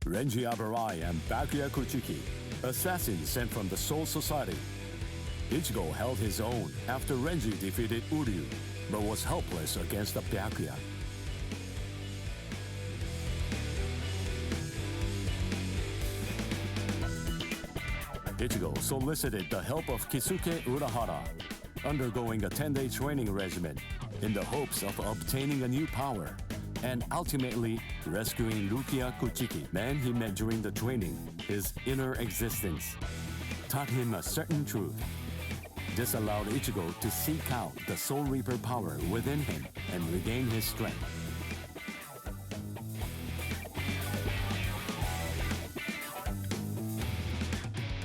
Renji Abarai and Bakuya Kuchiki, assassins sent from the Soul Society. Ichigo held his own after Renji defeated Uryu, but was helpless against the Byakuya. Ichigo solicited the help of Kisuke Urahara, undergoing a 10-day training regimen in the hopes of obtaining a new power, and ultimately rescuing Rukia Kuchiki, man he met during the training. His inner existence taught him a certain truth. This allowed Ichigo to seek out the Soul Reaper power within him and regain his strength.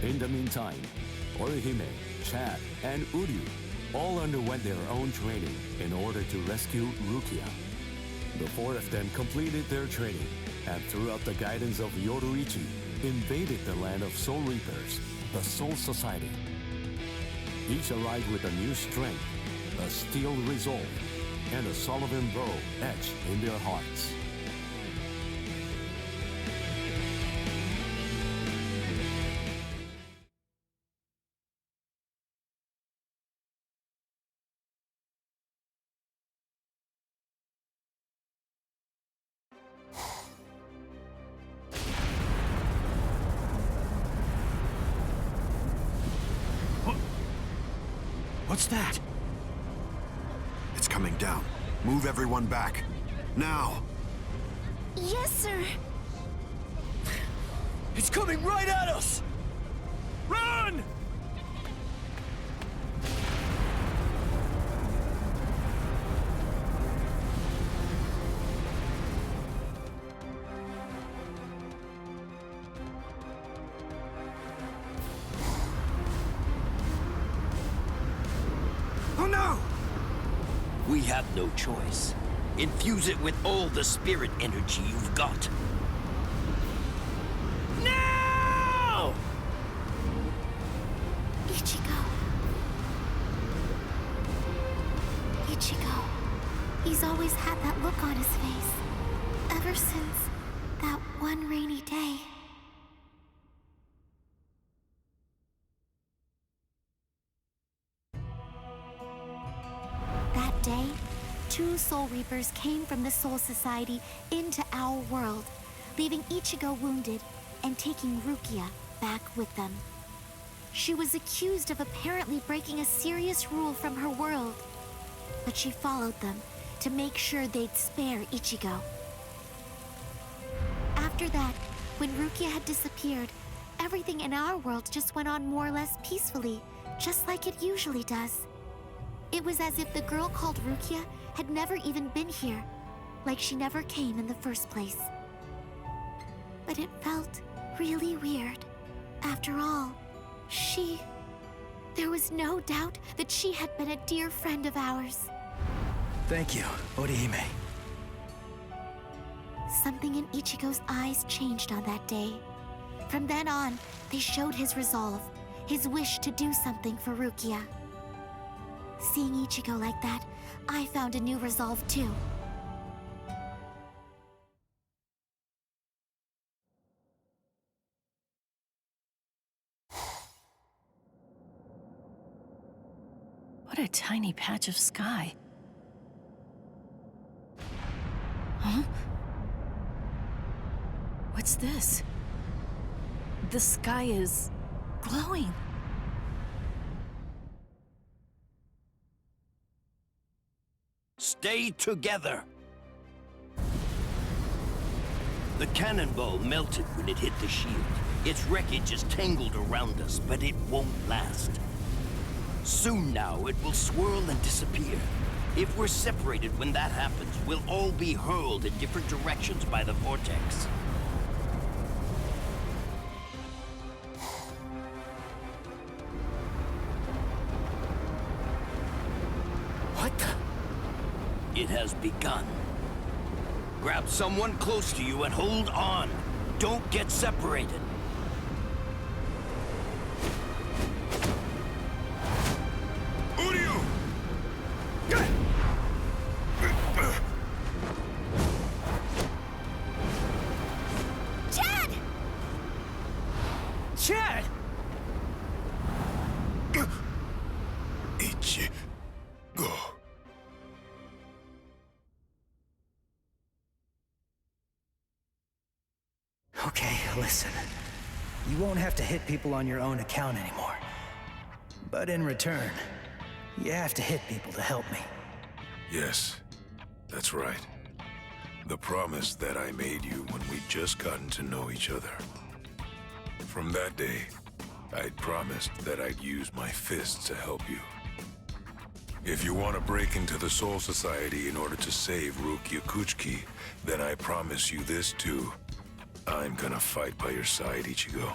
In the meantime, Orihime, Chad, and Uryu all underwent their own training in order to rescue Rukia. The four of them completed their training and, throughout the guidance of Yoruichi, invaded the land of Soul Reapers, the Soul Society. Each arrived with a new strength, a steel resolve, and a Sullivan bow etched in their hearts. What's that? It's coming down. Move everyone back. Now! Yes, sir. It's coming right at us! Run! Oh no! We have no choice. Infuse it with all the spirit energy you've got. Now! Ichigo. Ichigo. He's always had that look on his face. Ever since that one rainy day. That day, two Soul Reapers came from the Soul Society into our world, leaving Ichigo wounded and taking Rukia back with them. She was accused of apparently breaking a serious rule from her world, but she followed them to make sure they'd spare Ichigo. After that, when Rukia had disappeared, everything in our world just went on more or less peacefully, just like it usually does. It was as if the girl called Rukia had never even been here, like she never came in the first place. But it felt really weird. After all, there was no doubt that she had been a dear friend of ours. Thank you, Orihime. Something in Ichigo's eyes changed on that day. From then on, they showed his resolve, his wish to do something for Rukia. Seeing Ichigo like that, I found a new resolve too. What a tiny patch of sky. Huh? What's this? The sky is glowing. Stay together. The cannonball melted when it hit the shield. Its wreckage is tangled around us, but it won't last. Soon now, it will swirl and disappear. If we're separated when that happens, we'll all be hurled in different directions by the vortex. What the? It has begun. Grab someone close to you and hold on. Don't get separated. Uryu! Chad! Chad! Ichigo. Okay, listen. You won't have to hit people on your own account anymore. But in return, you have to hit people to help me. Yes, that's right. The promise that I made you when we'd just gotten to know each other. From that day, I'd promised that I'd use my fists to help you. If you want to break into the Soul Society in order to save Rukia Kuchiki, then I promise you this too. I'm gonna fight by your side, Ichigo.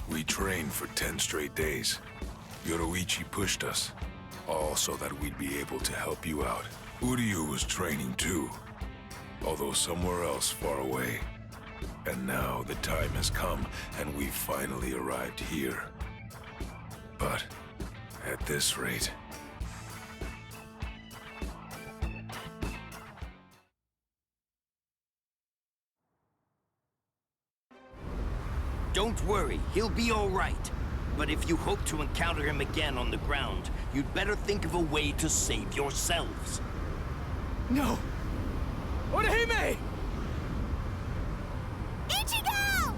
We trained for 10 straight days. Yoroichi pushed us, all so that we'd be able to help you out. Uryu was training too, although somewhere else far away. And now the time has come, and we've finally arrived here. But at this rate... Don't worry, he'll be all right. But if you hope to encounter him again on the ground, you'd better think of a way to save yourselves. No! Orihime! Ichigo!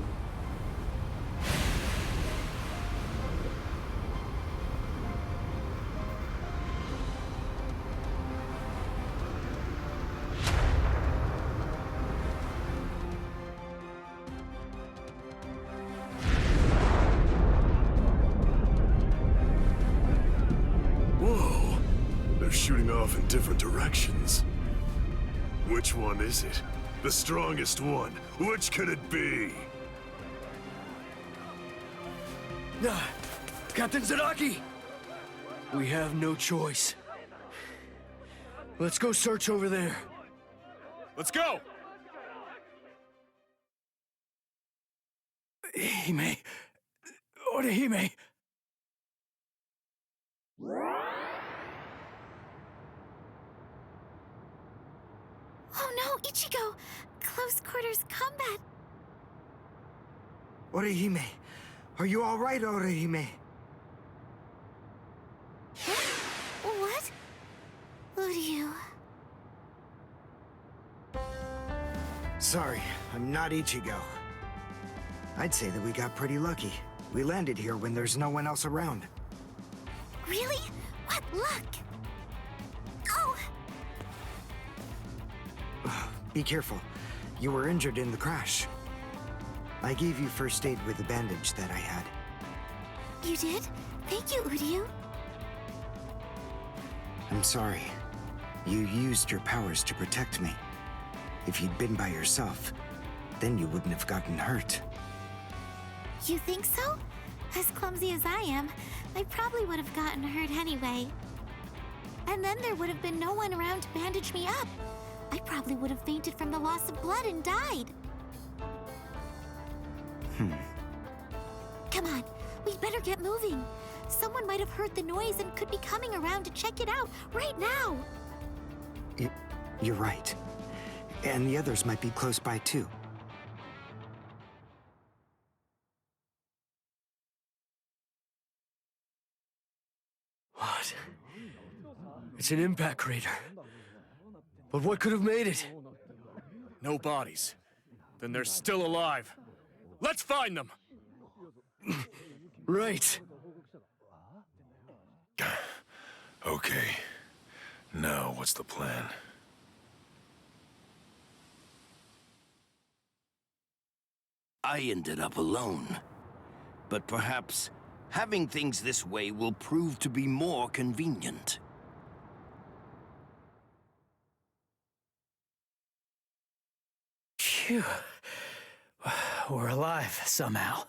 Whoa! They're shooting off in different directions. Which one is it? The strongest one. Which could it be? Captain Zaraki! We have no choice. Let's go search over there. Let's go! Hime... Orihime... Oh no, Ichigo! Close quarters combat! Orihime, are you all right, Orihime? What? Uryu... Sorry, I'm not Ichigo. I'd say that we got pretty lucky. We landed here when there's no one else around. Really? What luck! Oh! Be careful. You were injured in the crash. I gave you first aid with the bandage that I had. You did? Thank you, Uryu. I'm sorry. You used your powers to protect me. If you'd been by yourself, then you wouldn't have gotten hurt. You think so? As clumsy as I am, I probably would have gotten hurt anyway. And then there would have been no one around to bandage me up. I probably would have fainted from the loss of blood and died. Come on, we'd better get moving. Someone might have heard the noise and could be coming around to check it out right now. You're right. And the others might be close by too. What? It's an impact crater. But what could have made it? No bodies. Then they're still alive. Let's find them! Right. Okay. Now, what's the plan? I ended up alone. But perhaps having things this way will prove to be more convenient. Phew. We're alive somehow.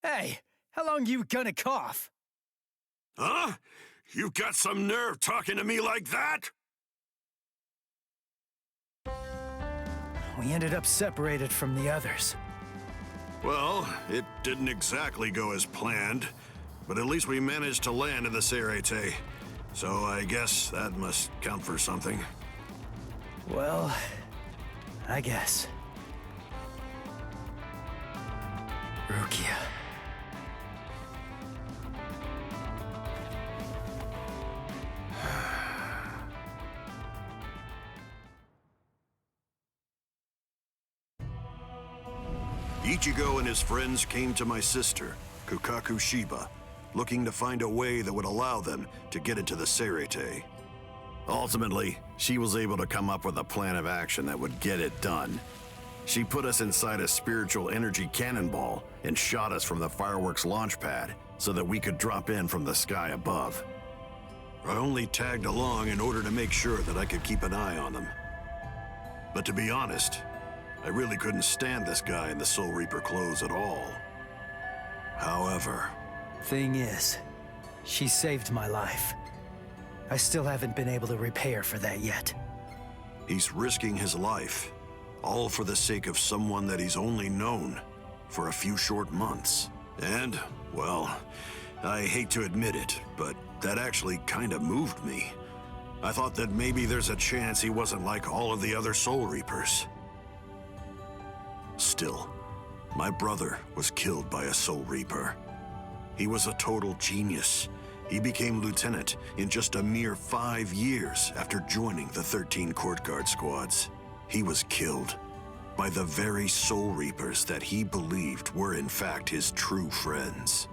Hey, how long you gonna cough? Huh? You got some nerve talking to me like that? We ended up separated from the others. Well, it didn't exactly go as planned, but at least we managed to land in the Serete. So I guess that must count for something. Well, I guess. Rukia. Ichigo and his friends came to my sister, Kukaku Shiba, looking to find a way that would allow them to get into the Seirete. Ultimately, she was able to come up with a plan of action that would get it done. She put us inside a spiritual energy cannonball and shot us from the fireworks launch pad so that we could drop in from the sky above. I only tagged along in order to make sure that I could keep an eye on them. But to be honest, I really couldn't stand this guy in the Soul Reaper clothes at all. However... Thing is, she saved my life. I still haven't been able to repay her for that yet. He's risking his life, all for the sake of someone that he's only known for a few short months. And, well, I hate to admit it, but that actually kind of moved me. I thought that maybe there's a chance he wasn't like all of the other Soul Reapers. Still, my brother was killed by a Soul Reaper. He was a total genius. He became lieutenant in just a mere 5 years after joining the 13 Court Guard squads. He was killed by the very Soul Reapers that he believed were in fact his true friends.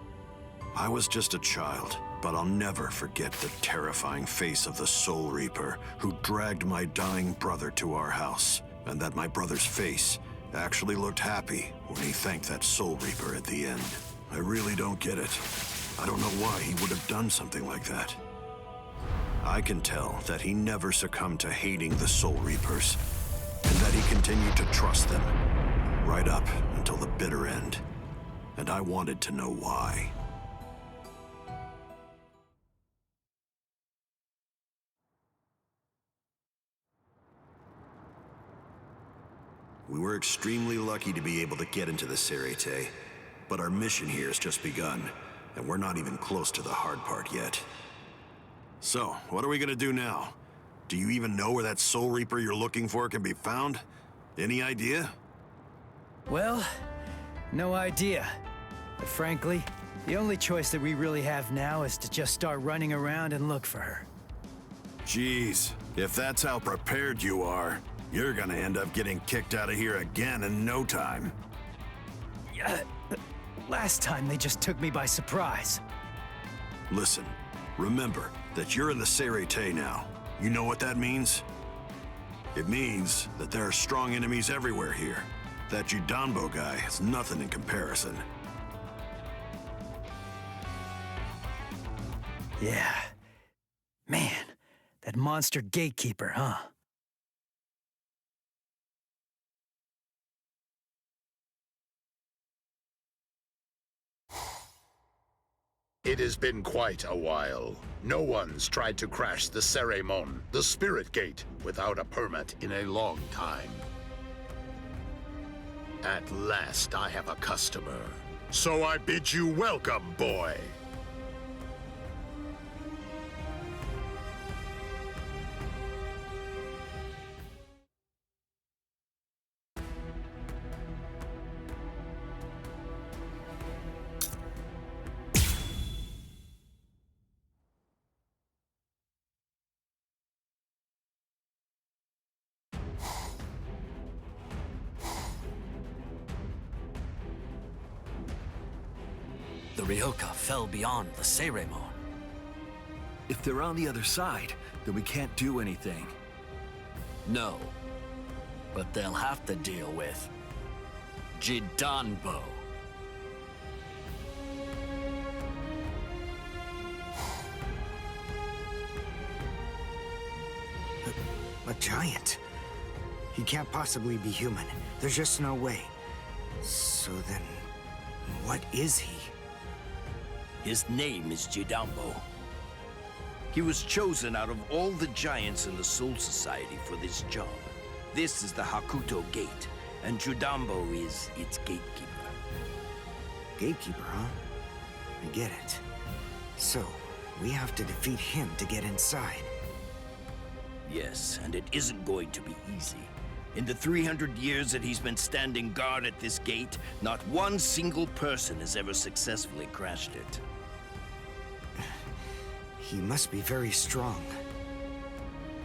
I was just a child, but I'll never forget the terrifying face of the Soul Reaper who dragged my dying brother to our house, and that my brother's face actually looked happy when he thanked that Soul Reaper at the end. I really don't get it. I don't know why he would have done something like that. I can tell that he never succumbed to hating the Soul Reapers, and that he continued to trust them, right up until the bitter end. And I wanted to know why. We were extremely lucky to be able to get into the Seirete, but our mission here has just begun, and we're not even close to the hard part yet. So, what are we gonna do now? Do you even know where that Soul Reaper you're looking for can be found? Any idea? Well, no idea. But frankly, the only choice that we really have now is to just start running around and look for her. Jeez, if that's how prepared you are, you're gonna end up getting kicked out of here again in no time. Last time they just took me by surprise. Listen, remember that you're in the Seirete now. You know what that means? It means that there are strong enemies everywhere here. That Judanbo guy is nothing in comparison. Yeah. Man, that monster gatekeeper, huh? It has been quite a while. No one's tried to crash the Ceremon, the Spirit Gate, without a permit in a long time. At last I have a customer. So I bid you welcome, boy. The Ryoka fell beyond the Seiremon. If they're on the other side, then we can't do anything. No. But they'll have to deal with Judanbo. A giant? He can't possibly be human. There's just no way. So then, what is he? His name is Judanbo. He was chosen out of all the giants in the Soul Society for this job. This is the Hakuto Gate, and Judanbo is its gatekeeper. Gatekeeper, huh? I get it. So, we have to defeat him to get inside. Yes, and it isn't going to be easy. In the 300 years that he's been standing guard at this gate, not one single person has ever successfully crashed it. He must be very strong.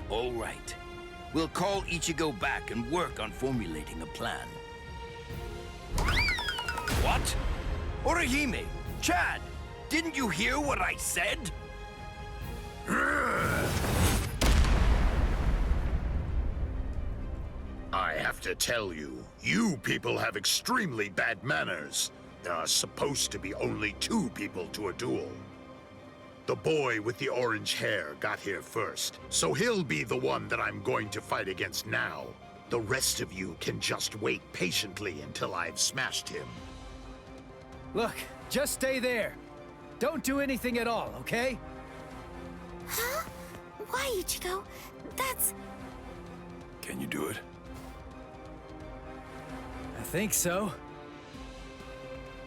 All right. We'll call Ichigo back and work on formulating a plan. What? Orihime! Chad! Didn't you hear what I said? I have to tell you, you people have extremely bad manners. There are supposed to be only 2 people to a duel. The boy with the orange hair got here first, so he'll be the one that I'm going to fight against now. The rest of you can just wait patiently until I've smashed him. Look, just stay there. Don't do anything at all, okay? Huh? Why, Ichigo? That's... Can you do it? I think so.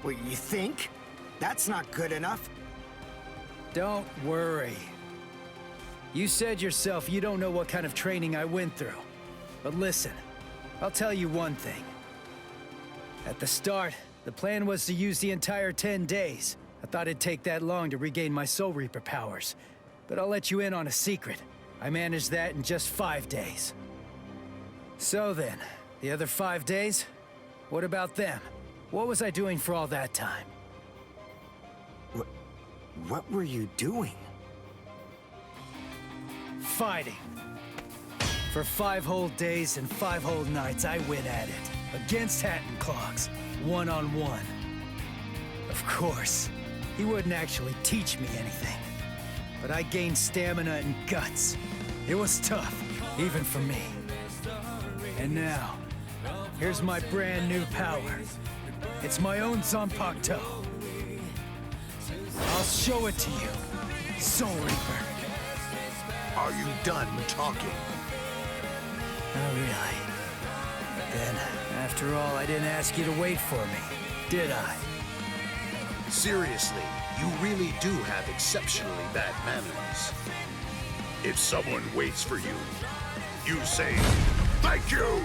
What, you think? That's not good enough. Don't worry. You said yourself you don't know what kind of training I went through. But listen, I'll tell you one thing. At the start, the plan was to use the entire 10 days. I thought it'd take that long to regain my Soul Reaper powers. But I'll let you in on a secret. I managed that in just 5 days. So then, the other 5 days? What about them? What was I doing for all that time? What were you doing? Fighting. For 5 whole days and 5 whole nights, I went at it. Against Hatton Clogs. One-on-one. Of course, he wouldn't actually teach me anything. But I gained stamina and guts. It was tough, even for me. And now, here's my brand new power. It's my own Zanpakuto. I'll show it to you, Soul Reaper. Are you done talking? Oh, really? Then, after all, I didn't ask you to wait for me, did I? Seriously, you really do have exceptionally bad manners. If someone waits for you, you say, "Thank you!"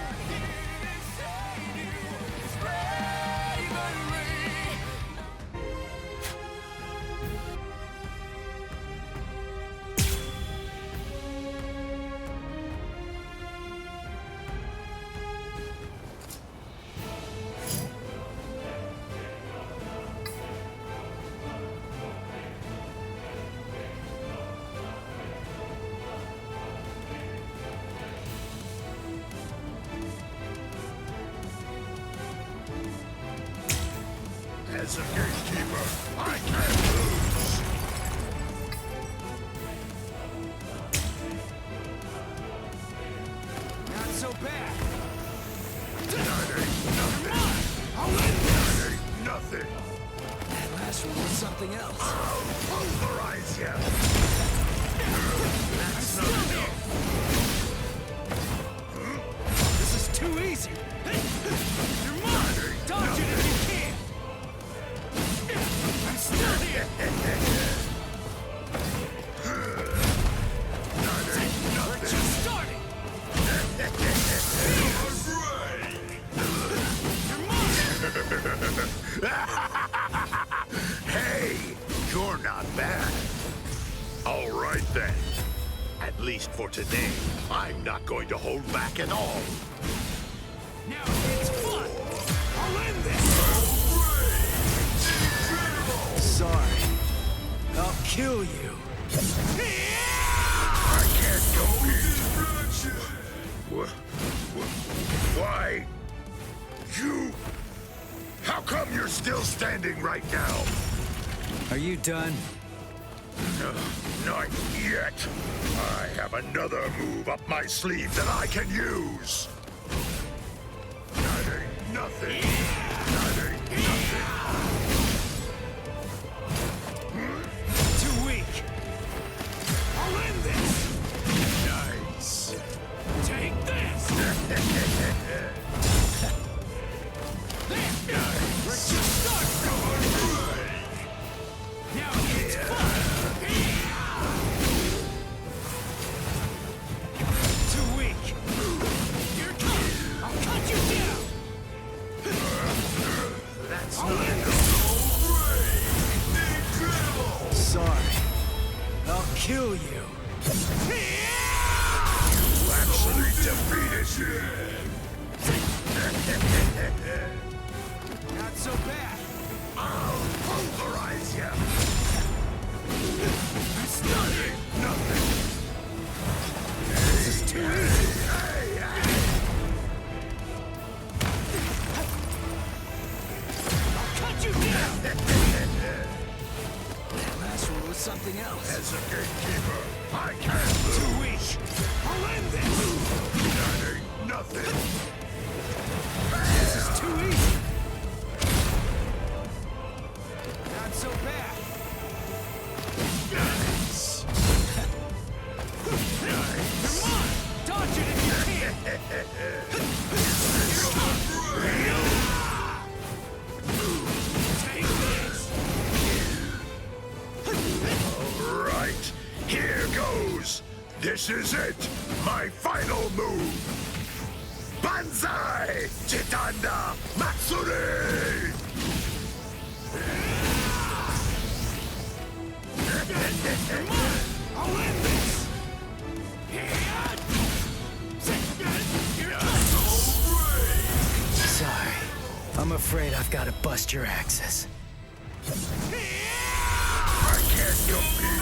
As a gatekeeper, I can't lose! Not so bad. That ain't nothing! That ain't nothing! That last one was something else. I'll pulverize you! That's not enough! This is too easy! You're mine! Dodge it if you can! I'm still here! We're just starting! Hey, you're not bad. All right then. At least for today, I'm not going to hold back at all. Now it's fun! I'll end this! Sorry. I'll kill you. I can't go here. Why? You? How come you're still standing right now? Are you done? No, not yet. I have another move up my sleeve that I can use. That ain't nothing. That ain't nothing. Too weak. I'll end this! Nice. Take this! We're just starting! Now it's fun! Not so bad. I'll pulverize you! Stunning! Nothing! This is too easy. I'll cut you down! Last one was something else. As a gatekeeper, I can't lose. Too weak. I'll end this. That ain't nothing. This is too easy. Not so bad. Nice. Come on! Dodge it if you can! Take this! All right, here goes. This is it. My final move. Banzai! Chitanda Matsuri! I'll end this! Sorry. I'm afraid I've got to bust your axes. I can't compete.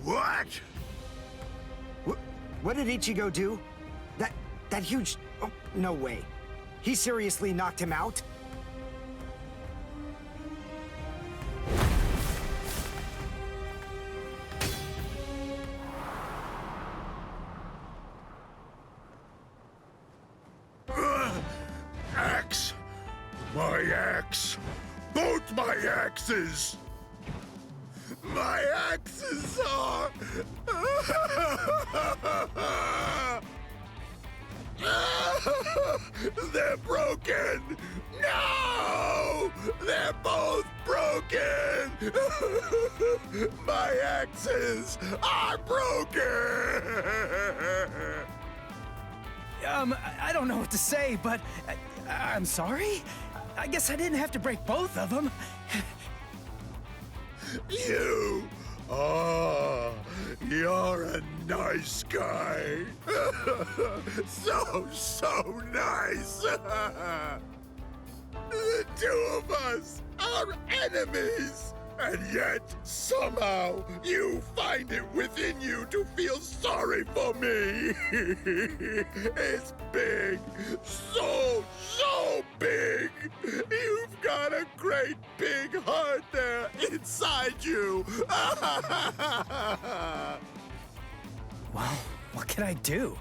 What? What did Ichigo do? That huge... Oh, no way. He seriously knocked him out? Axe! My axe! Both my axes! My axes are... They're broken! No! They're both broken! My axes are broken! I don't know what to say, but I'm sorry? I guess I didn't have to break both of them. You! Oh, you're a nice guy. So nice. The two of us are enemies. And yet, somehow, you find it within you to feel sorry for me. It's big. So big. You've got a great big heart there inside you. Well, what can I do?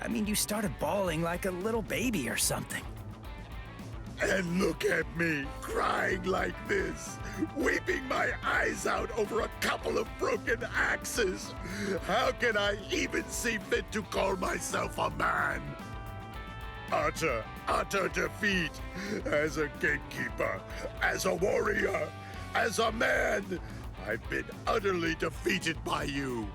I mean, you started bawling like a little baby or something. And look at me, crying like this, weeping my eyes out over a couple of broken axes. How can I even see fit to call myself a man? Utter defeat. As a gatekeeper, as a warrior, as a man, I've been utterly defeated by you.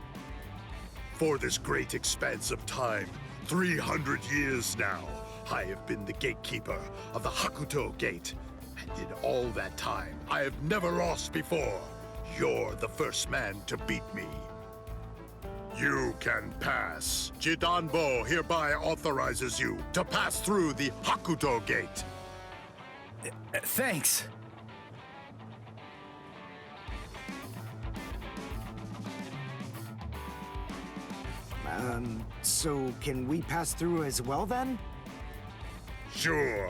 For this great expanse of time, 300 years now, I have been the gatekeeper of the Hakuto Gate. And in all that time, I have never lost before. You're the first man to beat me. You can pass. Jidanbo hereby authorizes you to pass through the Hakuto Gate. Thanks. So can we pass through as well then? Sure.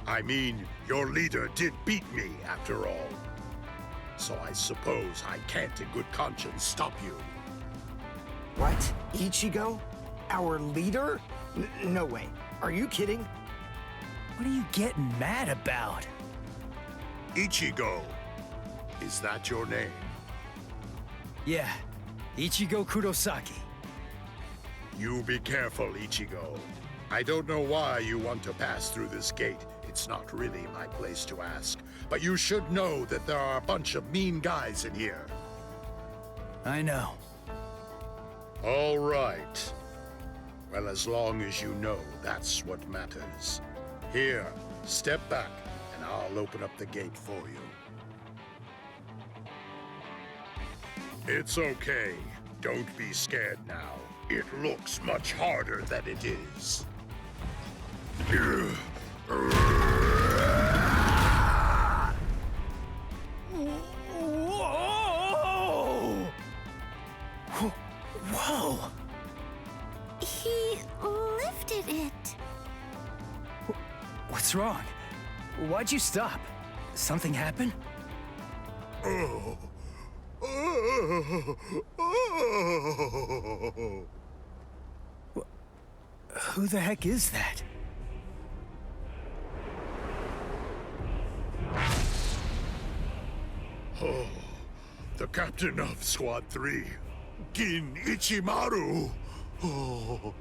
I mean, your leader did beat me, after all. So I suppose I can't in good conscience stop you. What? Ichigo? Our leader? No way. Are you kidding? What are you getting mad about? Ichigo. Is that your name? Yeah, Ichigo Kurosaki. You be careful, Ichigo. I don't know why you want to pass through this gate. It's not really my place to ask. But you should know that there are a bunch of mean guys in here. I know. All right. Well, as long as you know, that's what matters. Here, step back, and I'll open up the gate for you. It's okay. Don't be scared now. It looks much harder than it is. Whoa! He lifted it. What's wrong? Why'd you stop? Something happen? Oh. Who the heck is that? Oh, the captain of Squad 3, Gin Ichimaru. Oh.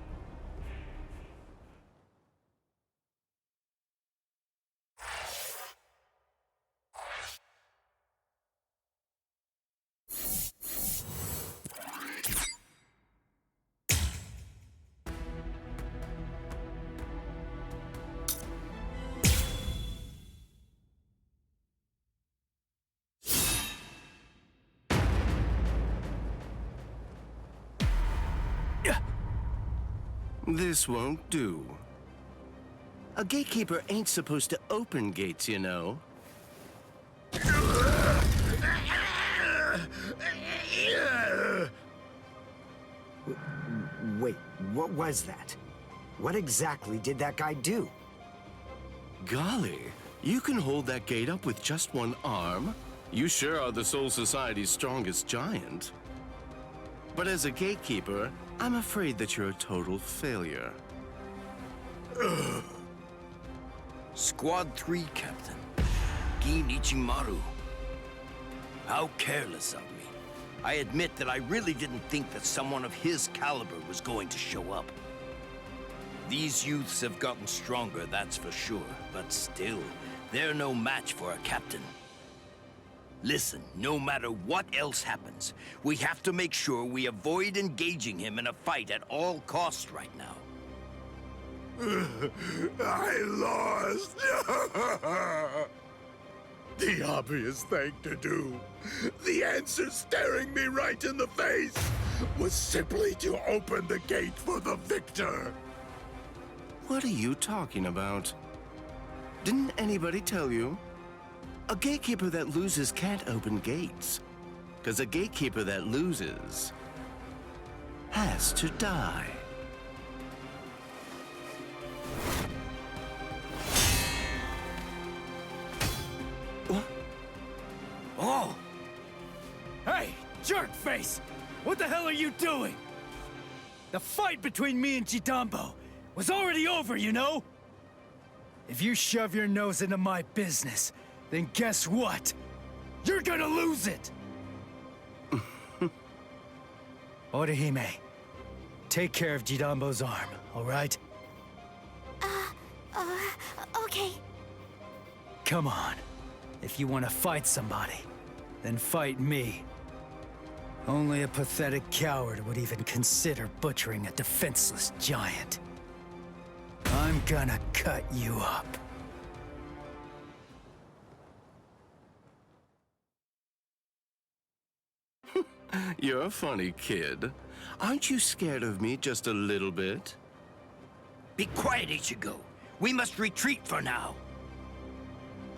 This won't do. A gatekeeper ain't supposed to open gates, you know. Wait, what was that? What exactly did that guy do? Golly, you can hold that gate up with just one arm? You sure are the Soul Society's strongest giant. But as a gatekeeper, I'm afraid that you're a total failure. Squad 3, Captain. Gin Ichimaru. How careless of me. I admit that I really didn't think that someone of his caliber was going to show up. These youths have gotten stronger, that's for sure, but still, they're no match for a captain. Listen, no matter what else happens, we have to make sure we avoid engaging him in a fight at all costs right now. I lost. The obvious thing to do, the answer staring me right in the face, was simply to open the gate for the victor. What are you talking about? Didn't anybody tell you? A gatekeeper that loses can't open gates. 'Cause a gatekeeper that loses has to die. What? Oh! Hey, jerkface! What the hell are you doing? The fight between me and Jidambo was already over, you know? If you shove your nose into my business, then guess what? You're gonna lose it! Orihime, take care of Jidambo's arm, all right? Okay. Come on. If you want to fight somebody, then fight me. Only a pathetic coward would even consider butchering a defenseless giant. I'm gonna cut you up. You're a funny kid. Aren't you scared of me just a little bit? Be quiet, Ichigo. We must retreat for now.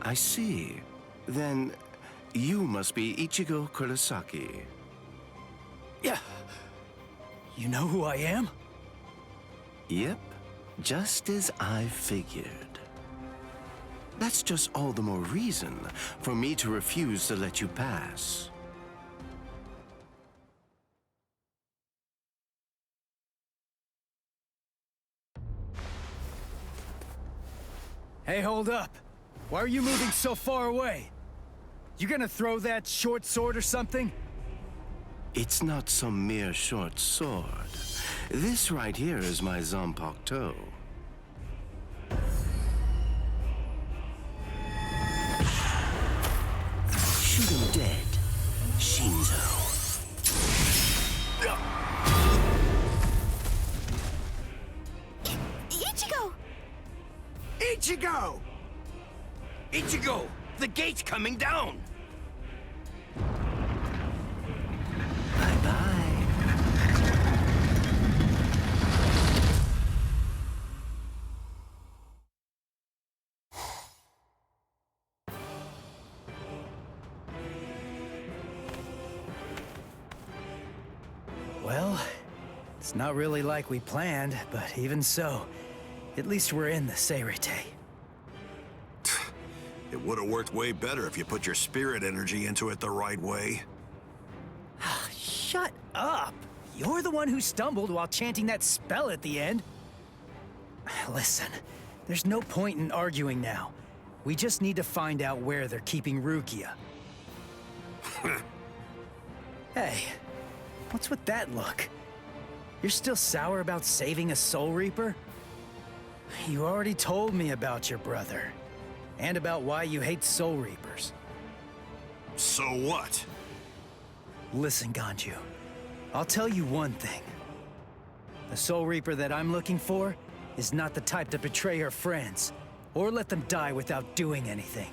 I see. Then you must be Ichigo Kurosaki. Yeah. You know who I am? Yep, just as I figured. That's just all the more reason for me to refuse to let you pass. Hey, hold up. Why are you moving so far away? You gonna throw that short sword or something? It's not some mere short sword. This right here is my Zanpakuto. Shoot him dead, Shinzo. Ichigo! Ichigo! Ichigo! The gate's coming down! Bye-bye. Well, it's not really like we planned, but even so, at least we're in the Seirete. It would have worked way better if you put your spirit energy into it the right way. Shut up! You're the one who stumbled while chanting that spell at the end. Listen, there's no point in arguing now. We just need to find out where they're keeping Rukia. Hey, what's with that look? You're still sour about saving a Soul Reaper? You already told me about your brother. And about why you hate Soul Reapers. So what? Listen, Ganju. I'll tell you one thing. The Soul Reaper that I'm looking for is not the type to betray her friends, or let them die without doing anything.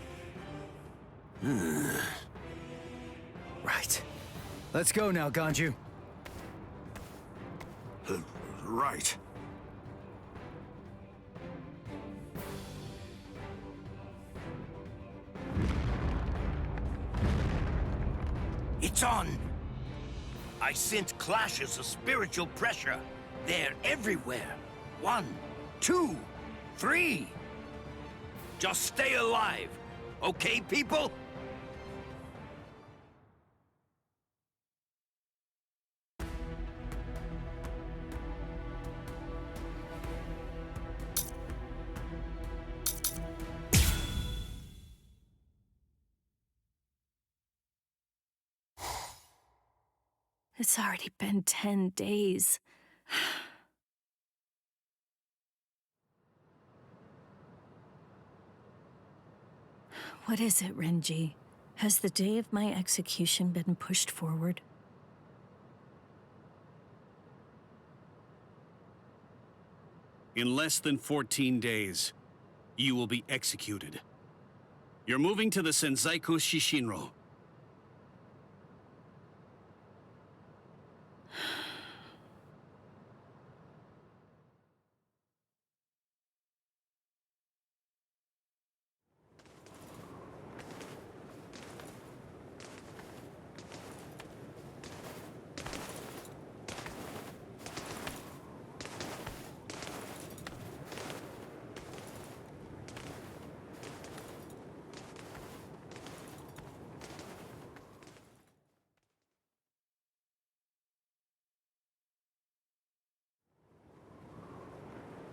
Right. Let's go now, Ganju. Right. It's on! I sense clashes of spiritual pressure. They're everywhere. 1, 2, 3. Just stay alive. Okay, people? It's already been 10 days. What is it, Renji? Has the day of my execution been pushed forward? In less than 14 days, you will be executed. You're moving to the Senzaiku Shishinro.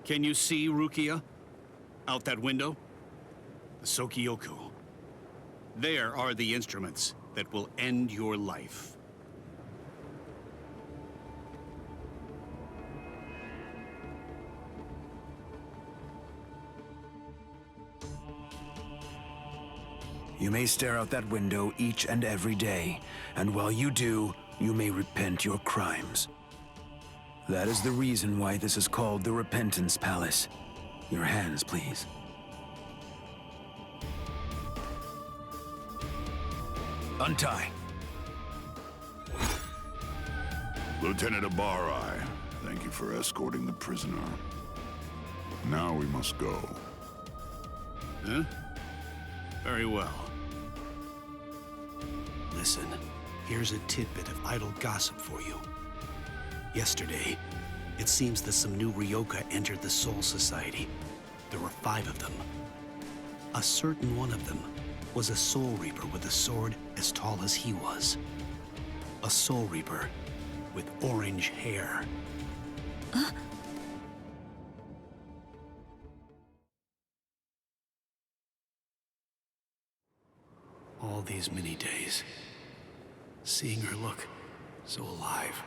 Can you see Rukia? Out that window? The Sokyoku. There are the instruments that will end your life. You may stare out that window each and every day, and while you do, you may repent your crimes. That is the reason why this is called the Repentance Palace. Your hands, please. Untie. Lieutenant Abari, thank you for escorting the prisoner. Now we must go. Huh? Very well. Listen, here's a tidbit of idle gossip for you. Yesterday, it seems that some new Ryoka entered the Soul Society. There were 5 of them. A certain one of them was a Soul Reaper with a sword as tall as he was. A Soul Reaper with orange hair. All these many days, seeing her look so alive,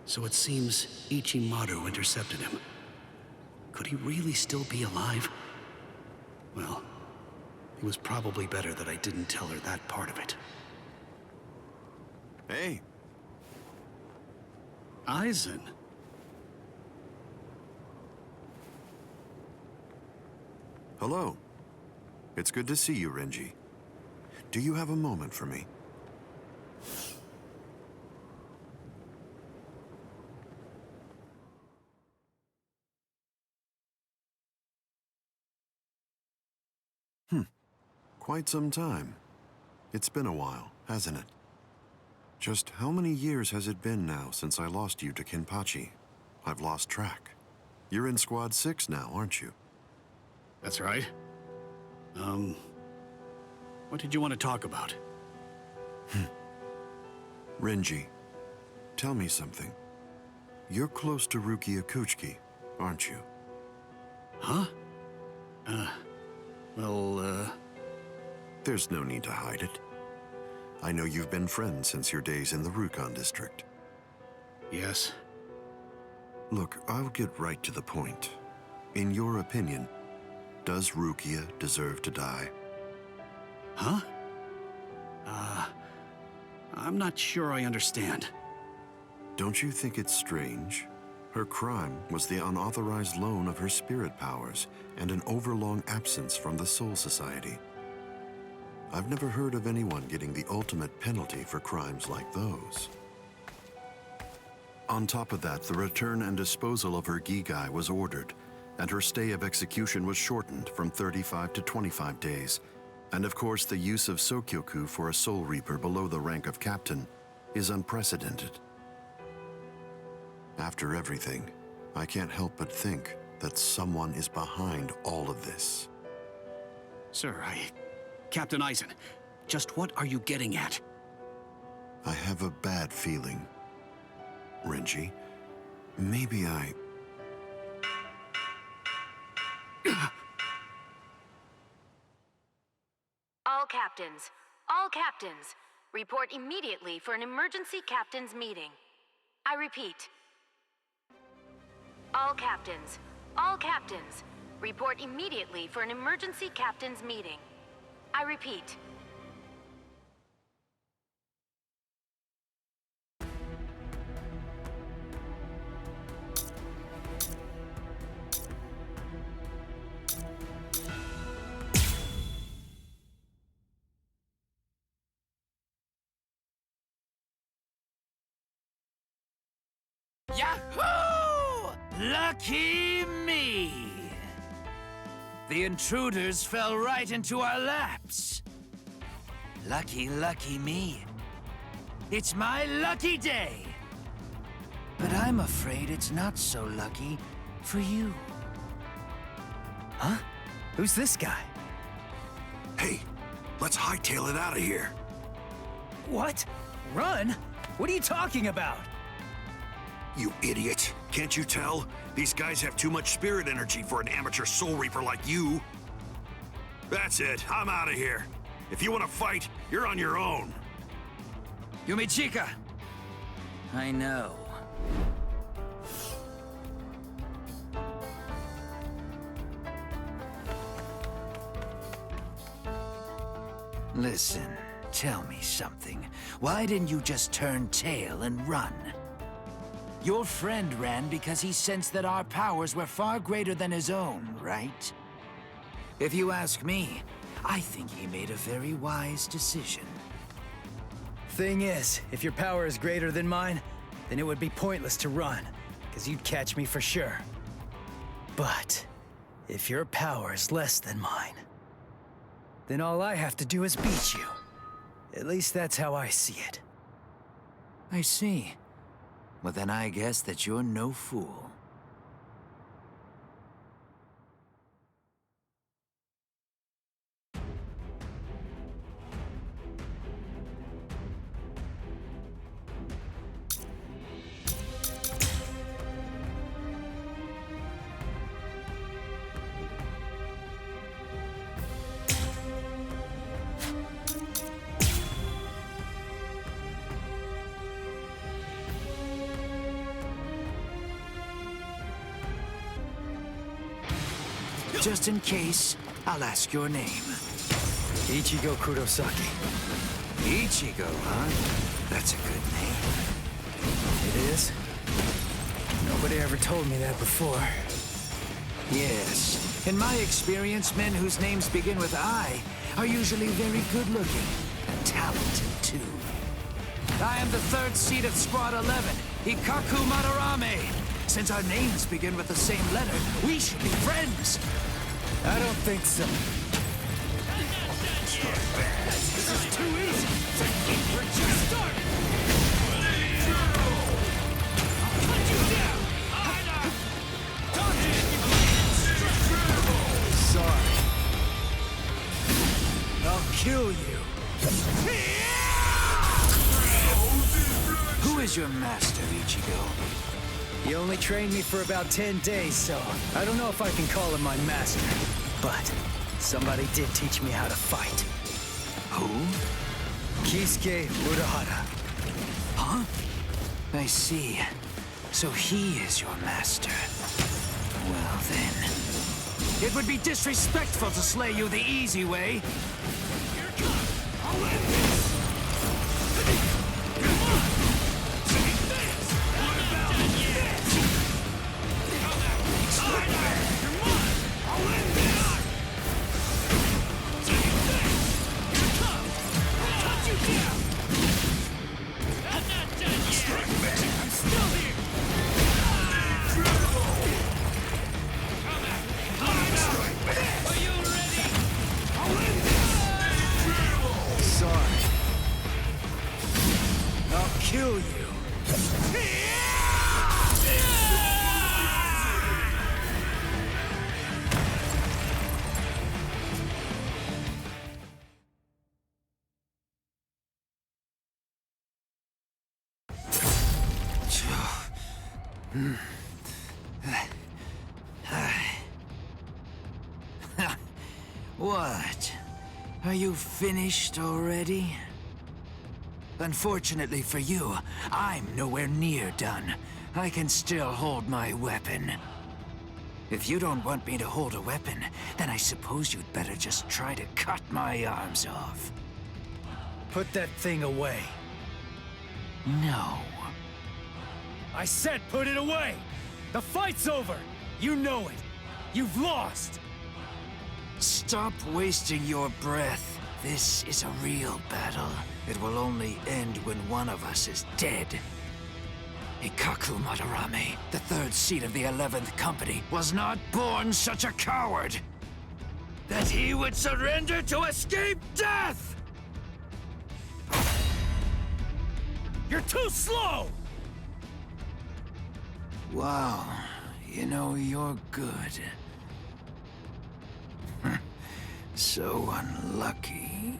So it seems Ichimaru intercepted him. Could he really still be alive? Well, it was probably better that I didn't tell her that part of it. Hey. Aizen. Hello. It's good to see you, Renji. Do you have a moment for me? Quite some time. It's been a while, hasn't it? Just how many years has it been now since I lost you to Kenpachi? I've lost track. You're in Squad 6 now, aren't you? That's right. What did you want to talk about? Renji, tell me something. You're close to Rukia Kuchiki, aren't you? Huh? There's no need to hide it. I know you've been friends since your days in the Rukon district. Yes. Look, I'll get right to the point. In your opinion, does Rukia deserve to die? Huh? I'm not sure I understand. Don't you think it's strange? Her crime was the unauthorized loan of her spirit powers and an overlong absence from the Soul Society. I've never heard of anyone getting the ultimate penalty for crimes like those. On top of that, the return and disposal of her Gigai was ordered, and her stay of execution was shortened from 35 to 25 days. And of course, the use of Sokyoku for a Soul Reaper below the rank of captain is unprecedented. After everything, I can't help but think that someone is behind all of this. Sir, Captain Aizen, just what are you getting at? I have a bad feeling. Renji, maybe I... All captains, report immediately for an emergency captains meeting. I repeat. All captains, report immediately for an emergency captains meeting. I repeat. Yahoo! Lucky me! The intruders fell right into our laps. Lucky me. It's my lucky day. But I'm afraid it's not so lucky for you. Huh? Who's this guy? Hey, let's hightail it out of here. What? Run? What are you talking about? You idiot. Can't you tell? These guys have too much spirit energy for an amateur Soul Reaper like you. That's it. I'm out of here. If you want to fight, you're on your own. Yumichika! I know. Listen, tell me something. Why didn't you just turn tail and run? Your friend ran because he sensed that our powers were far greater than his own, right? If you ask me, I think he made a very wise decision. Thing is, if your power is greater than mine, then it would be pointless to run, because you'd catch me for sure. But if your power is less than mine, then all I have to do is beat you. At least that's how I see it. I see. Well, then I guess that you're no fool. Just in case, I'll ask your name. Ichigo Kurosaki. Ichigo, huh? That's a good name. It is? Nobody ever told me that before. Yes. In my experience, men whose names begin with I are usually very good-looking and talented, too. I am the third seed of Squad 11, Ikaku Madarame. Since our names begin with the same letter, we should be friends. I don't think so. This is too easy. We're just starting. I'll cut you down. Sorry. I'll kill you. Who is your master, Ichigo? He only trained me for about 10 days, so I don't know if I can call him my master. But somebody did teach me how to fight. Who? Kisuke Urahara. Huh? I see. So he is your master. Well then... It would be disrespectful to slay you the easy way. Here it comes! I'll end this! Come on! Take this! What about this? Come out! You're mine! I'll end this! Take this! Here it comes! I'll cut you down! I'm not done yet! I'm still here! Are you ready? I'll end this! Sorry. I'll kill you. What? Are you finished already? Unfortunately for you, I'm nowhere near done. I can still hold my weapon. If you don't want me to hold a weapon, then I suppose you'd better just try to cut my arms off. Put that thing away. No. I said put it away! The fight's over! You know it! You've lost! Stop wasting your breath. This is a real battle. It will only end when one of us is dead. Ikaku Madarame, the third seat of the 11th Company, was not born such a coward that he would surrender to escape death! You're too slow! Wow, you know, you're good. So unlucky.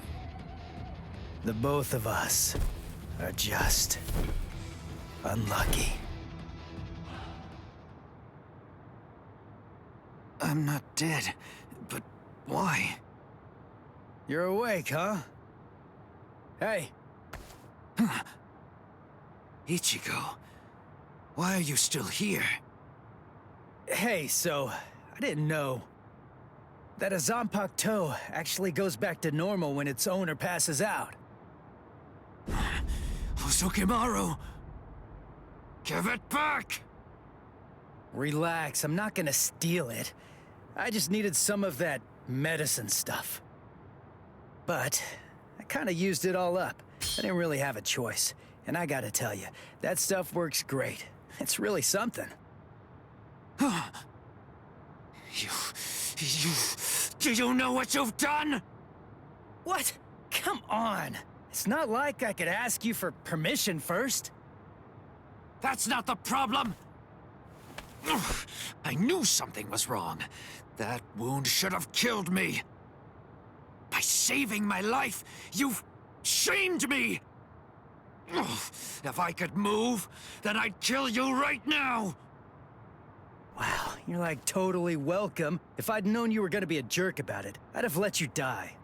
The both of us are just unlucky. I'm not dead, but why? You're awake, huh? Hey! Ichigo, why are you still here? Hey, so, I didn't know that a Zanpakuto actually goes back to normal when its owner passes out. Hosokimaru! Give it back! Relax, I'm not gonna steal it. I just needed some of that medicine stuff. But I kinda used it all up. I didn't really have a choice. And I gotta tell you, that stuff works great. It's really something. Do you know what you've done? What? Come on. It's not like I could ask you for permission first. That's not the problem. I knew something was wrong. That wound should have killed me. By saving my life, you've shamed me. If I could move, then I'd kill you right now. Wow, you're like totally welcome. If I'd known you were gonna be a jerk about it, I'd have let you die.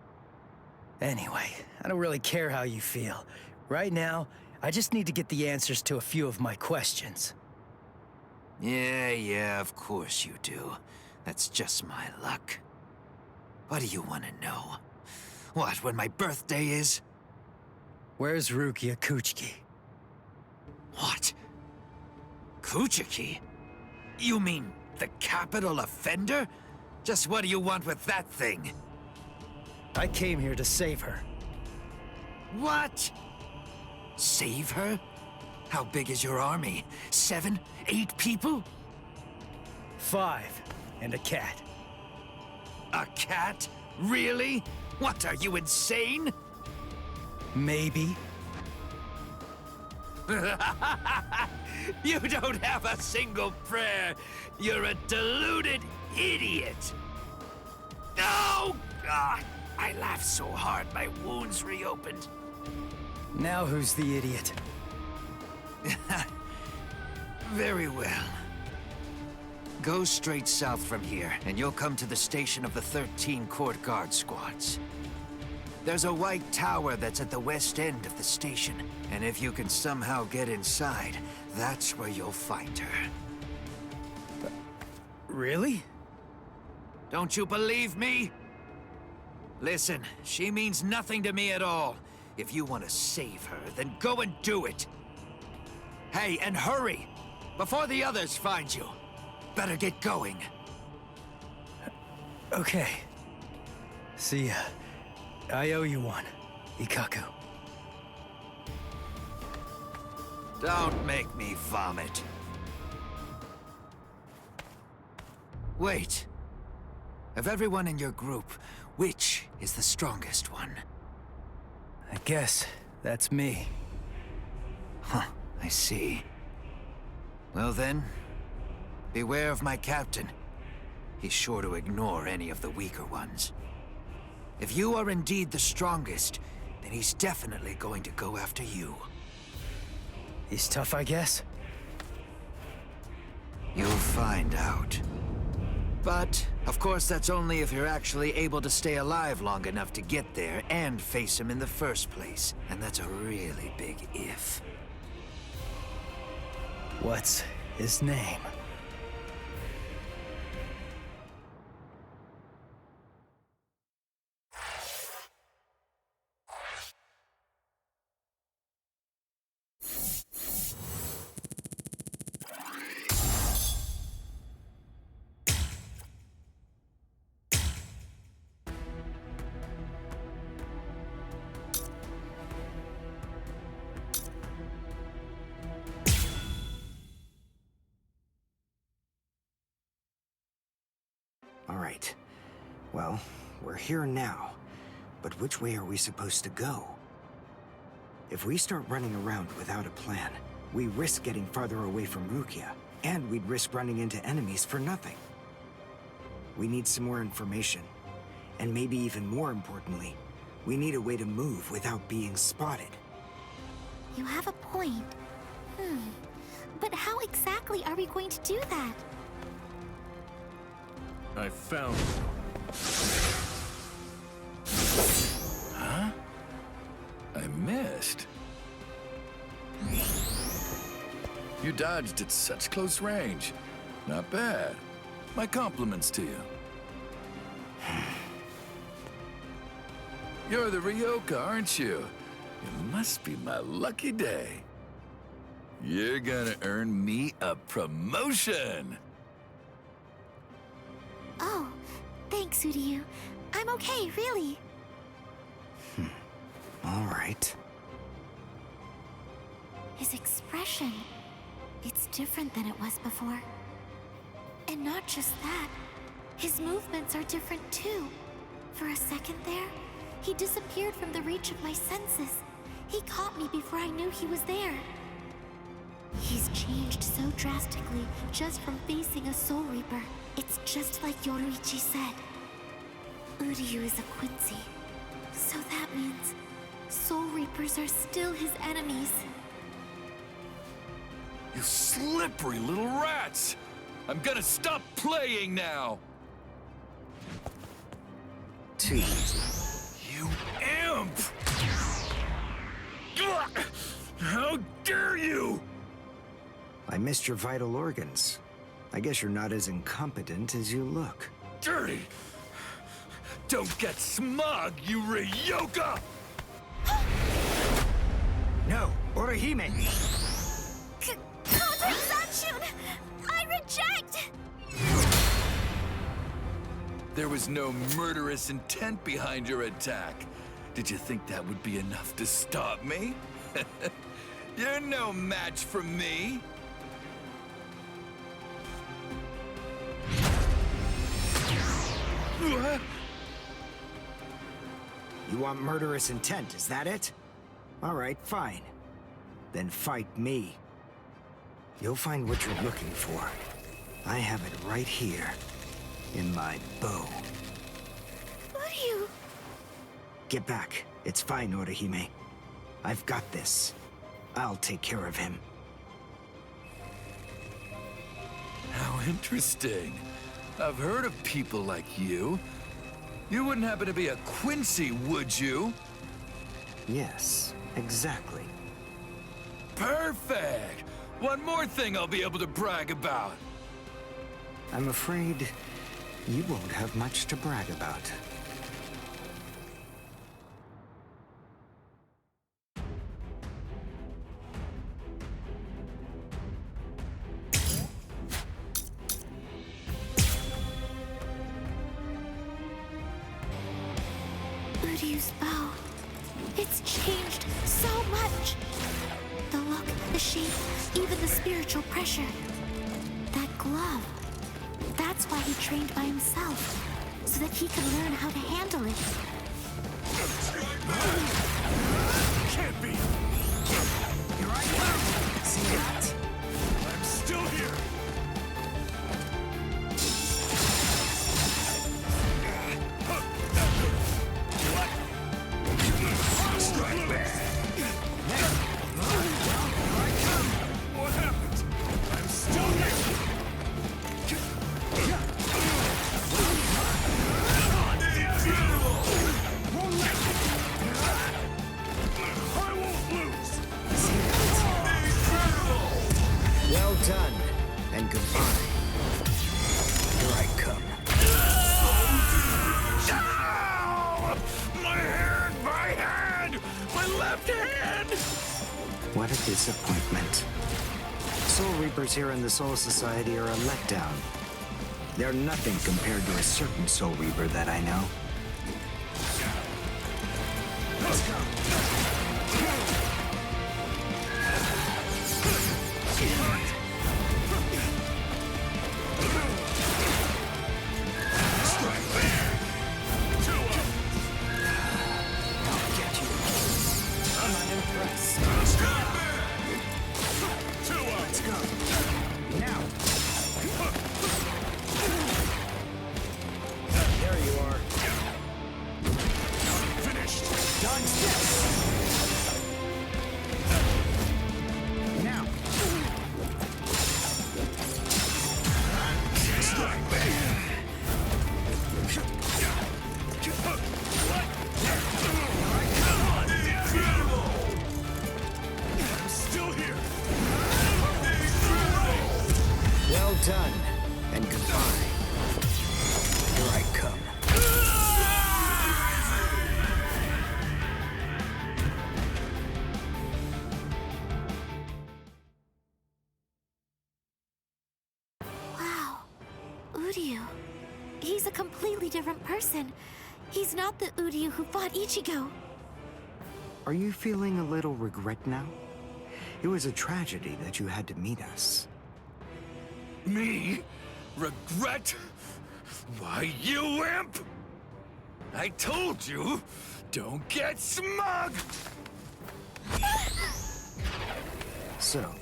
Anyway, I don't really care how you feel. Right now, I just need to get the answers to a few of my questions. Yeah, of course you do. That's just my luck. What do you want to know? What, when my birthday is? Where's Rukia Kuchiki? What? Kuchiki? You mean the capital offender? Just what do you want with that thing? I came here to save her. What? Save her? How big is your army? 7, 8 people? 5, and a cat. A cat? Really? What, are you insane? Maybe. You don't have a single prayer. You're a deluded idiot. Oh, God. I laughed so hard my wounds reopened. Now who's the idiot? Very well. Go straight south from here, and you'll come to the station of the 13 Court Guard squads. There's a white tower that's at the west end of the station, and if you can somehow get inside, that's where you'll find her. Really? Don't you believe me? Listen, she means nothing to me at all. If you want to save her, then go and do it. Hey, and hurry! Before the others find you. Better get going. Okay. See ya. I owe you one, Ikaku. Don't make me vomit. Wait. Of everyone in your group, which is the strongest one? I guess that's me. Huh, I see. Well then, beware of my captain. He's sure to ignore any of the weaker ones. If you are indeed the strongest, then he's definitely going to go after you. He's tough, I guess? You'll find out. But, of course, that's only if you're actually able to stay alive long enough to get there and face him in the first place. And that's a really big if. What's his name? Alright. Well, we're here now. But which way are we supposed to go? If we start running around without a plan, we risk getting farther away from Rukia, and we'd risk running into enemies for nothing. We need some more information. And maybe even more importantly, we need a way to move without being spotted. You have a point. But how exactly are we going to do that? I found you. Huh? I missed. You dodged at such close range. Not bad. My compliments to you. You're the Ryoka, aren't you? It must be my lucky day. You're gonna earn me a promotion. Oh, thanks, Uryu. I'm okay, really. Alright. His expression, it's different than it was before. And not just that, his movements are different too. For a second there, he disappeared from the reach of my senses. He caught me before I knew he was there. He's changed so drastically just from facing a Soul Reaper. It's just like Yoruichi said. Uryu is a Quincy. So that means Soul Reapers are still his enemies. You slippery little rats! I'm gonna stop playing now! Too easy. You imp! How dare you! I missed your vital organs. I guess you're not as incompetent as you look. Dirty! Don't get smug, you Ryoka! No, Orihime! Kotori-sanshun! I reject! There was no murderous intent behind your attack. Did you think that would be enough to stop me? You're no match for me. You want murderous intent, is that it? All right, fine. Then fight me. You'll find what you're looking for. I have it right here, in my bow. Uryu! Get back. It's fine, Orihime. I've got this. I'll take care of him. How interesting. I've heard of people like you. You wouldn't happen to be a Quincy, would you? Yes, exactly. Perfect! One more thing I'll be able to brag about. I'm afraid you won't have much to brag about. Uryu's bow. It's changed so much. The look, the shape, even the spiritual pressure. That glove. That's why he trained by himself, so that he could learn how to handle it. Can't be! Here I come! See that? I'm still here! Strike back! What happened? I'm still here! I won't lose! Well done, and goodbye. Here I come. Ow! My hand! My left hand! What a disappointment. Soul Reapers here in the Soul Society are a letdown. They're nothing compared to a certain Soul Reaper that I know. Let's go. Strike back! I'll get you. I'm unimpressed. Let's go. Now. There you are. Finished! Done step. Now. Strike back! I'm still here! Well done, and goodbye. Here I come. Wow. Uryu. He's a completely different person. He's not the Uryu who fought Ichigo. Are you feeling a little regret now? It was a tragedy that you had to meet us. Me? Regret? Why, you imp! I told you, don't get smug! So,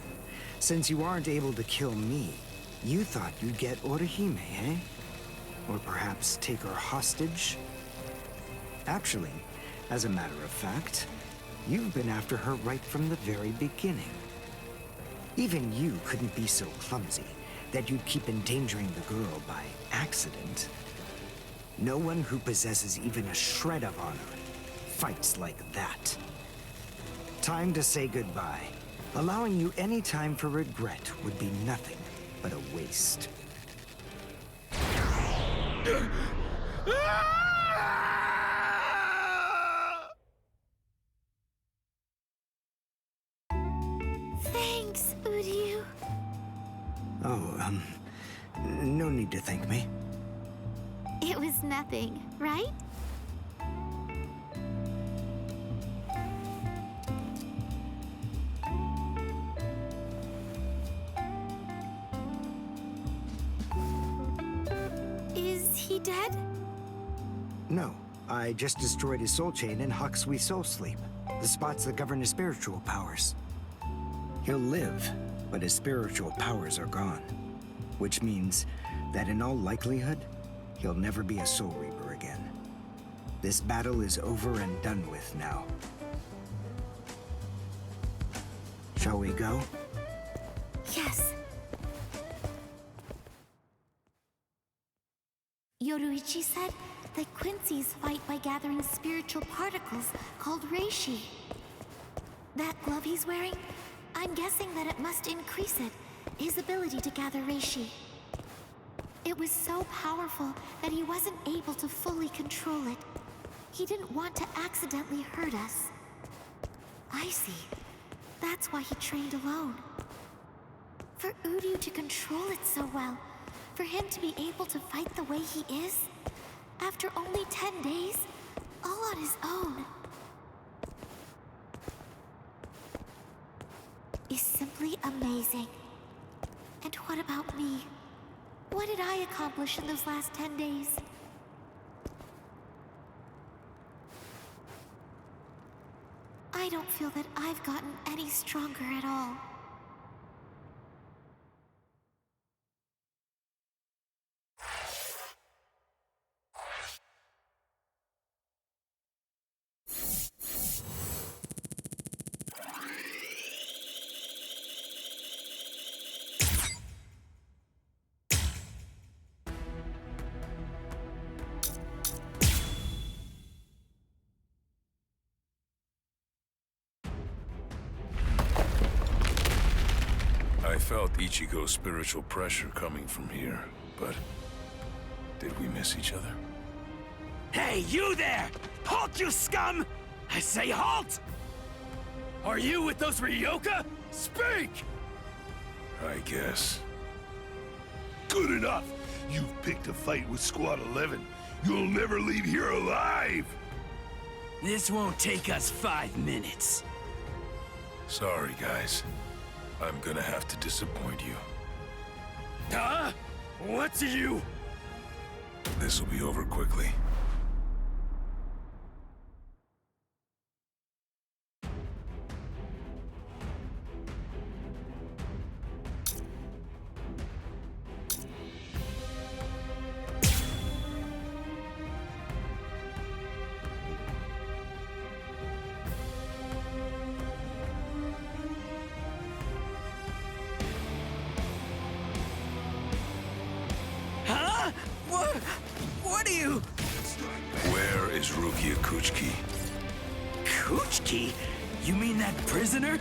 since you aren't able to kill me, you thought you'd get Orihime, eh? Or perhaps take her hostage? Actually, as a matter of fact, you've been after her right from the very beginning. Even you couldn't be so clumsy that you'd keep endangering the girl by accident. No one who possesses even a shred of honor fights like that. Time to say goodbye. Allowing you any time for regret would be nothing but a waste. Thanks, Uryu. Oh, no need to thank me. It was nothing, right? Is he dead? No, I just destroyed his soul chain in Hakusui Soul Sleep, the spots that govern his spiritual powers. He'll live, but his spiritual powers are gone. Which means that in all likelihood, he'll never be a Soul Reaper again. This battle is over and done with now. Shall we go? Yes. Yoruichi said that Quincy's fight by gathering spiritual particles called reishi. That glove he's wearing, I'm guessing that it must increase it, his ability to gather reishi. It was so powerful that he wasn't able to fully control it. He didn't want to accidentally hurt us. I see. That's why he trained alone. For Uryu to control it so well, for him to be able to fight the way he is, after only 10 days, all on his own, is simply amazing. And what about me? What did I accomplish in those last 10 days? I don't feel that I've gotten any stronger at all. I felt Ichigo's spiritual pressure coming from here, but did we miss each other? Hey, you there! Halt, you scum! I say halt! Are you with those Ryoka? Speak! I guess. Good enough! You've picked a fight with Squad 11. You'll never leave here alive! This won't take us 5 minutes. Sorry, guys. I'm gonna have to disappoint you. Huh? What's you? This'll be over quickly. What are you? Where is Rukia Kuchiki? Kuchiki? You mean that prisoner?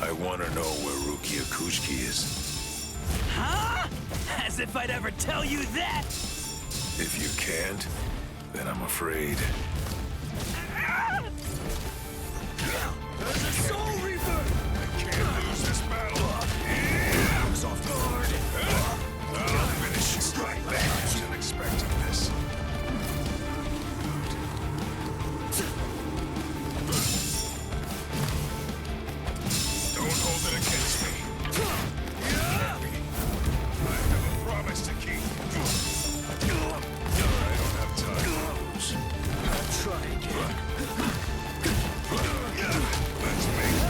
I want to know where Rukia Kuchiki is. Huh? As if I'd ever tell you that! If you can't, then I'm afraid. There's a Soul Reaper! I can't lose this battle. I was off guard. I'll finish you. Strike back. I wasn't expecting this. Don't hold it against me. I have a promise to keep. I don't have time to lose. I'll try again. Let's make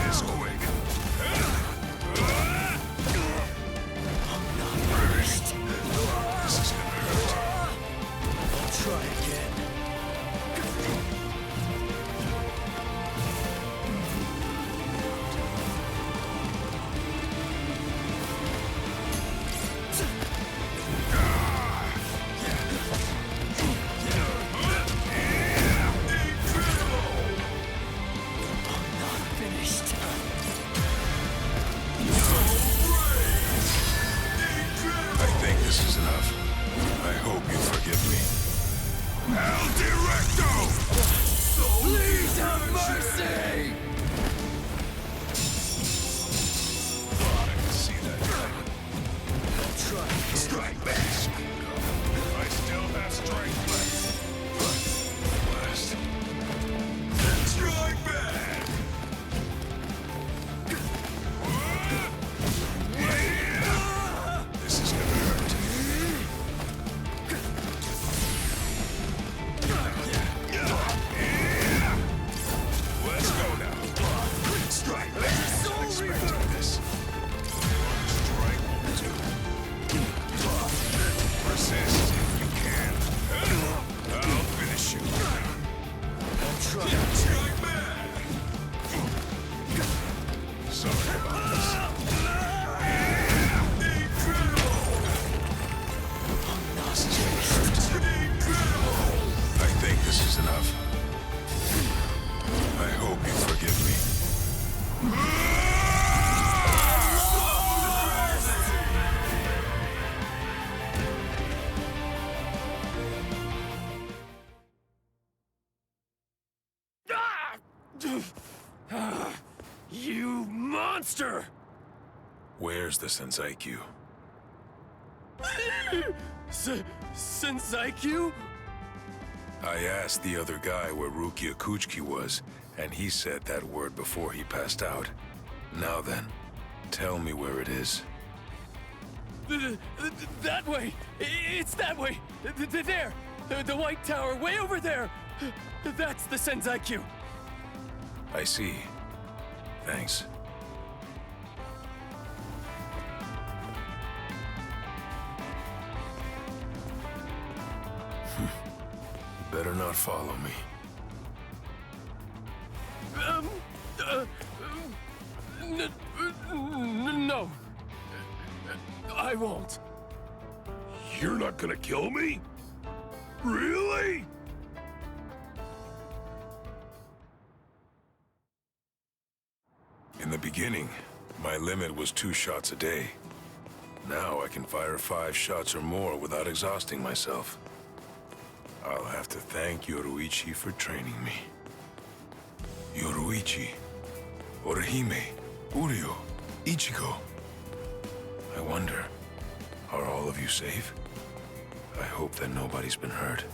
El Directo! Please have mercy! I can see that coming. Try to strike back. I still have strength left. Blast. Strike back! This is gonna hurt. Let's go now. Strike back. Expecting this. Strike will do. Resist if you can. I'll finish you. Strike back. Sorry about this. I think this is enough. I hope you forgive me. You monster! Where's the Senseikyuu? Senseikyuu? I asked the other guy where Rukia Kuchiki was, and he said that word before he passed out. Now then, tell me where it is. That way! It's that way! There! The White Tower, way over there! That's the Senseikyuu! I see. Thanks. Better not follow me. No. I won't. You're not gonna kill me? Really? In the beginning, my limit was 2 shots a day. Now I can fire 5 shots or more without exhausting myself. I'll have to thank Yoruichi for training me. Yoruichi, Orihime, Uryu, Ichigo. I wonder, are all of you safe? I hope that nobody's been hurt.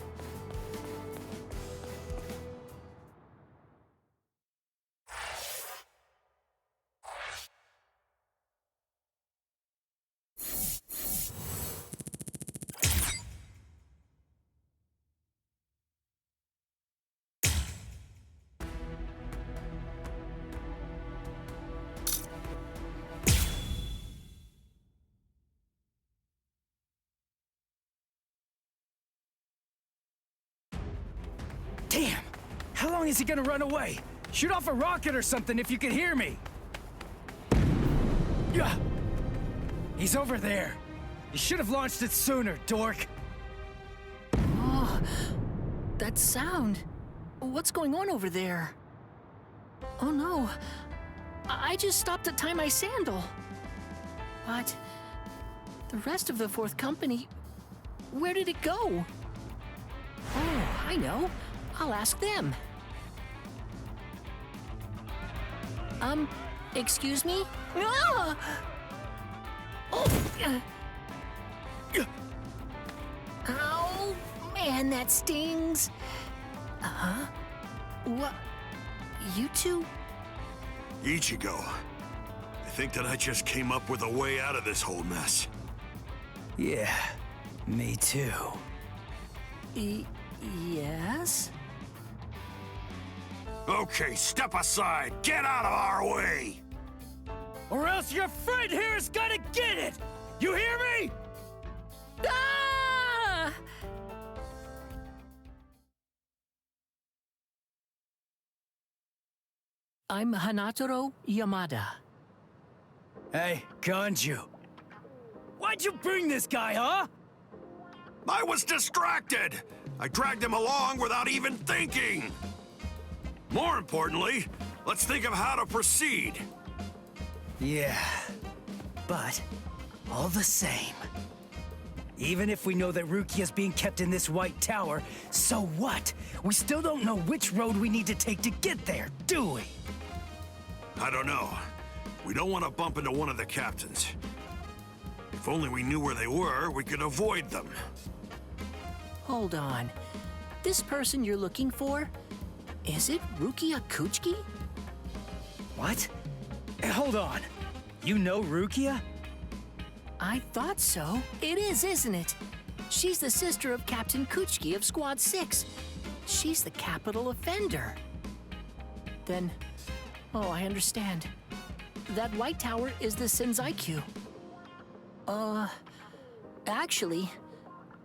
Damn! How long is he gonna run away? Shoot off a rocket or something if you can hear me! Yeah! He's over there. You should have launched it sooner, dork. Oh, that sound. What's going on over there? Oh no. I just stopped to tie my sandal. But the rest of the 4th company, where did it go? Oh, I know. I'll ask them. Excuse me? Ah! Oh! Ow! Man, that stings! Uh-huh? What? You two? Ichigo, I think that I just came up with a way out of this whole mess. Yeah, me too. Yes? Okay, step aside! Get out of our way! Or else your friend here is gonna get it! You hear me? Ah! I'm Hanataro Yamada. Hey, Ganju. Why'd you bring this guy, huh? I was distracted! I dragged him along without even thinking! More importantly, let's think of how to proceed. Yeah, but all the same, Even if we know that Rukia's being kept in this White Tower, so what? We still don't know which road we need to take to get there, do we? I don't know. We don't want to bump into one of the captains. If only we knew where they were, we could avoid them. Hold on. This person you're looking for, is it Rukia Kuchiki? What? Hold on. You know Rukia? I thought so. It is, isn't it? She's the sister of Captain Kuchiki of Squad 6. She's the capital offender. Then, oh, I understand. That White Tower is the Senzaiku. Actually,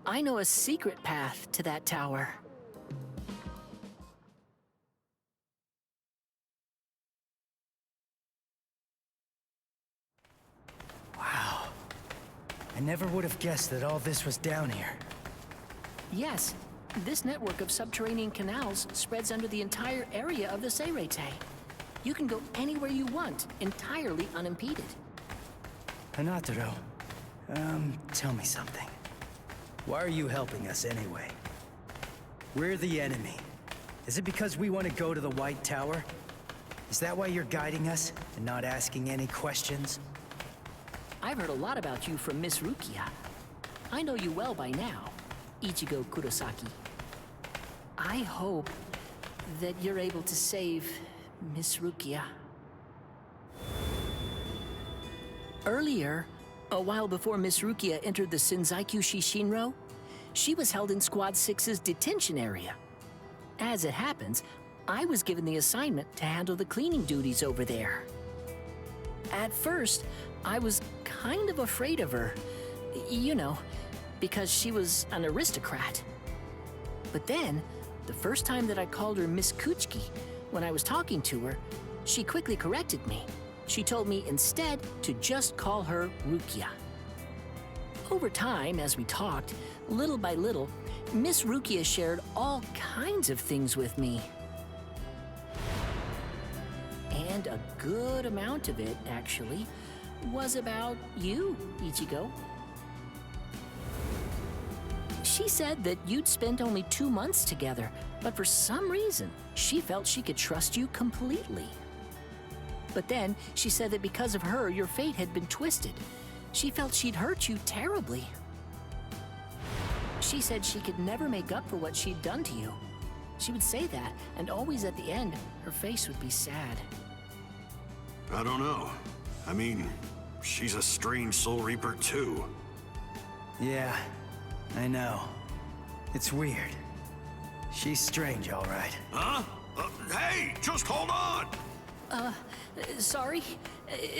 I know a secret path to that tower. Wow. I never would have guessed that all this was down here. Yes, this network of subterranean canals spreads under the entire area of the Seirete. You can go anywhere you want, entirely unimpeded. Hanataro, tell me something. Why are you helping us anyway? We're the enemy. Is it because we want to go to the White Tower? Is that why you're guiding us and not asking any questions? I've heard a lot about you from Miss Rukia. I know you well by now, Ichigo Kurosaki. I hope that you're able to save Miss Rukia. Earlier, a while before Miss Rukia entered the Senzaiku Shishinro, she was held in Squad 6's detention area. As it happens, I was given the assignment to handle the cleaning duties over there. At first, I was kind of afraid of her, you know, because she was an aristocrat. But then, the first time that I called her Miss Kuchiki, when I was talking to her, she quickly corrected me. She told me instead to just call her Rukia. Over time, as we talked, little by little, Miss Rukia shared all kinds of things with me. And a good amount of it, actually, was about you, Ichigo. She said that you'd spent only 2 months together, but for some reason, she felt she could trust you completely. But then, she said that because of her, your fate had been twisted. She felt she'd hurt you terribly. She said she could never make up for what she'd done to you. She would say that, and always at the end, her face would be sad. I don't know. I mean, she's a strange Soul Reaper too. Yeah, I know. It's weird. She's strange, all right. Huh? Hey, just hold on! Sorry?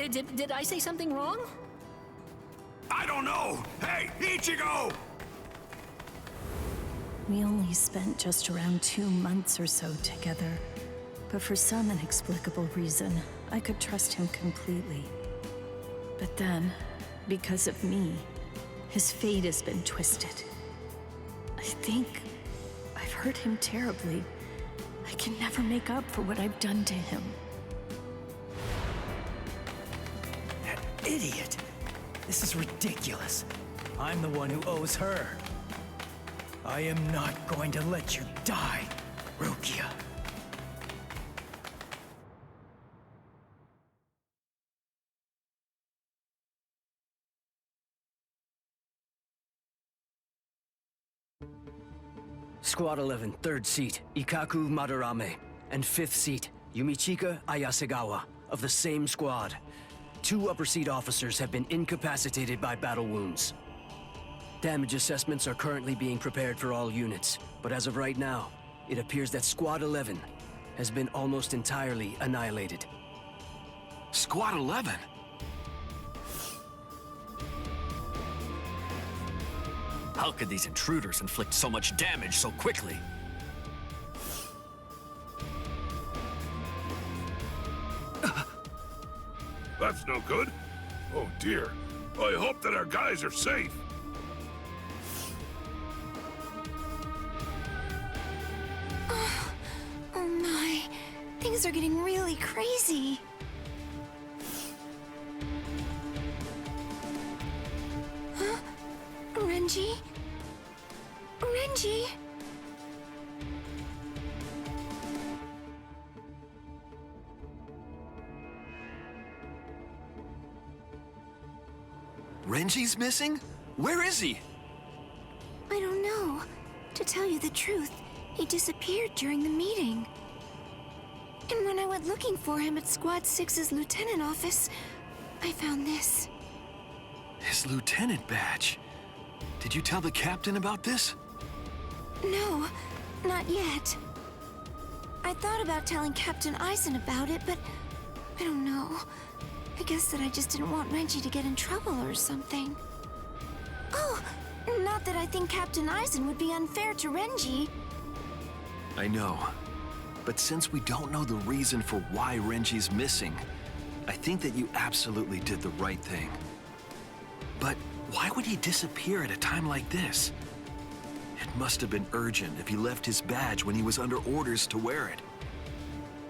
Did I say something wrong? I don't know! Hey, Ichigo! We only spent just around 2 months or so together, but for some inexplicable reason, I could trust him completely. But then, because of me, his fate has been twisted. I think I've hurt him terribly. I can never make up for what I've done to him. That idiot! This is ridiculous. I'm the one who owes her. I am not going to let you die, Rukia. Squad 11, 3rd seat, Ikaku Madarame, and 5th seat, Yumichika Ayasegawa, of the same squad. 2 upper seat officers have been incapacitated by battle wounds. Damage assessments are currently being prepared for all units, but as of right now, it appears that Squad 11 has been almost entirely annihilated. Squad 11? How could these intruders inflict so much damage so quickly? That's no good. Oh dear. I hope that our guys are safe. Oh my, things are getting really crazy. Huh? Ren Renji? Renji? Renji's missing? Where is he? I don't know. To tell you the truth, he disappeared during the meeting. And when I went looking for him at Squad 6's lieutenant office, I found this. His lieutenant badge. Did you tell the captain about this? No, not yet. I thought about telling Captain Eisen about it, but I don't know. I guess that I just didn't want Renji to get in trouble or something. Oh, not that I think Captain Eisen would be unfair to Renji. I know. But since we don't know the reason for why Renji's missing, I think that you absolutely did the right thing. But why would he disappear at a time like this? It must have been urgent if he left his badge when he was under orders to wear it.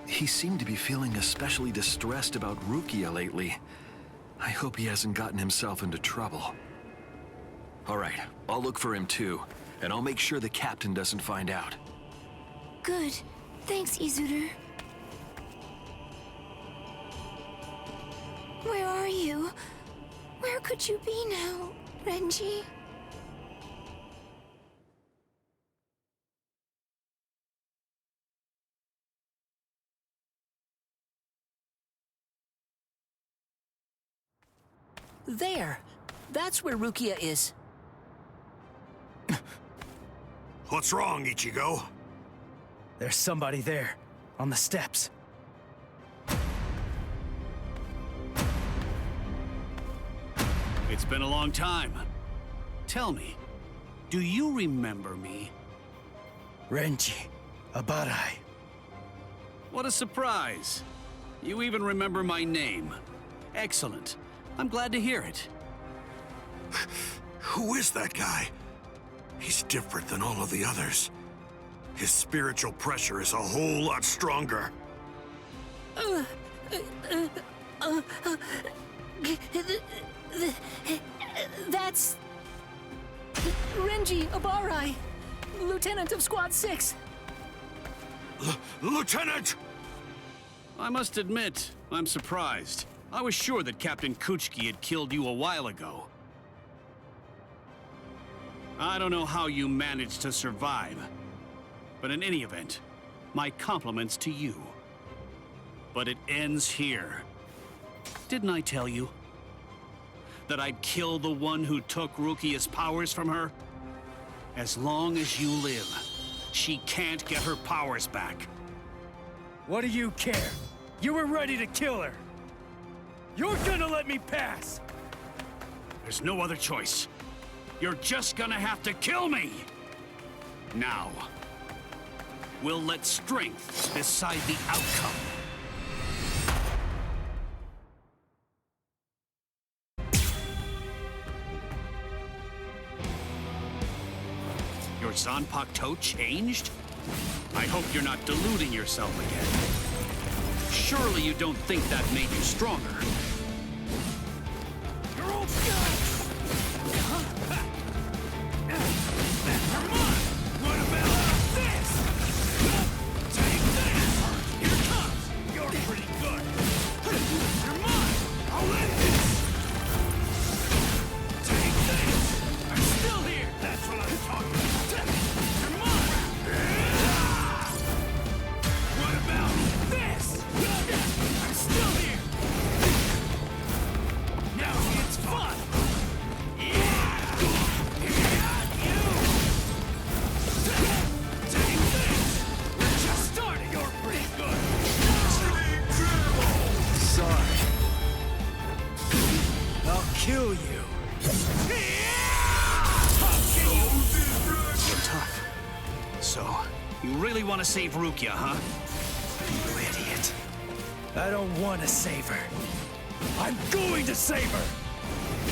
He seemed to be feeling especially distressed about Rukia lately. I hope he hasn't gotten himself into trouble. All right, I'll look for him too, and I'll make sure the captain doesn't find out. Good. Thanks, Izuru. Where are you? Where could you be now, Renji? There! That's where Rukia is. What's wrong, Ichigo? There's somebody there, on the steps. It's been a long time. Tell me, do you remember me? Renji, Abarai. What a surprise. You even remember my name. Excellent. I'm glad to hear it. Who is that guy? He's different than all of the others. His spiritual pressure is a whole lot stronger. That's... Renji Abarai, Lieutenant of Squad 6. Lieutenant! I must admit, I'm surprised. I was sure that Captain Kuchiki had killed you a while ago. I don't know how you managed to survive, but in any event, my compliments to you. But it ends here. Didn't I tell you that I'd kill the one who took Rukia's powers from her? As long as you live, she can't get her powers back. What do you care? You were ready to kill her. You're gonna let me pass! There's no other choice. You're just gonna have to kill me! Now, we'll let strength decide the outcome. Your Zanpakuto changed? I hope you're not deluding yourself again. Surely you don't think that made you stronger. You're all done! Come on! What about this? Take this! Here it comes! You're pretty good! You're mine! I'll end this! Take this! I'm still here! That's what I'm talking about! You're mine! What about this? I'm still here! Now it's fun! Sorry. I'll kill you. You're tough. So, you really want to save Rukia, huh? You idiot. I don't want to save her. I'm going to save her!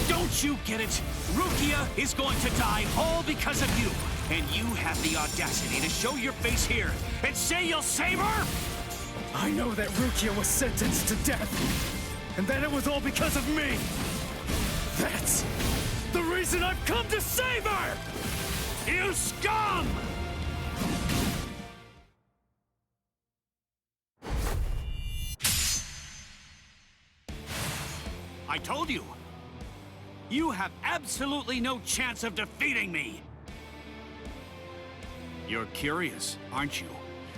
Don't you get it? Rukia is going to die all because of you. And you have the audacity to show your face here and say you'll save her? I know that Rukia was sentenced to death, and that it was all because of me. That's the reason reason I've come to save her! You scum! I told you! You have absolutely no chance of defeating me! You're curious, aren't you?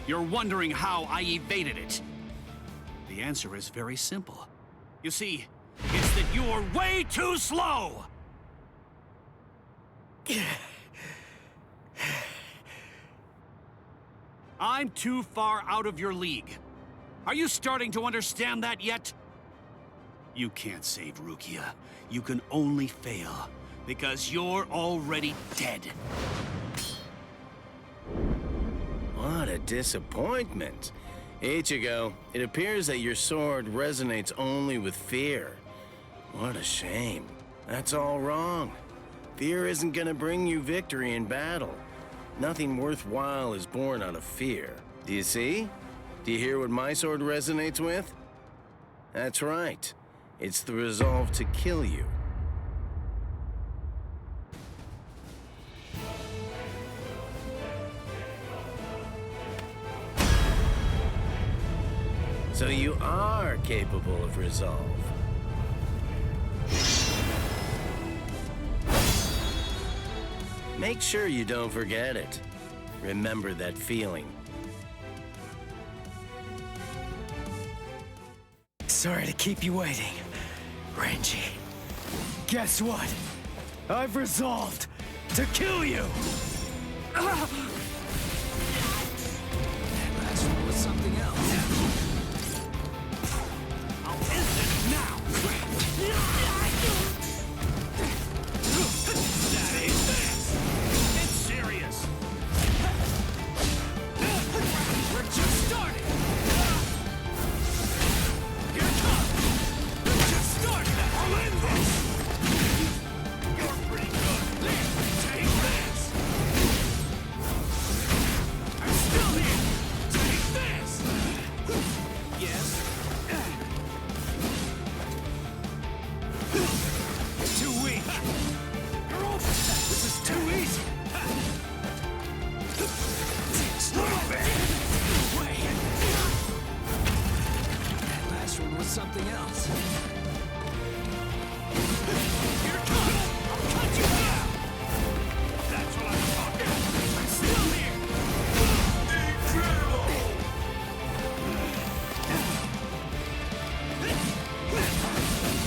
You're wondering how I evaded it. The answer is very simple. You see, it's that you're way too slow! I'm too far out of your league. Are you starting to understand that yet? You can't save Rukia. You can only fail, because you're already dead. What a disappointment. Ichigo, it appears that your sword resonates only with fear. What a shame. That's all wrong. Fear isn't gonna bring you victory in battle. Nothing worthwhile is born out of fear. Do you see? Do you hear what my sword resonates with? That's right. It's the resolve to kill you. So you are capable of resolve. Make sure you don't forget it. Remember that feeling. Sorry to keep you waiting, Renji. Guess what? I've resolved to kill you! That last one was something else. I'll end this now! That ain't this! It's serious! We're just starting! Here it comes! We're just starting! I'll end this! You're pretty good! Take this! I'm still here! Take this! Yes? You're too weak! You're over! This is too easy! Stop it! Wait! That last one was something else. Here it comes! I'll cut you down! That's what I'm talking about! I'm still here! Incredible!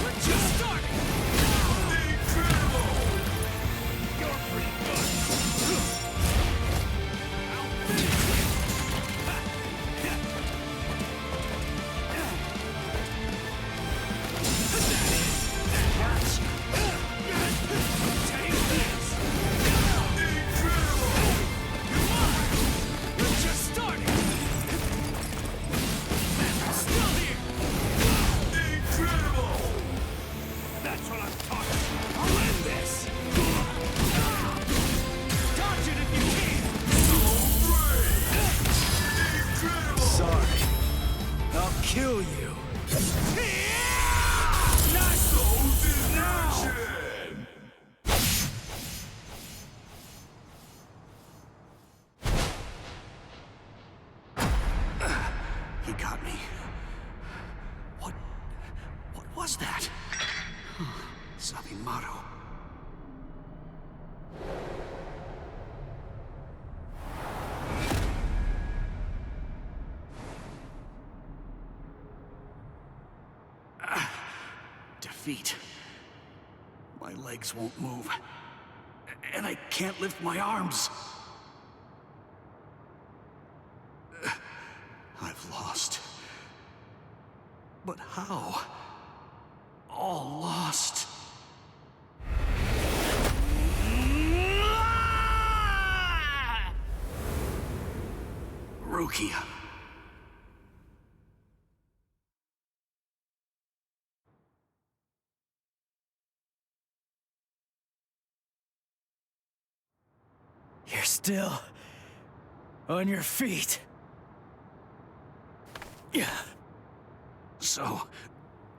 We're just starting! Incredible! You're pretty good! I'll finish you! Take this! Incredible! Come on! We're just starting! I'm still here! Incredible! That's what I'm talking about! I'll end this! Dodge it if you can! Incredible! Sorry. I'll kill you. Not so now! He got me. What was that? Sabimaru. Defeat. My legs won't move. And I can't lift my arms. I've lost. But how? All lost. Rukia. You're still on your feet. Yeah. So,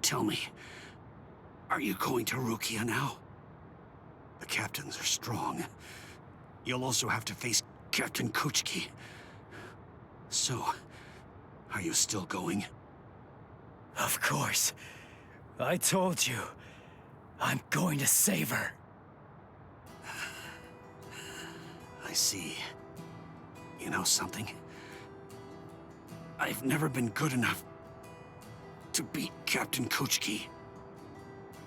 tell me, are you going to Rukia now? The captains are strong. You'll also have to face Captain Kuchiki. So, are you still going? Of course. I told you. I'm going to save her. I see. You know something? I've never been good enough to beat Captain Kuchiki.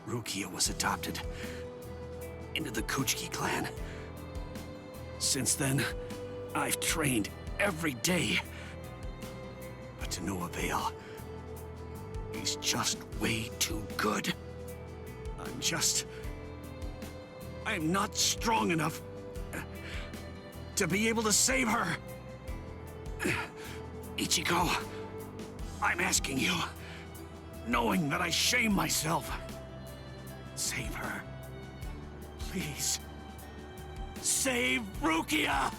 Rukia was adopted into the Kuchiki clan. Since then, I've trained every day. But to no avail. He's just way too good. I'm not strong enough to be able to save her. Ichigo, I'm asking you, knowing that I shame myself, save her. Please. Save Rukia!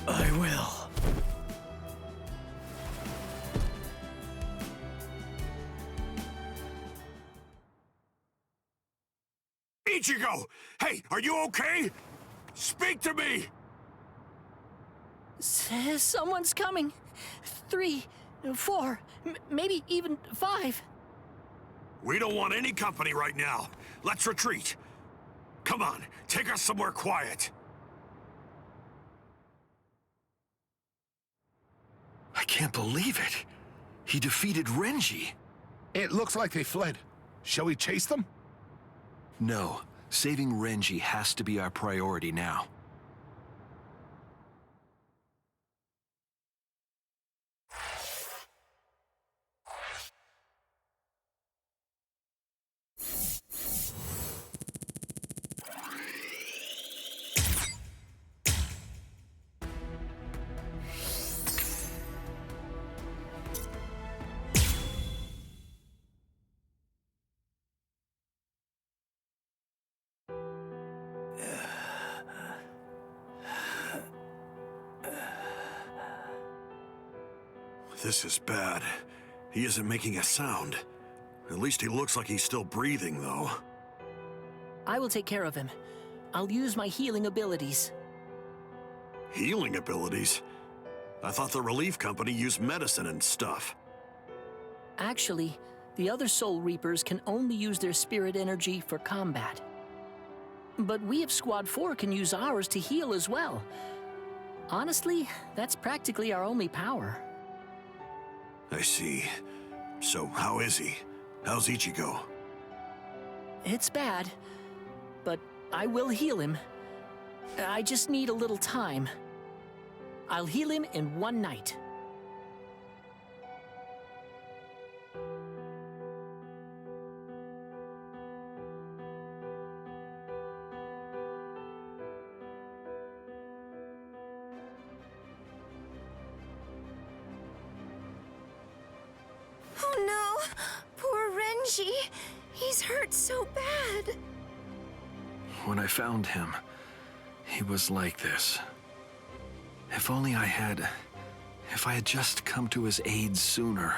I will. Ichigo! Hey, are you okay? Speak to me! Someone's coming. 3, 4, maybe even 5. We don't want any company right now. Let's retreat. Come on, take us somewhere quiet. I can't believe it. He defeated Renji. It looks like they fled. Shall we chase them? No. Saving Renji has to be our priority now. This is bad. He isn't making a sound. At least he looks like he's still breathing, though. I will take care of him. I'll use my healing abilities. Healing abilities? I thought the relief company used medicine and stuff. Actually, the other Soul Reapers can only use their spirit energy for combat. But we of Squad 4 can use ours to heal as well. Honestly, that's practically our only power. I see. So, how is he? How's Ichigo? It's bad, but I will heal him. I just need a little time. I'll heal him in one night. Oh no! Poor Renji! He's hurt so bad! When I found him, he was like this. If only I had just come to his aid sooner.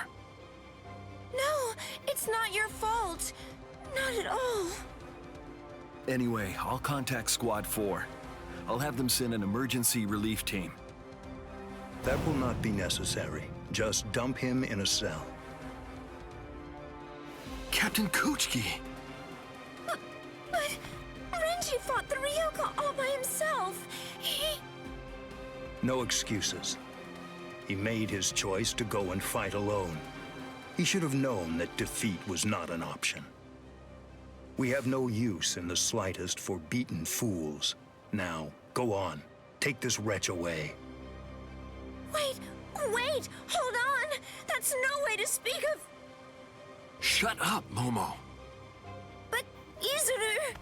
No! It's not your fault! Not at all! Anyway, I'll contact Squad 4. I'll have them send an emergency relief team. That will not be necessary. Just dump him in a cell. Captain Kuchiki! But Renji fought the Ryoka all by himself! No excuses. He made his choice to go and fight alone. He should have known that defeat was not an option. We have no use in the slightest for beaten fools. Now, go on. Take this wretch away. Wait! Hold on! That's no way to speak of... Shut up, Momo. But, Izuru...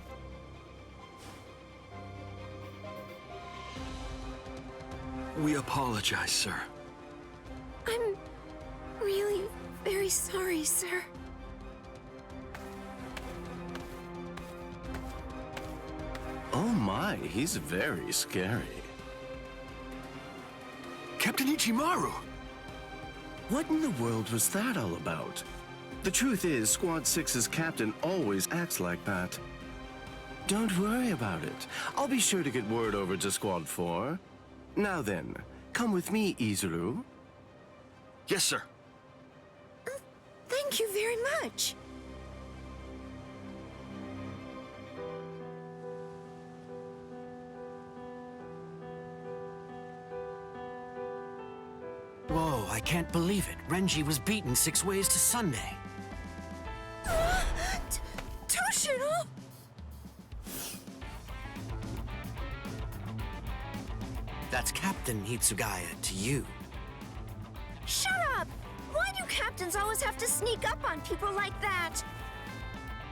We apologize, sir. I'm really very sorry, sir. Oh my, he's very scary. Captain Ichimaru! What in the world was that all about? The truth is, Squad 6's captain always acts like that. Don't worry about it. I'll be sure to get word over to Squad 4. Now then, come with me, Izuru. Yes, sir. Thank you very much. Whoa, I can't believe it. Renji was beaten 6 ways to Sunday. Toshiro! That's Captain Hitsugaya to you. Shut up! Why do captains always have to sneak up on people like that?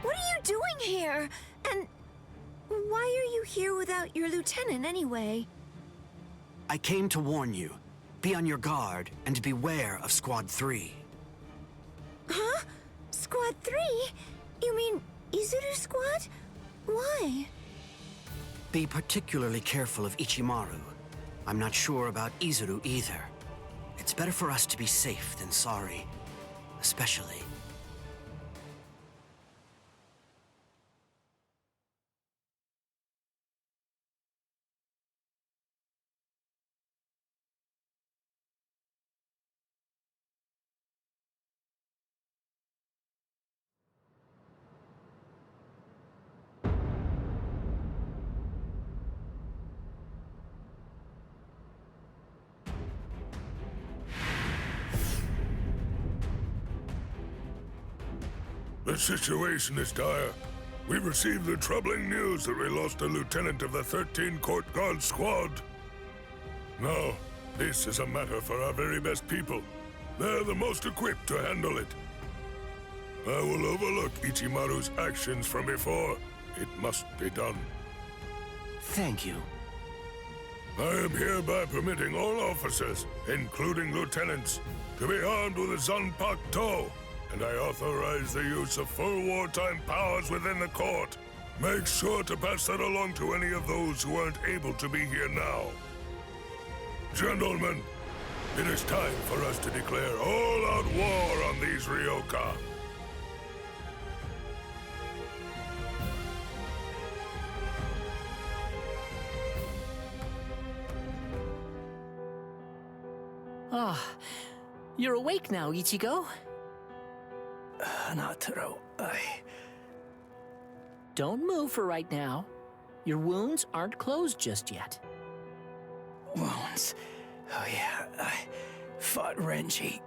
What are you doing here? And why are you here without your lieutenant anyway? I came to warn you. Be on your guard and beware of Squad 3. Huh? Squad 3? You mean Izuru Squad? Why? Be particularly careful of Ichimaru. I'm not sure about Izuru either. It's better for us to be safe than sorry. Especially. The situation is dire. We received the troubling news that we lost a lieutenant of the 13 Court Guard Squad. Now, this is a matter for our very best people. They're the most equipped to handle it. I will overlook Ichimaru's actions from before. It must be done. Thank you. I am hereby permitting all officers, including lieutenants, to be armed with a Zanpakuto, and I authorize the use of full wartime powers within the court. Make sure to pass that along to any of those who aren't able to be here now. Gentlemen, it is time for us to declare all-out war on these Ryoka. Ah, you're awake now, Ichigo. Hanataro, Don't move for right now. Your wounds aren't closed just yet. Wounds. Oh yeah, I fought Renji.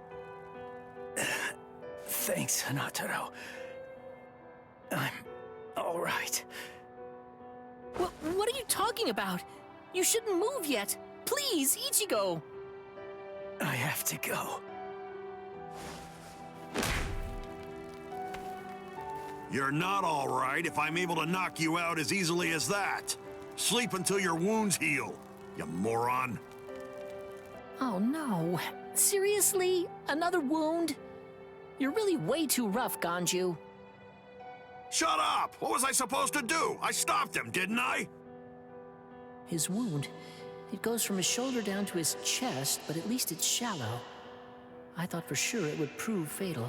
Thanks, Hanataro. I'm all right. What are you talking about? You shouldn't move yet. Please, Ichigo. I have to go. You're not all right if I'm able to knock you out as easily as that. Sleep until your wounds heal, you moron. Oh no. Seriously? Another wound? You're really way too rough, Ganju. Shut up! What was I supposed to do? I stopped him, didn't I? His wound, it goes from his shoulder down to his chest, but at least it's shallow. I thought for sure it would prove fatal.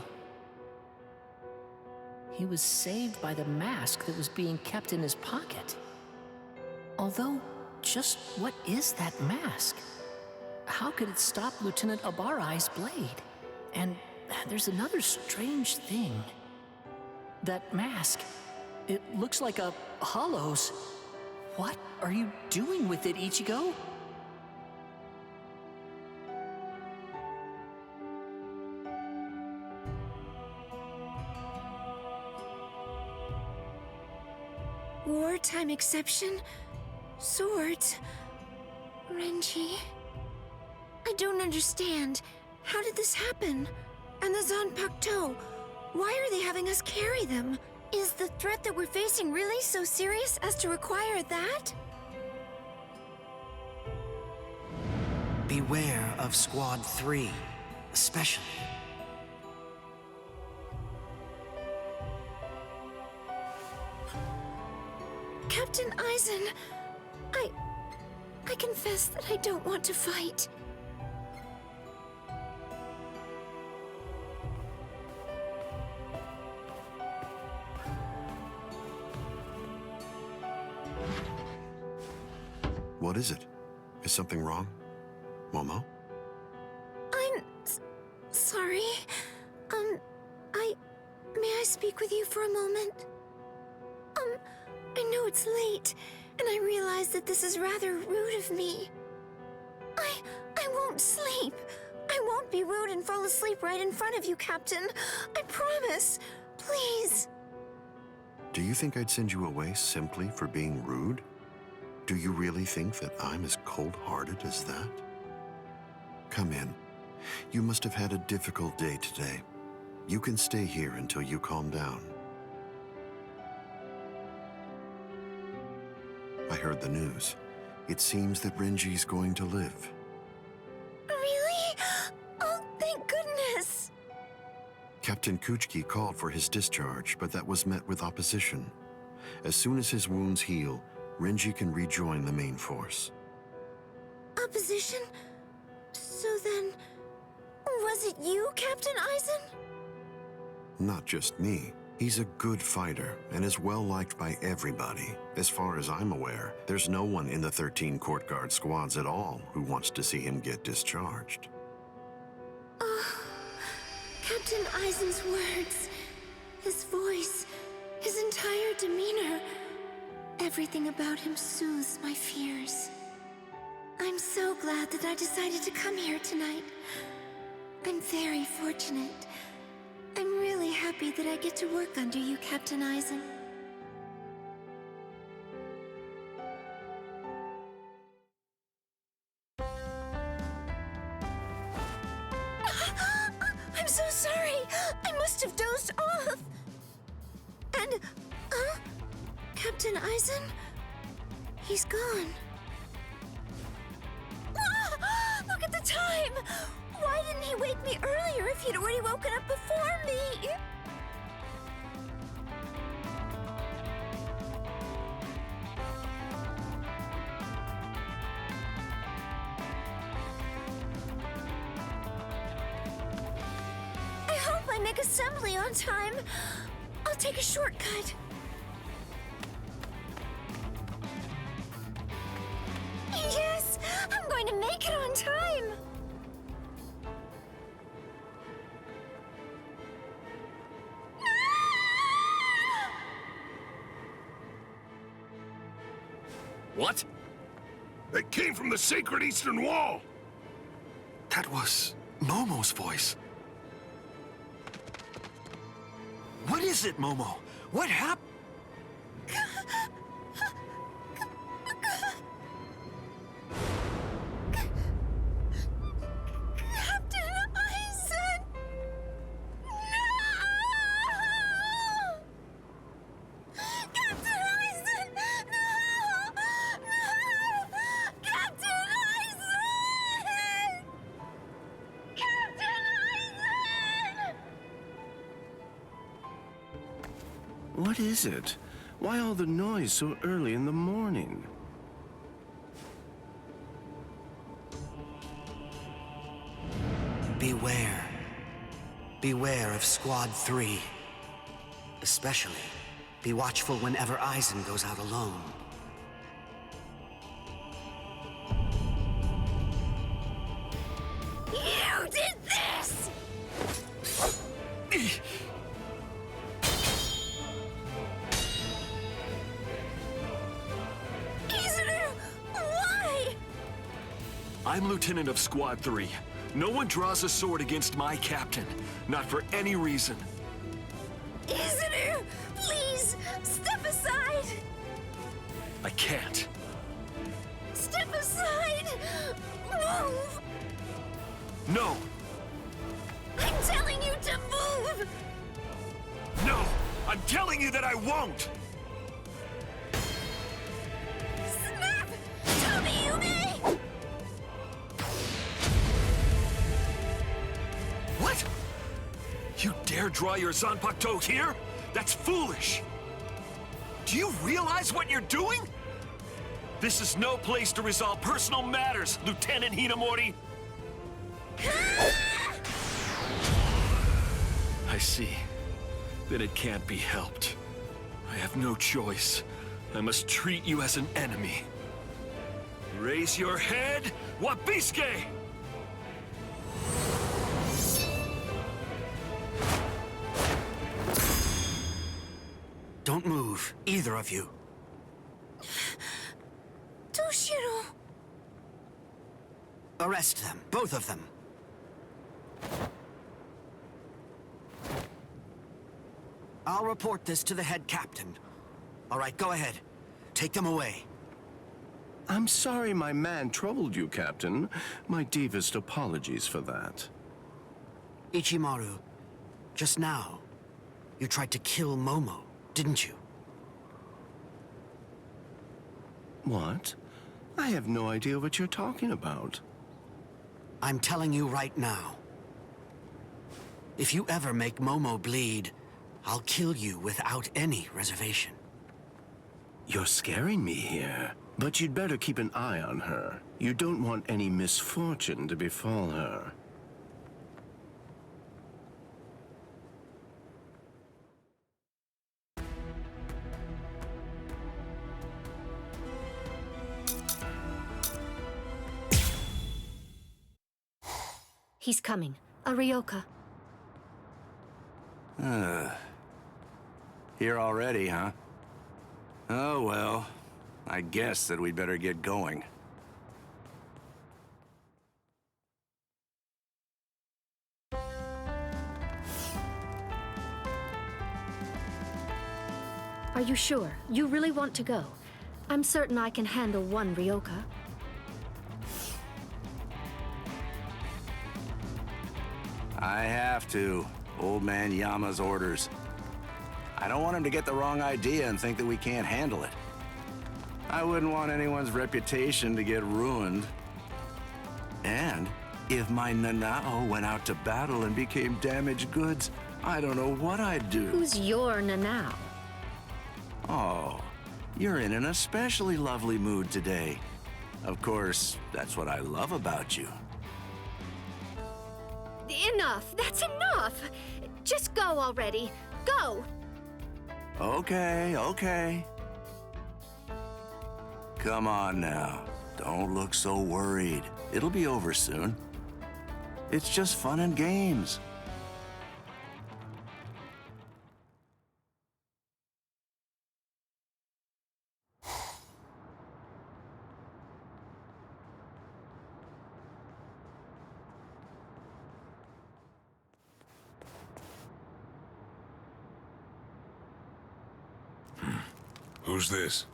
He was saved by the mask that was being kept in his pocket. Although, just what is that mask? How could it stop Lieutenant Abarai's blade? And there's another strange thing. That mask, it looks like a hollow's. What are you doing with it, Ichigo? Wartime exception? Swords? Renji? I don't understand. How did this happen? And the Zanpakuto? Why are they having us carry them? Is the threat that we're facing really so serious as to require that? Beware of Squad 3, especially. Captain Aizen, I confess that I don't want to fight. What is it? Is something wrong? Momo? I'm sorry. May I speak with you for a moment? I know it's late, and I realize that this is rather rude of me. I won't sleep. I won't be rude and fall asleep right in front of you, Captain. I promise. Please. Do you think I'd send you away simply for being rude? Do you really think that I'm as cold-hearted as that? Come in. You must have had a difficult day today. You can stay here until you calm down. I heard the news. It seems that Renji's going to live. Really? Oh, thank goodness. Captain Kuchiki called for his discharge, but that was met with opposition. As soon as his wounds heal, Renji can rejoin the main force. Opposition? So then, was it you, Captain Eisen? Not just me. He's a good fighter and is well liked by everybody. As far as I'm aware, there's no one in the 13 Court Guard squads at all who wants to see him get discharged. Oh, Captain Eisen's words, his voice, his entire demeanor, everything about him soothes my fears. I'm so glad that I decided to come here tonight. I'm very fortunate. I'm really happy that I get to work under you, Captain Eisen. I'm so sorry! I must have dozed off! And, Captain Eisen? He's gone. Look at the time! Why didn't he wake me earlier if he'd already woken up before me? I hope I make assembly on time. I'll take a shortcut. Yes! I'm going to make it on time! What? They came from the sacred Eastern Wall! That was Momo's voice. What is it, Momo? What happened? Captain Eisen! No! Captain Eisen! No! No! Captain Eisen! Captain Eisen! What is it? Why all the noise so early in the morning? Beware. Beware of Squad 3. Especially, be watchful whenever Eisen goes out alone. You did this! Izuru, why? I'm Lieutenant of Squad 3. No one draws a sword against my captain. Not for any reason. Izuru, please, step aside! I can't. Step aside! Move! No! I'm telling you to move! No! I'm telling you that I won't! Snap! Tomiyume! What? You dare draw your Zanpakuto here? That's foolish! Do you realize what you're doing? This is no place to resolve personal matters, Lieutenant Hinamori! I see. Then it can't be helped. I have no choice. I must treat you as an enemy. Raise your head, Wabiske! Don't move, either of you. Toshiro! Arrest them, both of them. I'll report this to the head captain. All right, go ahead. Take them away. I'm sorry my man troubled you, Captain. My deepest apologies for that. Ichimaru, just now, you tried to kill Momo, didn't you? What? I have no idea what you're talking about. I'm telling you right now. If you ever make Momo bleed, I'll kill you without any reservation. You're scaring me here. But you'd better keep an eye on her. You don't want any misfortune to befall her. He's coming. A Ryoka. Here already, huh? Oh, well. I guess that we'd better get going. Are you sure? You really want to go? I'm certain I can handle one Ryoka. I have to. Old man Yama's orders. I don't want him to get the wrong idea and think that we can't handle it. I wouldn't want anyone's reputation to get ruined. And if my Nanao went out to battle and became damaged goods, I don't know what I'd do. Who's your Nanao? Oh, you're in an especially lovely mood today. Of course, that's what I love about you. Enough! That's enough! Just go already. Go! Okay, okay. Come on now. Don't look so worried. It'll be over soon. It's just fun and games. Who's this?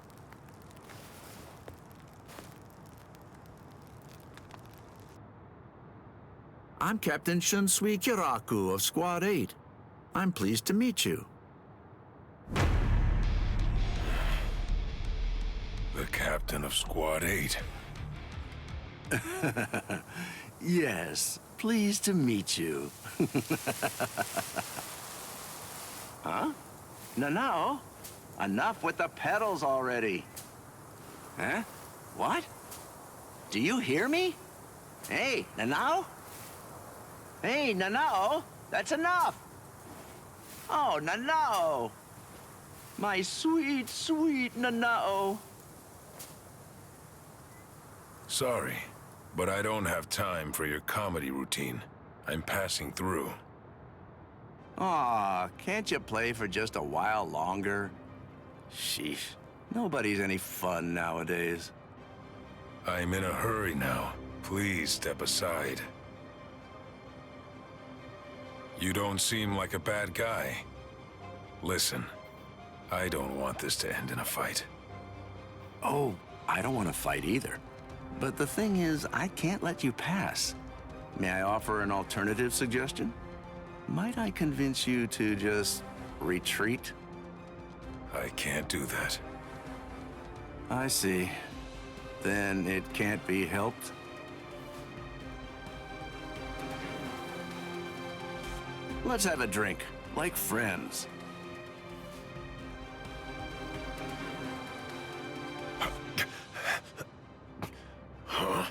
I'm Captain Shunsui Kiraku of Squad 8. I'm pleased to meet you. The captain of Squad 8. Yes, pleased to meet you. Huh? No. Enough with the pedals already. Huh? What? Do you hear me? Hey, Nanao? Hey, Nanao, that's enough. Oh, Nanao. My sweet, sweet Nanao. Sorry, but I don't have time for your comedy routine. I'm passing through. Aw, can't you play for just a while longer? Sheesh, nobody's any fun nowadays. I'm in a hurry now. Please step aside. You don't seem like a bad guy. Listen, I don't want this to end in a fight. Oh, I don't want to fight either. But the thing is, I can't let you pass. May I offer an alternative suggestion? Might I convince you to just retreat? I can't do that. I see. Then it can't be helped? Let's have a drink, like friends. Huh?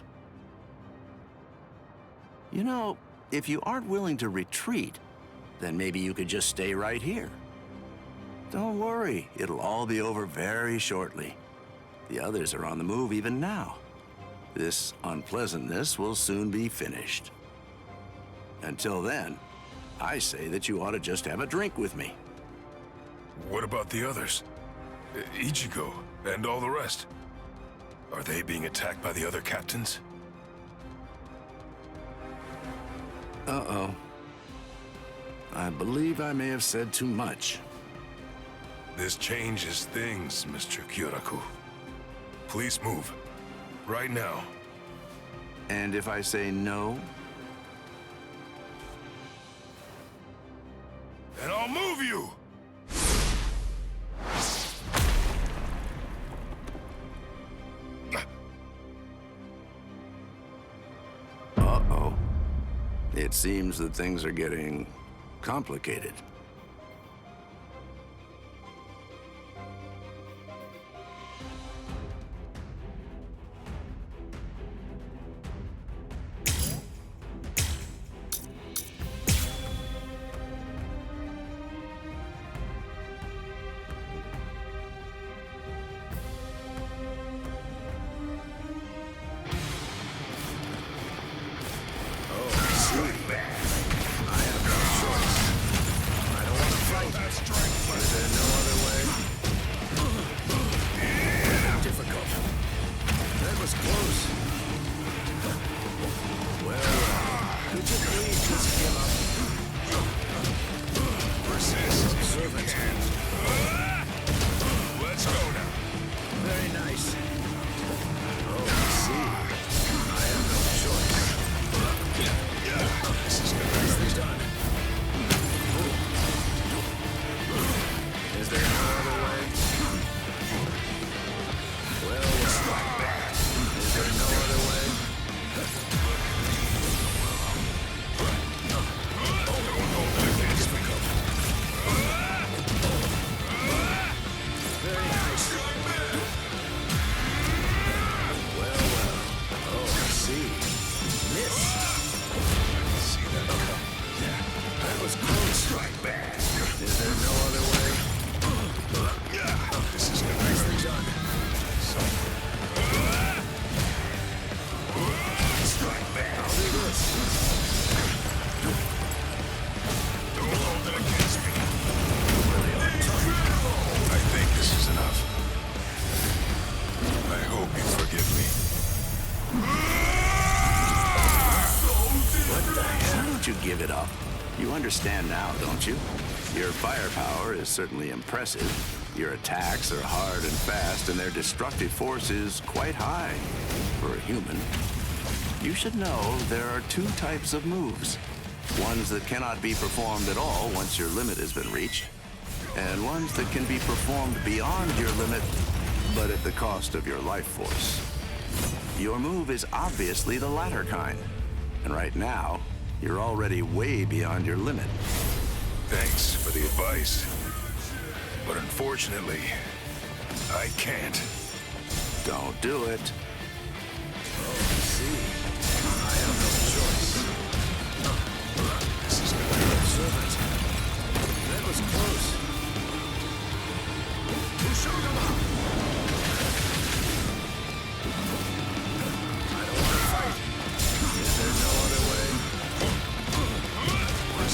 You know, if you aren't willing to retreat, then maybe you could just stay right here. Don't worry, it'll all be over very shortly. The others are on the move even now. This unpleasantness will soon be finished. Until then, I say that you ought to just have a drink with me. What about the others? Ichigo and all the rest? Are they being attacked by the other captains? Uh-oh. I believe I may have said too much. This changes things, Mr. Kyoraku. Please move. Right now. And if I say no? And I'll move you! Uh-oh. It seems that things are getting complicated. Give it up. You understand now, don't you? Your firepower is certainly impressive. Your attacks are hard and fast, and their destructive force is quite high for a human. You should know there are two types of moves. Ones that cannot be performed at all once your limit has been reached, and ones that can be performed beyond your limit, but at the cost of your life force. Your move is obviously the latter kind, and right now, you're already way beyond your limit. Thanks for the advice. But unfortunately, I can't. Don't do it. Oh, I see. I have no choice. This is gonna be observant. That was close. Ushogama! I don't want to fight. Is there no other way?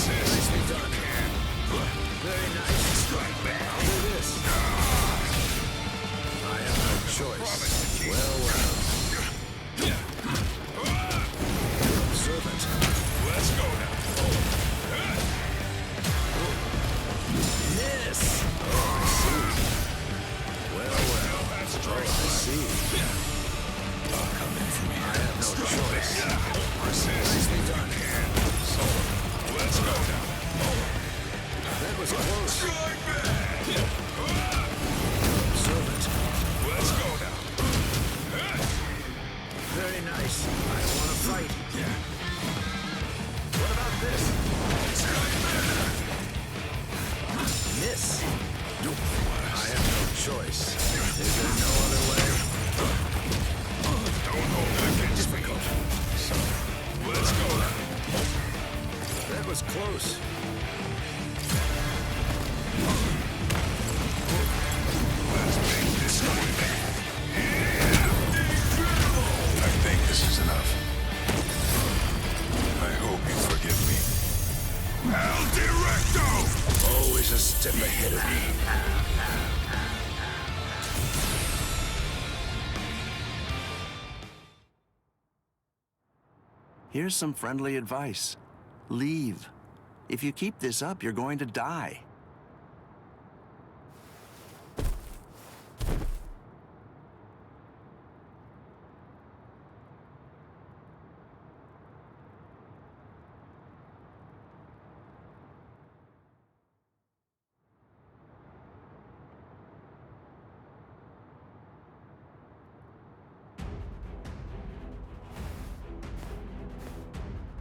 Nicely done. Very nice. Strike back. I'll do this. I have no choice. Well. Servant. Let's go now. Miss. Oh, I see. Well. Oh, I see. Coming from here. I have no choice. Nicely done. Let's go now. That was close. Servant. Let's go now. Very nice. I don't want to fight. What about this? Miss. I have no choice. Is there no other way? Don't hold it against me. Let's go now. That was close. Let's make this going back. I think Here's some friendly advice. Leave. If you keep this up, you're going to die.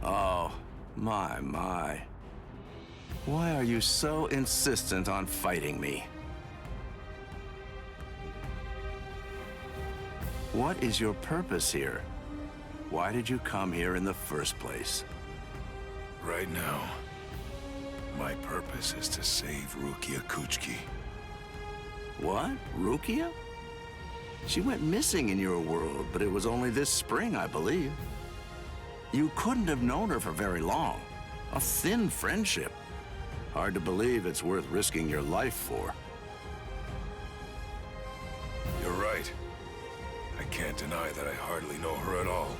Oh, my. Why are you so insistent on fighting me? What is your purpose here? Why did you come here in the first place? Right now, my purpose is to save Rukia Kuchiki. What? Rukia? She went missing in your world, but it was only this spring, I believe. You couldn't have known her for very long. A thin friendship. Hard to believe it's worth risking your life for. You're right. I can't deny that I hardly know her at all.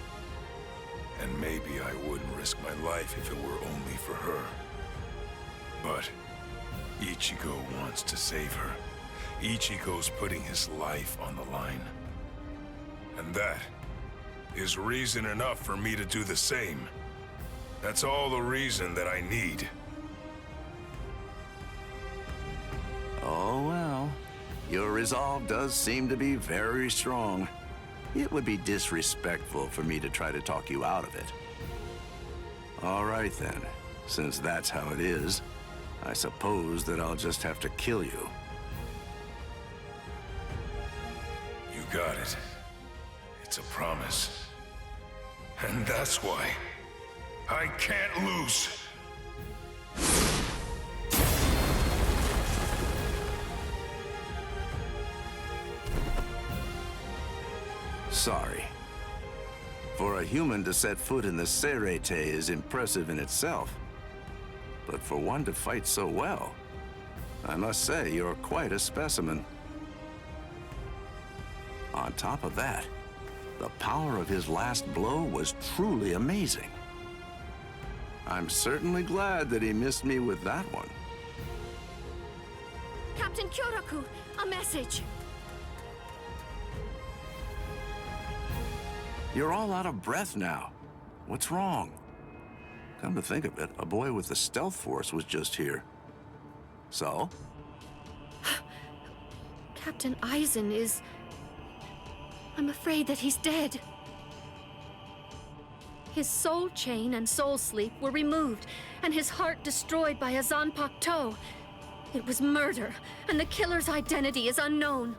And maybe I wouldn't risk my life if it were only for her. But Ichigo wants to save her. Ichigo's putting his life on the line. And that is reason enough for me to do the same. That's all the reason that I need. Oh, well. Your resolve does seem to be very strong. It would be disrespectful for me to try to talk you out of it. All right, then. Since that's how it is, I suppose that I'll just have to kill you. You got it. It's a promise. And that's why I can't lose. Sorry. For a human to set foot in the Serete is impressive in itself. But for one to fight so well, I must say you're quite a specimen. On top of that, the power of his last blow was truly amazing. I'm certainly glad that he missed me with that one. Captain Kyoraku, a message. You're all out of breath now. What's wrong? Come to think of it, a boy with the stealth force was just here. So? Captain Aizen is... I'm afraid that he's dead. His soul chain and soul sleep were removed, and his heart destroyed by a Zanpakuto. It was murder, and the killer's identity is unknown.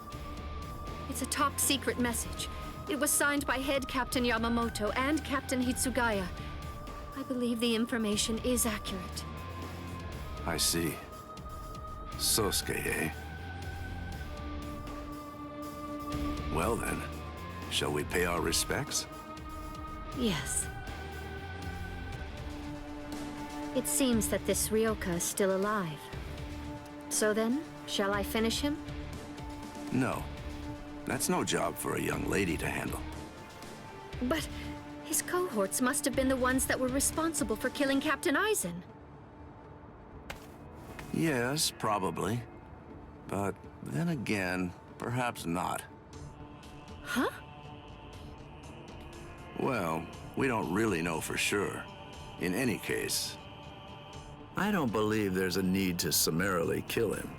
It's a top-secret message. It was signed by Head Captain Yamamoto and Captain Hitsugaya. I believe the information is accurate. I see. Sosuke, eh? Well then, shall we pay our respects? Yes. It seems that this Ryoka is still alive. So then, shall I finish him? No. That's no job for a young lady to handle. But his cohorts must have been the ones that were responsible for killing Captain Aizen. Yes, probably. But then again, perhaps not. Huh? Well, we don't really know for sure. In any case, I don't believe there's a need to summarily kill him.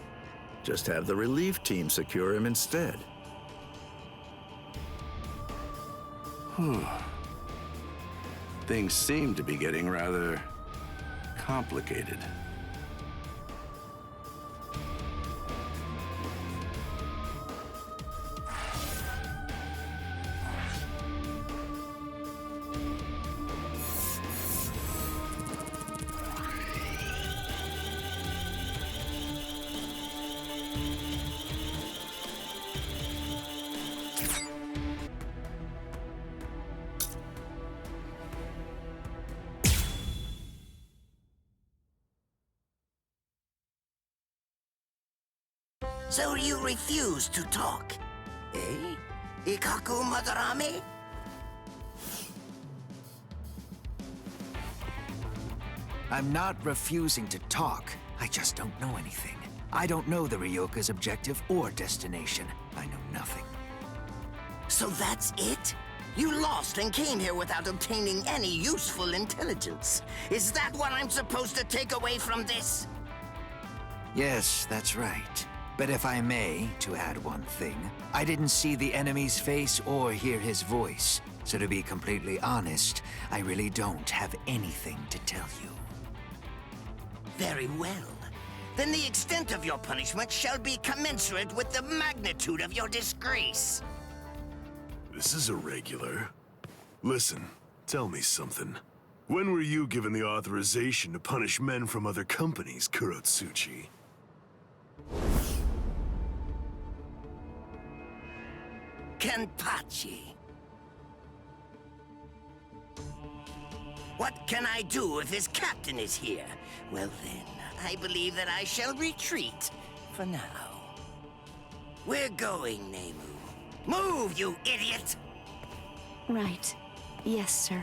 Just have the relief team secure him instead. Whew. Things seem to be getting rather complicated. So you refuse to talk, eh? Ikaku Madarame? I'm not refusing to talk. I just don't know anything. I don't know the Ryoka's objective or destination. I know nothing. So that's it? You lost and came here without obtaining any useful intelligence. Is that what I'm supposed to take away from this? Yes, that's right. But if I may, to add one thing, I didn't see the enemy's face or hear his voice. So to be completely honest, I really don't have anything to tell you. Very well. Then the extent of your punishment shall be commensurate with the magnitude of your disgrace. This is irregular. Listen, tell me something. When were you given the authorization to punish men from other companies, Kurotsuchi? Kenpachi. What can I do if his captain is here? Well then, I believe that I shall retreat for now. We're going, Nemu. Move, you idiot! Right. Yes, sir.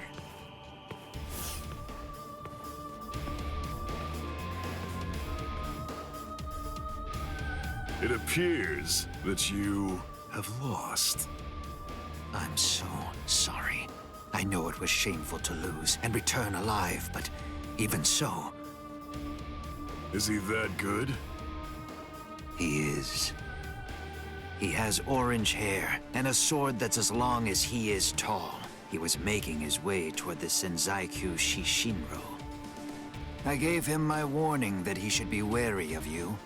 It appears that you have lost. I'm so sorry. I know it was shameful to lose and return alive, but even so... Is he that good? He is. He has orange hair and a sword that's as long as he is tall. He was making his way toward the Senzaikyu Shishinro. I gave him my warning that he should be wary of you.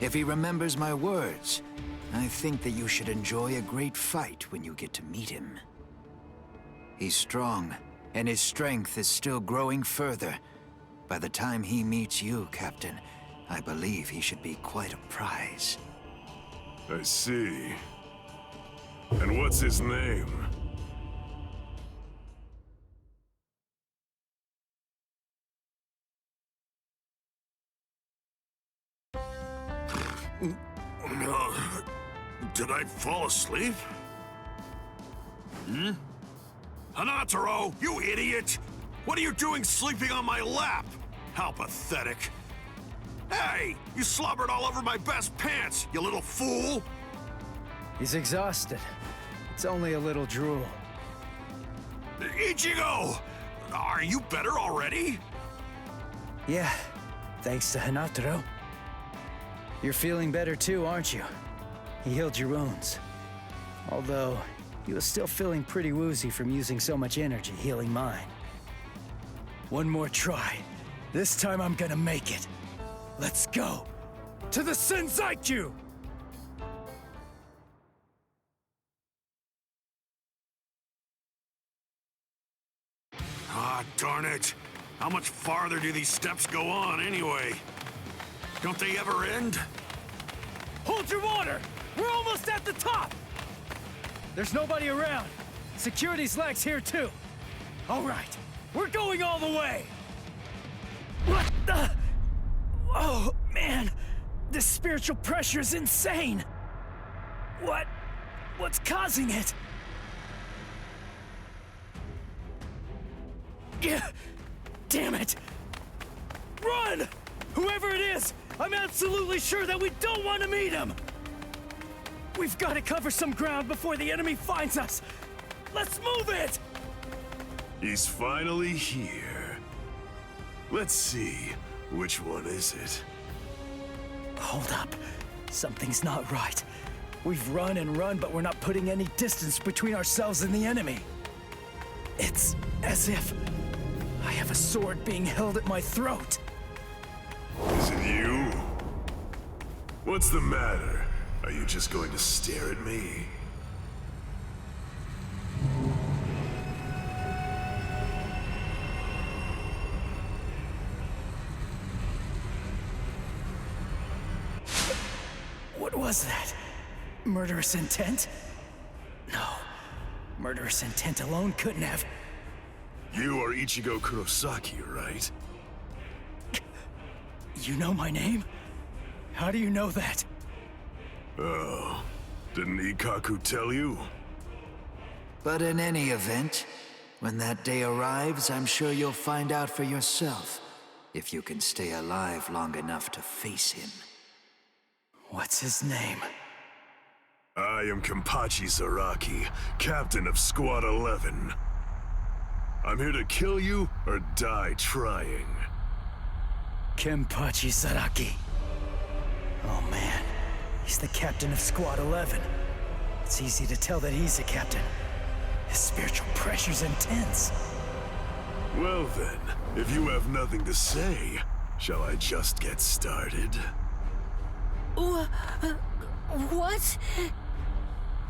If he remembers my words, I think that you should enjoy a great fight when you get to meet him. He's strong, and his strength is still growing further. By the time he meets you, Captain, I believe he should be quite a prize. I see. And what's his name? Did I fall asleep? Hanataro, you idiot! What are you doing sleeping on my lap? How pathetic. Hey, you slobbered all over my best pants, you little fool! He's exhausted. It's only a little drool. Ichigo! Are you better already? Yeah, thanks to Hanataro. You're feeling better too, aren't you? He healed your wounds. Although, he was still feeling pretty woozy from using so much energy healing mine. One more try. This time I'm gonna make it. Let's go! To the Senzaikyu! Ah, darn it. How much farther do these steps go on, anyway? Don't they ever end? Hold your water! We're almost at the top! There's nobody around. Security's lax here, too. All right, we're going all the way! What the... Oh, man. This spiritual pressure is insane. What's causing it? Damn it! Run! Whoever it is, I'm absolutely sure that we don't want to meet him! We've got to cover some ground before the enemy finds us! Let's move it! He's finally here. Let's see, which one is it? Hold up. Something's not right. We've run and run, but we're not putting any distance between ourselves and the enemy. It's as if I have a sword being held at my throat. Is it you? What's the matter? Are you just going to stare at me? What was that? Murderous intent? No. Murderous intent alone couldn't have... You are Ichigo Kurosaki, right? You know my name? How do you know that? Oh, didn't Ikaku tell you? But in any event, when that day arrives, I'm sure you'll find out for yourself if you can stay alive long enough to face him. What's his name? I am Kenpachi Zaraki, captain of Squad 11. I'm here to kill you or die trying. Kenpachi Zaraki. Oh man, he's the captain of Squad 11. It's easy to tell that he's a captain. His spiritual pressure's intense. Well then, if you have nothing to say, shall I just get started? What?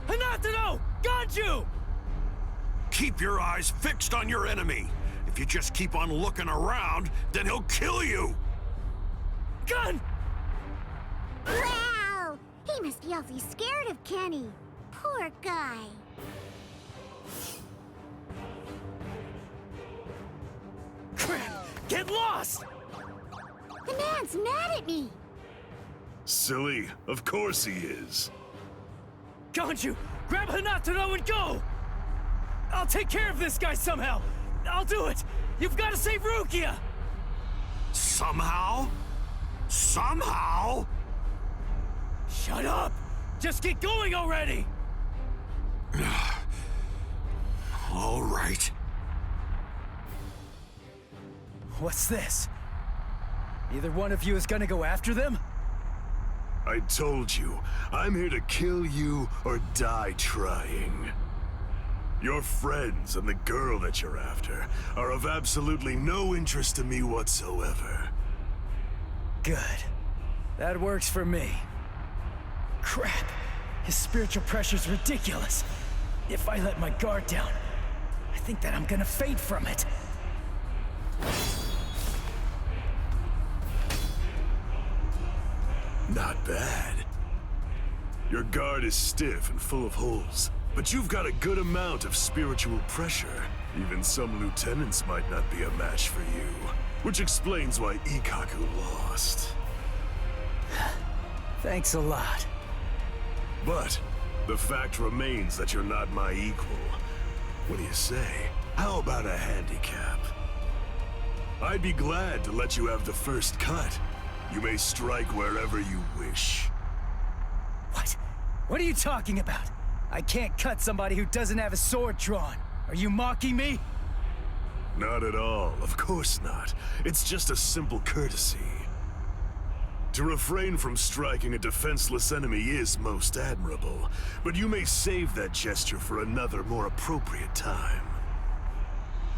Hanatano! Ganju! Keep your eyes fixed on your enemy. If you just keep on looking around, then he'll kill you! Gun! Wow! He must be awfully scared of Kenny. Poor guy. Crap! Get lost! The man's mad at me. Silly, of course he is. Ganju, grab Hanatano and go! I'll take care of this guy somehow. I'll do it. You've got to save Rukia! Somehow? Somehow? Shut up! Just get going already! All right. What's this? Either one of you is gonna go after them? I told you, I'm here to kill you or die trying. Your friends and the girl that you're after are of absolutely no interest to me whatsoever. Good. That works for me. Crap. His spiritual pressure's ridiculous. If I let my guard down, I think that I'm gonna fade from it. Not bad. Your guard is stiff and full of holes, but you've got a good amount of spiritual pressure. Even some lieutenants might not be a match for you, which explains why Ikkaku lost. Thanks a lot. But the fact remains that you're not my equal. What do you say? How about a handicap? I'd be glad to let you have the first cut. You may strike wherever you wish. What? What are you talking about? I can't cut somebody who doesn't have a sword drawn. Are you mocking me? Not at all, of course not. It's just a simple courtesy. To refrain from striking a defenseless enemy is most admirable, but you may save that gesture for another, more appropriate time.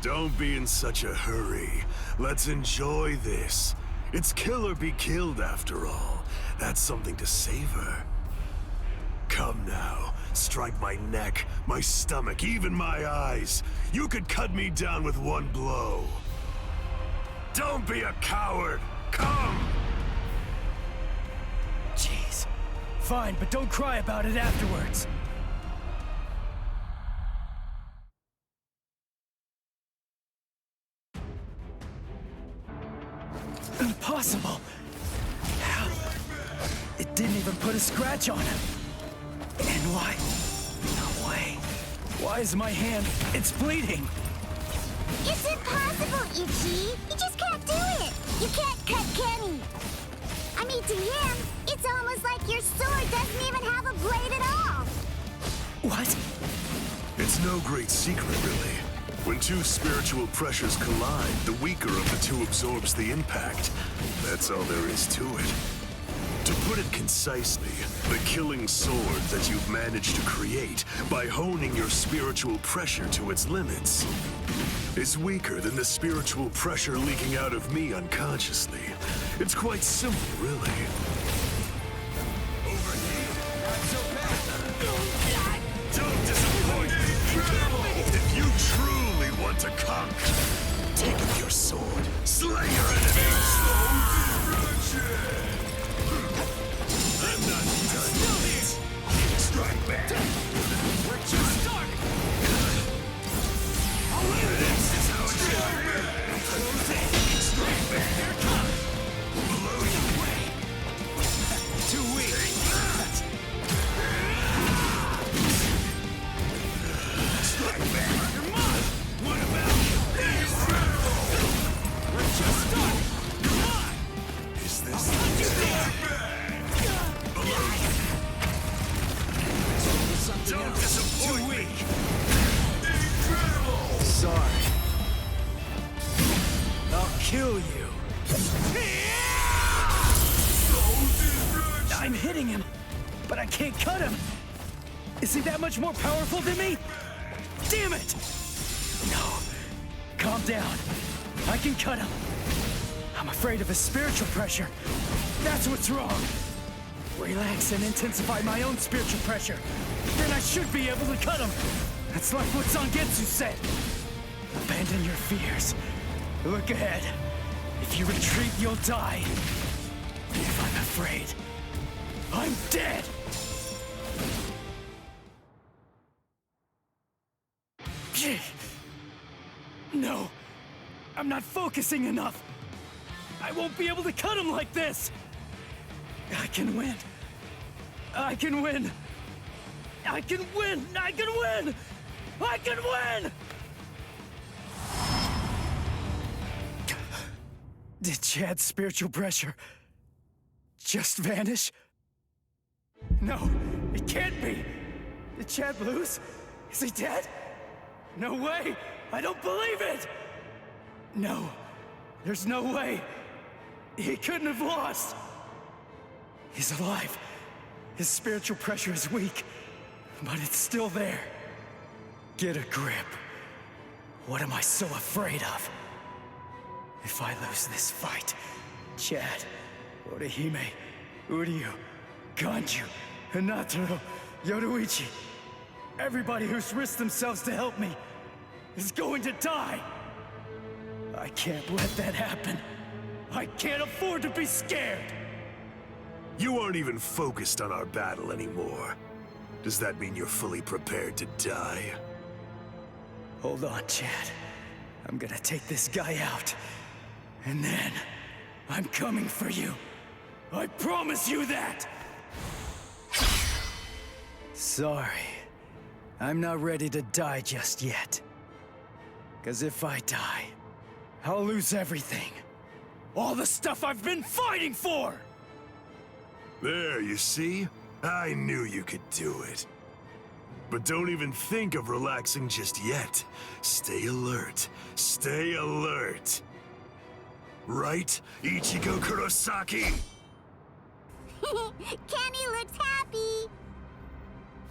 Don't be in such a hurry. Let's enjoy this. It's kill or be killed, after all. That's something to savor. Come now, strike my neck, my stomach, even my eyes. You could cut me down with one blow. Don't be a coward. Come! Jeez. Fine, but don't cry about it afterwards. Impossible! How? It didn't even put a scratch on him. And why? No way. Why is my hand... It's bleeding! It's impossible, Ichi! You just can't do it! You can't cut Kenny! I mean, to him, it's almost like your sword doesn't even have a blade at all! What? It's no great secret, really. When two spiritual pressures collide, the weaker of the two absorbs the impact. That's all there is to it. To put it concisely, the killing sword that you've managed to create by honing your spiritual pressure to its limits is weaker than the spiritual pressure leaking out of me unconsciously. It's quite simple, really. Over here. Not so bad. Don't disappoint me. If you truly want to conquer, take up your sword, slay your enemies. I'm not done yet. Strike back. We're just starting. This is how it should be. Strike back. Here it comes. Blow you away. Too weak. Strike back. You're mine. What about these? We're just starting. fighting him, but I can't cut him. Is he that much more powerful than me? Damn it! No. Calm down. I can cut him. I'm afraid of his spiritual pressure. That's what's wrong. Relax and intensify my own spiritual pressure. Then I should be able to cut him. That's like what Zangetsu said. Abandon your fears. Look ahead. If you retreat, you'll die. If I'm afraid, I'm dead! No. I'm not focusing enough. I won't be able to cut him like this. I can win. I can win. I can win. I can win. I can win! Did Chad's spiritual pressure just vanish? No, it can't be. Did Chad lose? Is he dead? No way! I don't believe it! No, there's no way. He couldn't have lost. He's alive. His spiritual pressure is weak, but it's still there. Get a grip. What am I so afraid of? If I lose this fight, Chad, Orihime, Uryu, Ganju, Hinataro, Yoruichi, everybody who's risked themselves to help me is going to die. I can't let that happen. I can't afford to be scared. You aren't even focused on our battle anymore. Does that mean you're fully prepared to die? Hold on, Chad. I'm gonna take this guy out. And then, I'm coming for you. I promise you that! Sorry. I'm not ready to die just yet. 'Cause if I die, I'll lose everything. All the stuff I've been fighting for! There, you see? I knew you could do it. But don't even think of relaxing just yet. Stay alert. Stay alert. Right, Ichigo Kurosaki? Kenny looks happy!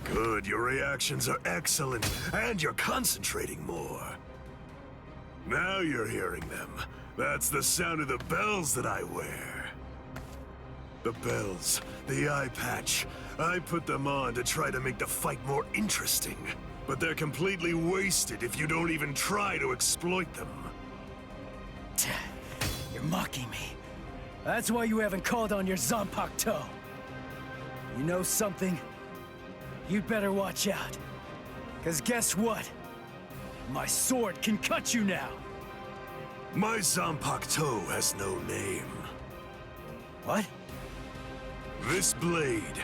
Good, your reactions are excellent, and you're concentrating more. Now you're hearing them. That's the sound of the bells that I wear. The bells, the eye patch. I put them on to try to make the fight more interesting. But they're completely wasted if you don't even try to exploit them. You're mocking me. That's why you haven't called on your Zanpakuto. You know something? You'd better watch out. 'Cause guess what? My sword can cut you now. My Zanpakuto has no name. What? This blade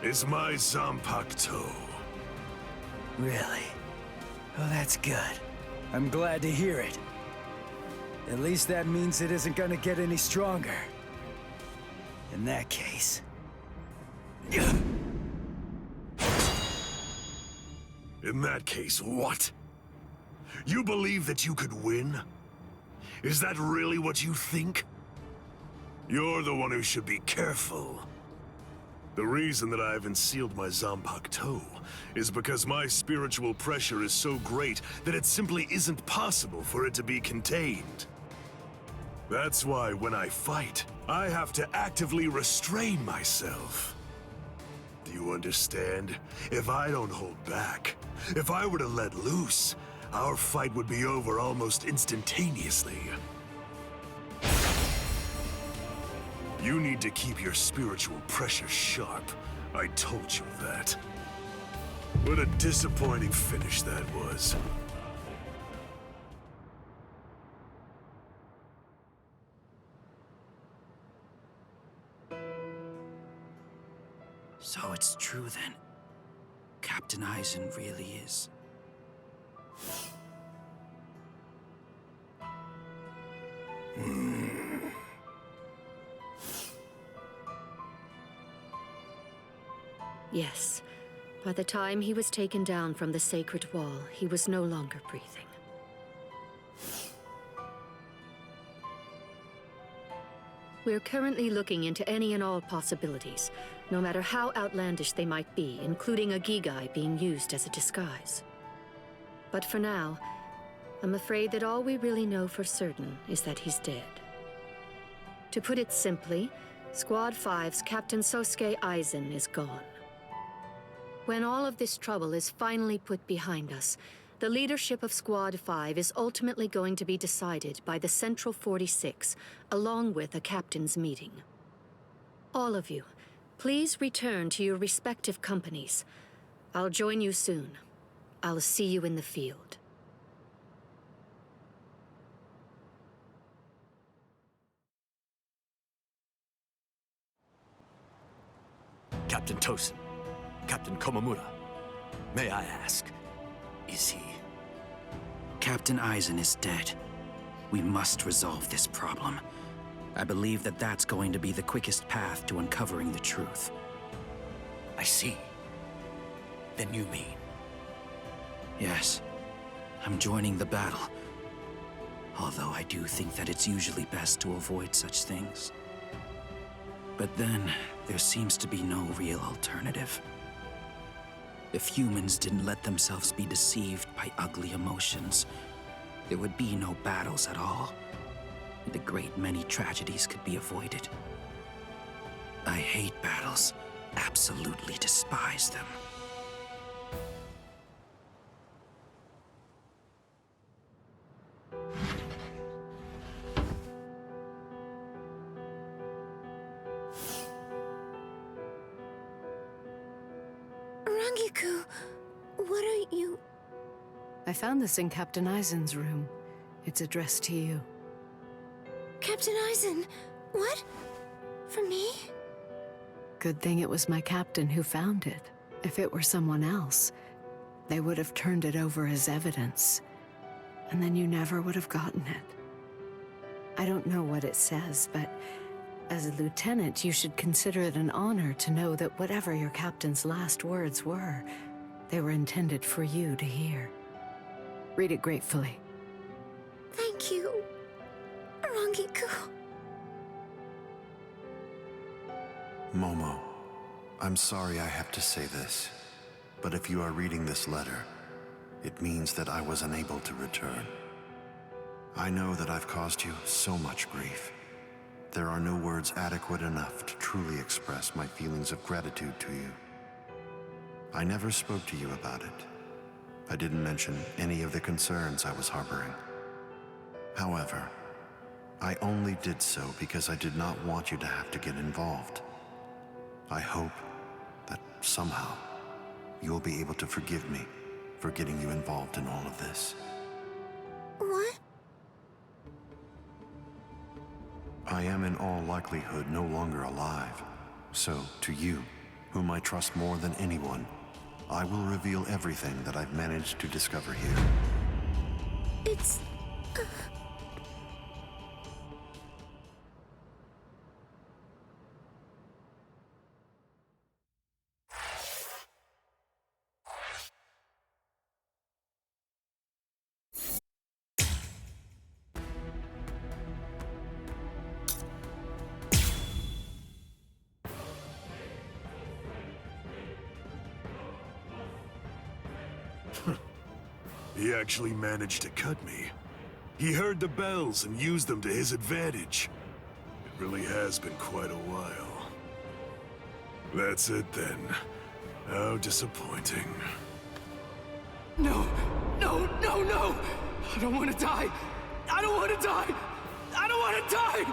is my Zanpakuto. Really? Oh, that's good. I'm glad to hear it. At least that means it isn't gonna get any stronger. In that case... In that case, what? You believe that you could win? Is that really what you think? You're the one who should be careful. The reason that I haven't sealed my Zanpakuto is because my spiritual pressure is so great that it simply isn't possible for it to be contained. That's why when I fight, I have to actively restrain myself. Do you understand? If I don't hold back, if I were to let loose, our fight would be over almost instantaneously. You need to keep your spiritual pressure sharp. I told you that. What a disappointing finish that was. So it's true then. Captain Aizen really is. Yes. By the time he was taken down from the sacred wall, he was no longer breathing. We're currently looking into any and all possibilities, no matter how outlandish they might be, including a Gigai being used as a disguise. But for now, I'm afraid that all we really know for certain is that he's dead. To put it simply, Squad 5's Captain Sosuke Aizen is gone. When all of this trouble is finally put behind us, the leadership of Squad 5 is ultimately going to be decided by the Central 46, along with a captain's meeting. All of you, please return to your respective companies. I'll join you soon. I'll see you in the field. Captain Tosin, Captain Komamura, may I ask, is he? Captain Aizen is dead. We must resolve this problem. I believe that that's going to be the quickest path to uncovering the truth. I see. Then you mean? Yes. I'm joining the battle. Although I do think that it's usually best to avoid such things. But then, there seems to be no real alternative. If humans didn't let themselves be deceived by ugly emotions, there would be no battles at all, and a great many tragedies could be avoided. I hate battles, absolutely despise them. Rangiku, what are you... I found this in Captain Aizen's room. It's addressed to you. Captain Aizen, what? For me? Good thing it was my captain who found it. If it were someone else, they would have turned it over as evidence. And then you never would have gotten it. I don't know what it says, but as a lieutenant, you should consider it an honor to know that whatever your captain's last words were, they were intended for you to hear. Read it gratefully. Thank you, Rangiku. Momo, I'm sorry I have to say this, but if you are reading this letter, it means that I was unable to return. I know that I've caused you so much grief. There are no words adequate enough to truly express my feelings of gratitude to you. I never spoke to you about it. I didn't mention any of the concerns I was harboring. However, I only did so because I did not want you to have to get involved. I hope that somehow you'll be able to forgive me for getting you involved in all of this. What? I am in all likelihood no longer alive. So, to you, whom I trust more than anyone, I will reveal everything that I've managed to discover here. It's... He actually managed to cut me. He heard the bells and used them to his advantage. It really has been quite a while. That's it then. How disappointing. No! No, no, no! I don't want to die! I don't want to die! I don't want to die!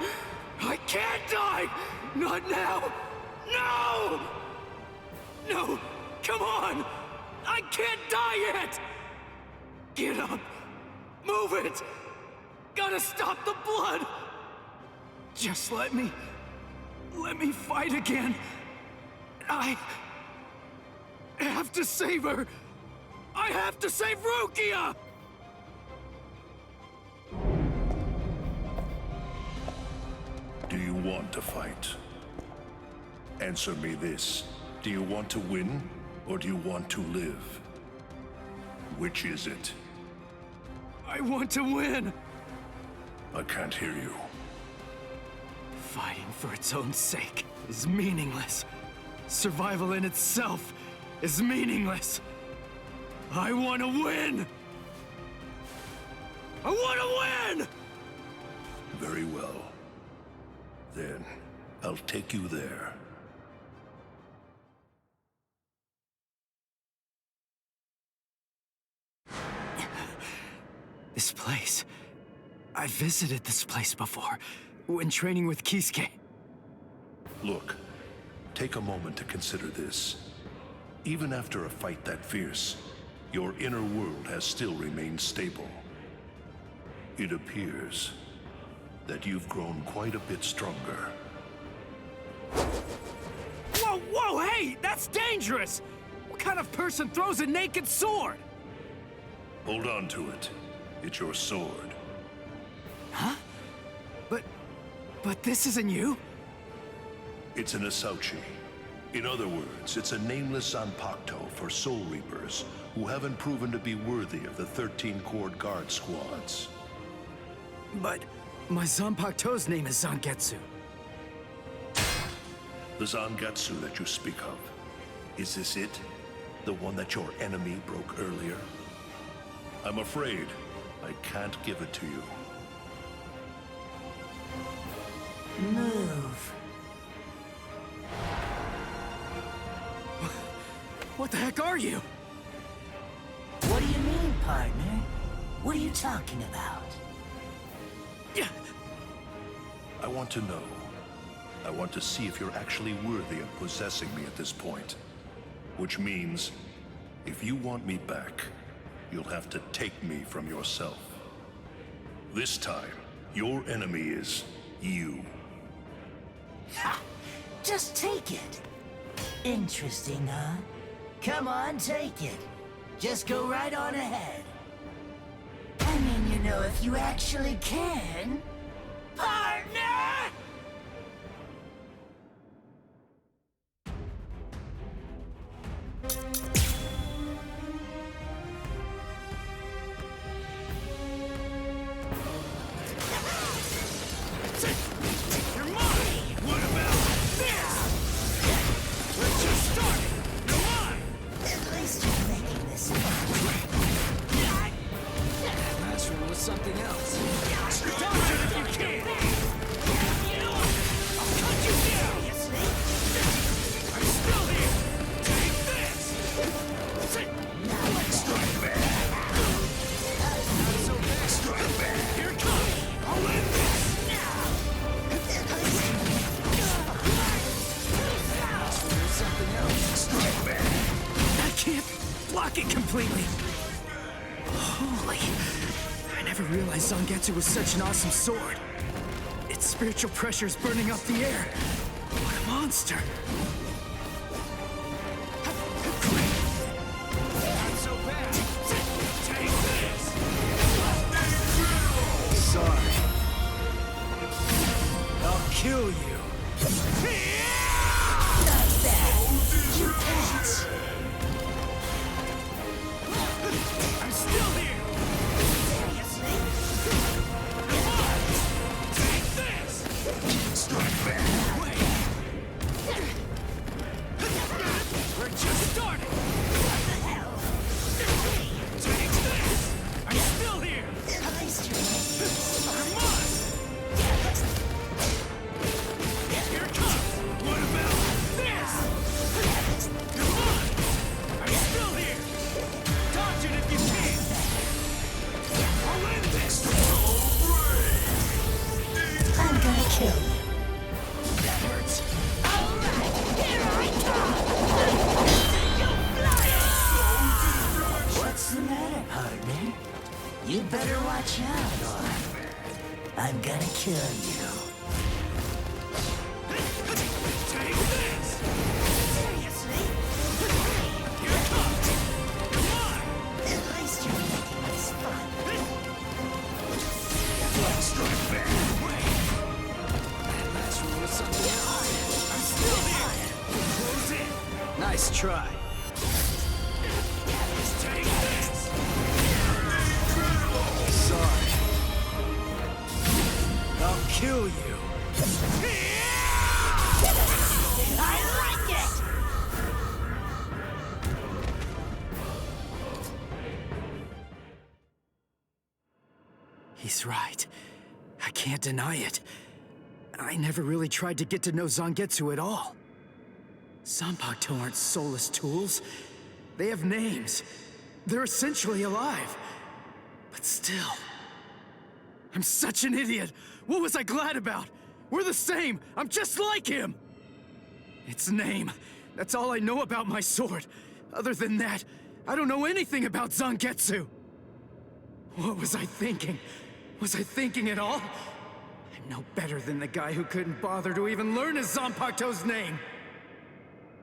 I can't die! Not now! No! No! Come on! I can't die yet! Get up! Move it! Gotta stop the blood! Just let me fight again. I have to save her! I have to save Rukia! Do you want to fight? Answer me this. Do you want to win, or do you want to live? Which is it? I want to win! I can't hear you. Fighting for its own sake is meaningless. Survival in itself is meaningless. I want to win! I want to win! Very well. Then, I'll take you there. This place. I visited this place before, when training with Kisuke. Look, take a moment to consider this. Even after a fight that fierce, your inner world has still remained stable. It appears that you've grown quite a bit stronger. Whoa, whoa, hey! That's dangerous! What kind of person throws a naked sword? Hold on to it. It's your sword. Huh? But this isn't you? It's an Asauchi. In other words, it's a nameless Zanpakuto for Soul Reapers who haven't proven to be worthy of the 13-Chord Guard squads. But my Zanpakuto's name is Zangetsu. The Zangetsu that you speak of, is this it? The one that your enemy broke earlier? I'm afraid I can't give it to you. Move. What the heck are you? What do you mean, partner? What are you talking about? I want to know. I want to see if you're actually worthy of possessing me at this point. Which means, if you want me back, you'll have to take me from yourself. This time, your enemy is you. Ha! Just take it. Interesting, huh? Come on, take it. Just go right on ahead. I mean, you know, if you actually can. Partner! You're mine! What about this? Let's just start it! You're mine! At least you're making this fun. Last one was something else. Dodge it if you can! I'll cut you down! I'm still here! Take this! Now let's strike back. Not so bad! Strike back! Here it comes! I'll end this! Something else. Strike back! I can't block it completely. Holy. I never realized Zangetsu was such an awesome sword. Its spiritual pressure is burning up the air. What a monster. Not so bad! Take this! Sorry. I'll kill you. Not bad. You can't. I'm still here! Seriously? Come on! Take this! Strike back! We're just starting! What the hell? Take this! I'm still here! At least you're making this fun. Come on! Here it comes! What about this? Come on! I'm still here! Dodge it if you can! I'll end this! I'm gonna kill you. That hurts. Alright, here I come! You fly! What's the matter, partner? You better watch out, or I'm gonna kill you. Take this! Seriously? Here it comes! Come on! At least you're making this fun. Strike back! Last one was something else. I'm still here! Close in! Nice try. Take this! Sorry. I'll kill you. Here! He's right. I can't deny it. I never really tried to get to know Zangetsu at all. Zanpakuto aren't soulless tools. They have names. They're essentially alive. But still... I'm such an idiot! What was I glad about? We're the same! I'm just like him! Its name. That's all I know about my sword. Other than that, I don't know anything about Zangetsu. What was I thinking? Was I thinking at all? I'm no better than the guy who couldn't bother to even learn his Zanpakuto's name.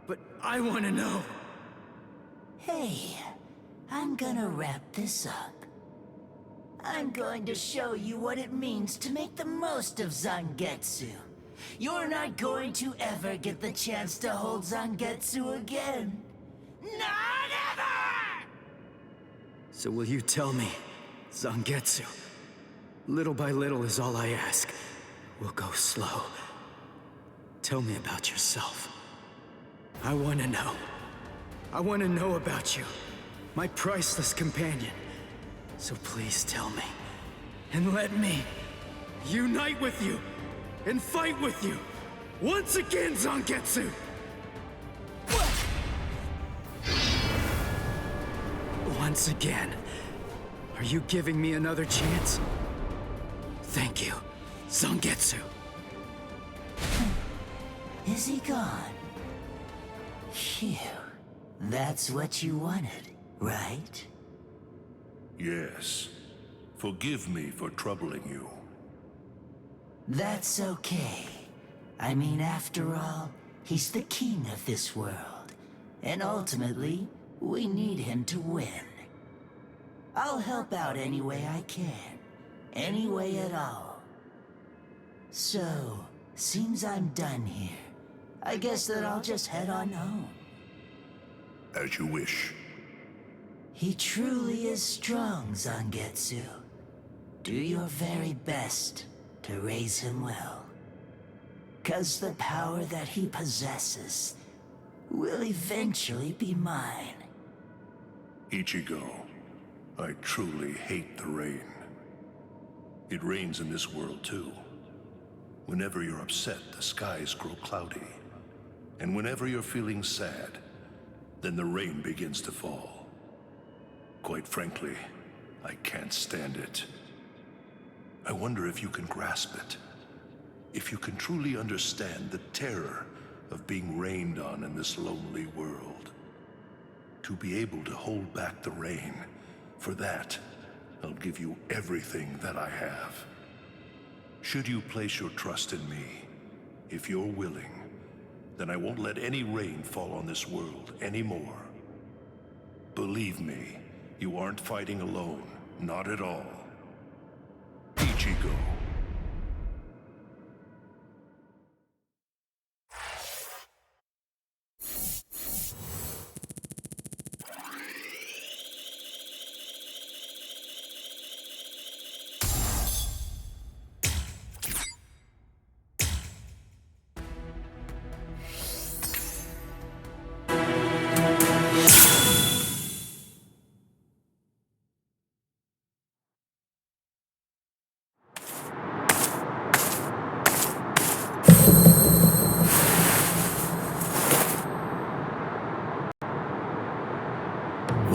But I want to know. Hey, I'm gonna wrap this up. I'm going to show you what it means to make the most of Zangetsu. You're not going to ever get the chance to hold Zangetsu again. Not ever! So will you tell me, Zangetsu? Little by little is all I ask. We'll go slow. Tell me about yourself. I want to know. I want to know about you, my priceless companion. So please tell me, and let me unite with you, and fight with you, once again, Zangetsu! Once again. Are you giving me another chance? Thank you, Zangetsu. Is he gone? Phew. That's what you wanted, right? Yes. Forgive me for troubling you. That's okay. I mean, after all, he's the king of this world. And ultimately, we need him to win. I'll help out any way I can. Any way at all. So, seems I'm done here. I guess that I'll just head on home. As you wish. He truly is strong, Zangetsu. Do your very best to raise him well. 'Cause the power that he possesses will eventually be mine. Ichigo, I truly hate the rain. It rains in this world too. Whenever you're upset, the skies grow cloudy. And whenever you're feeling sad, then the rain begins to fall. Quite frankly, I can't stand it. I wonder if you can grasp it. If you can truly understand the terror of being rained on in this lonely world. To be able to hold back the rain, for that, I'll give you everything that I have. Should you place your trust in me, if you're willing, then I won't let any rain fall on this world anymore. Believe me, you aren't fighting alone, not at all. Ichigo.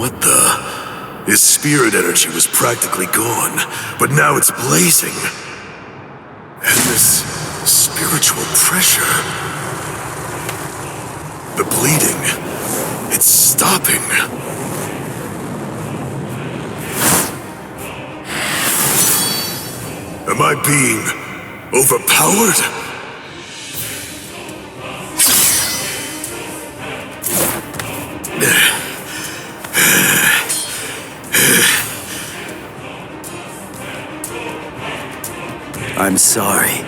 What the? His spirit energy was practically gone, but now it's blazing. And this spiritual pressure. The bleeding. It's stopping. Am I being overpowered? I'm sorry,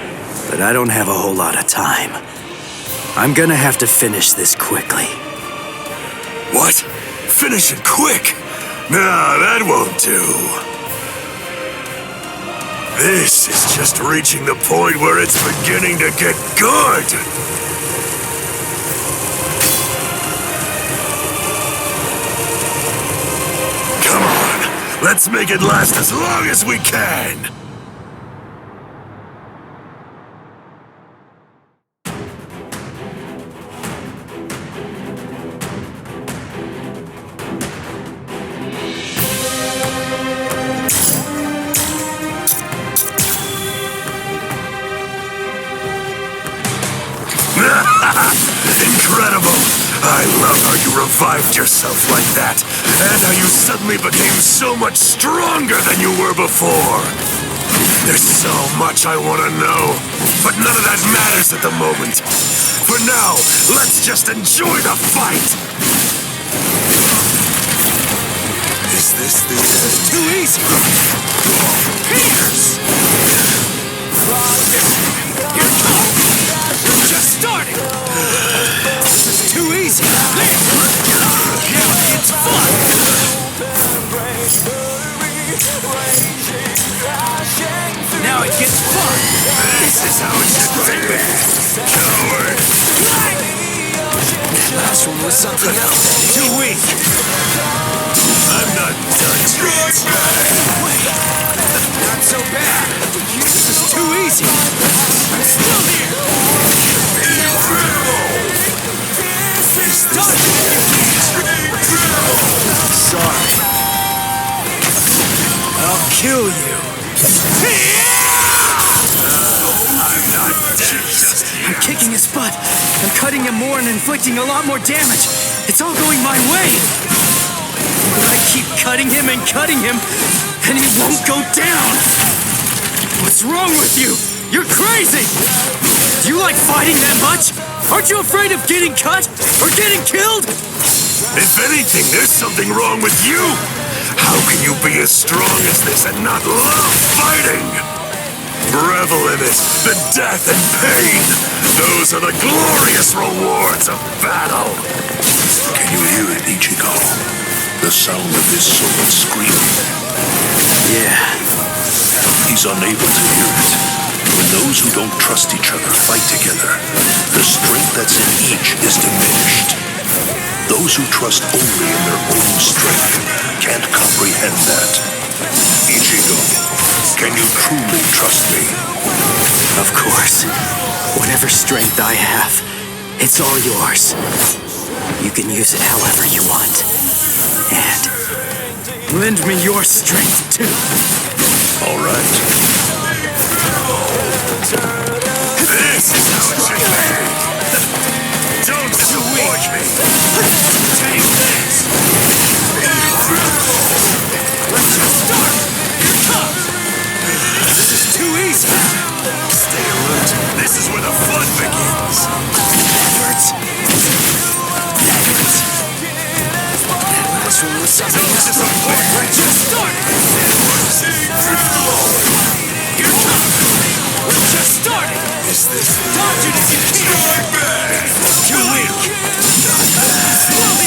but I don't have a whole lot of time. I'm gonna have to finish this quickly. What? Finish it quick? Nah, that won't do. This is just reaching the point where it's beginning to get good. Come on, let's make it last as long as we can. revived yourself like that, and how you suddenly became so much stronger than you were before. There's so much I want to know, but none of that matters at the moment. For now, let's just enjoy the fight! Is this the end? This is too easy! Pierce! Here it comes! We're just starting! This is too easy! Now it gets fun! Now it gets fun! This is how it should be! Coward! Last one was something else. Too weak! I'm not done yet! Wait! Not so bad! This is too easy! I'm still here! Incredible! It's done! Sorry. I'll kill you. I'm kicking his butt. I'm cutting him more and inflicting a lot more damage. It's all going my way. But I keep cutting him, and he won't go down. What's wrong with you? You're crazy. Do you like fighting that much? Aren't you afraid of getting cut or getting killed? If anything, there's something wrong with you. How can you be as strong as this and not love fighting? Revel in it, the death and pain. Those are the glorious rewards of battle. Can you hear it, Ichigo? The sound of his sword screaming. Yeah. He's unable to hear it. When those who don't trust each other fight together, the strength that's in each is diminished. Those who trust only in their own strength can't comprehend that. Ichigo, can you truly trust me? Of course. Whatever strength I have, it's all yours. You can use it however you want. And lend me your strength, too. All right. This is how it should be. Don't disappoint me. Take this! Let's just start! Here it comes! This is too easy! Stay alert. This is where the fun begins. That hurts. That hurts. That last one was something else. We're just starting! Here it comes! We're just starting! Is this the Dodge it if you can! Too weak!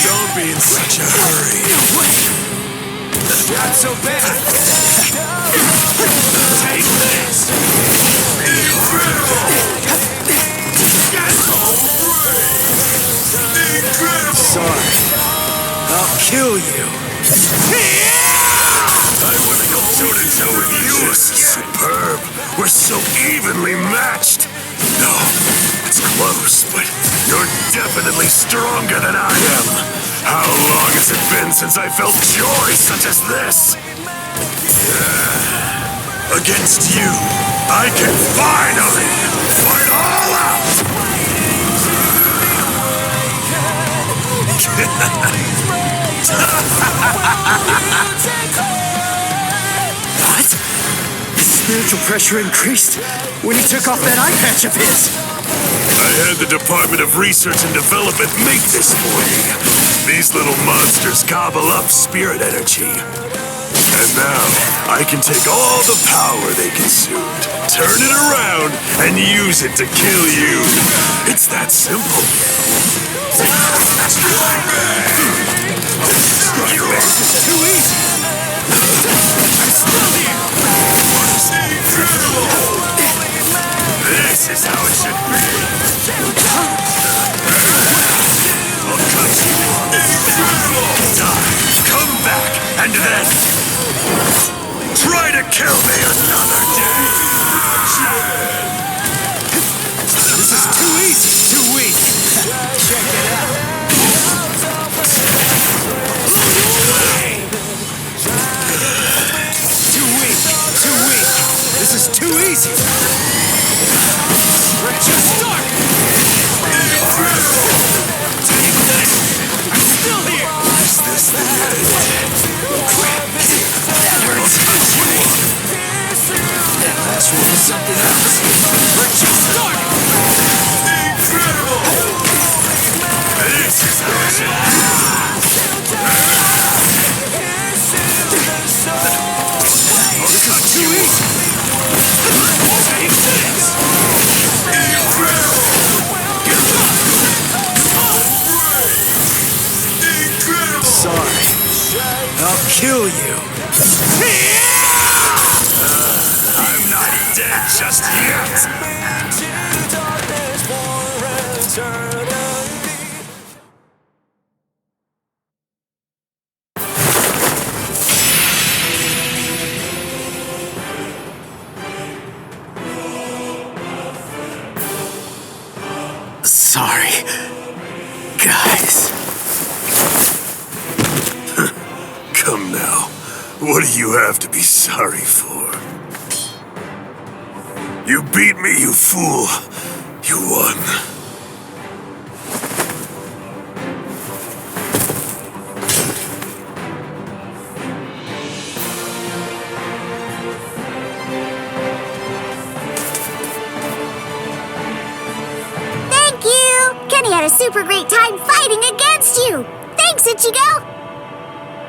Don't be in such a hurry. Not so bad! Take this! Incredible! Incredible! Sorry. I'll kill you. I want to go toe-to-toe with you. Superb. We're so evenly matched. No, it's close, but you're definitely stronger than I am. How long has it been since I felt joy such as this? Against you, I can finally fight all out! What? His spiritual pressure increased when he took off that eye patch of his. I had the Department of Research and Development make this for me. These little monsters gobble up spirit energy. And now, I can take all the power they consumed, turn it around, and use it to kill you. It's that simple. This is too easy! I'm still here! This is how it should be. I'll cut you. Die. Come back, and then try to kill me another day. This is too easy! Too weak! Check it out! Too weak! Too weak! This is too easy! We're just starting! Take this! I'm too easy! Take this! Sorry. I'll kill you. I'm not dead just yet! Sorry, guys. Come now. What do you have to be sorry for? You beat me, you fool. You won. Kenny had a super great time fighting against you! Thanks, Ichigo!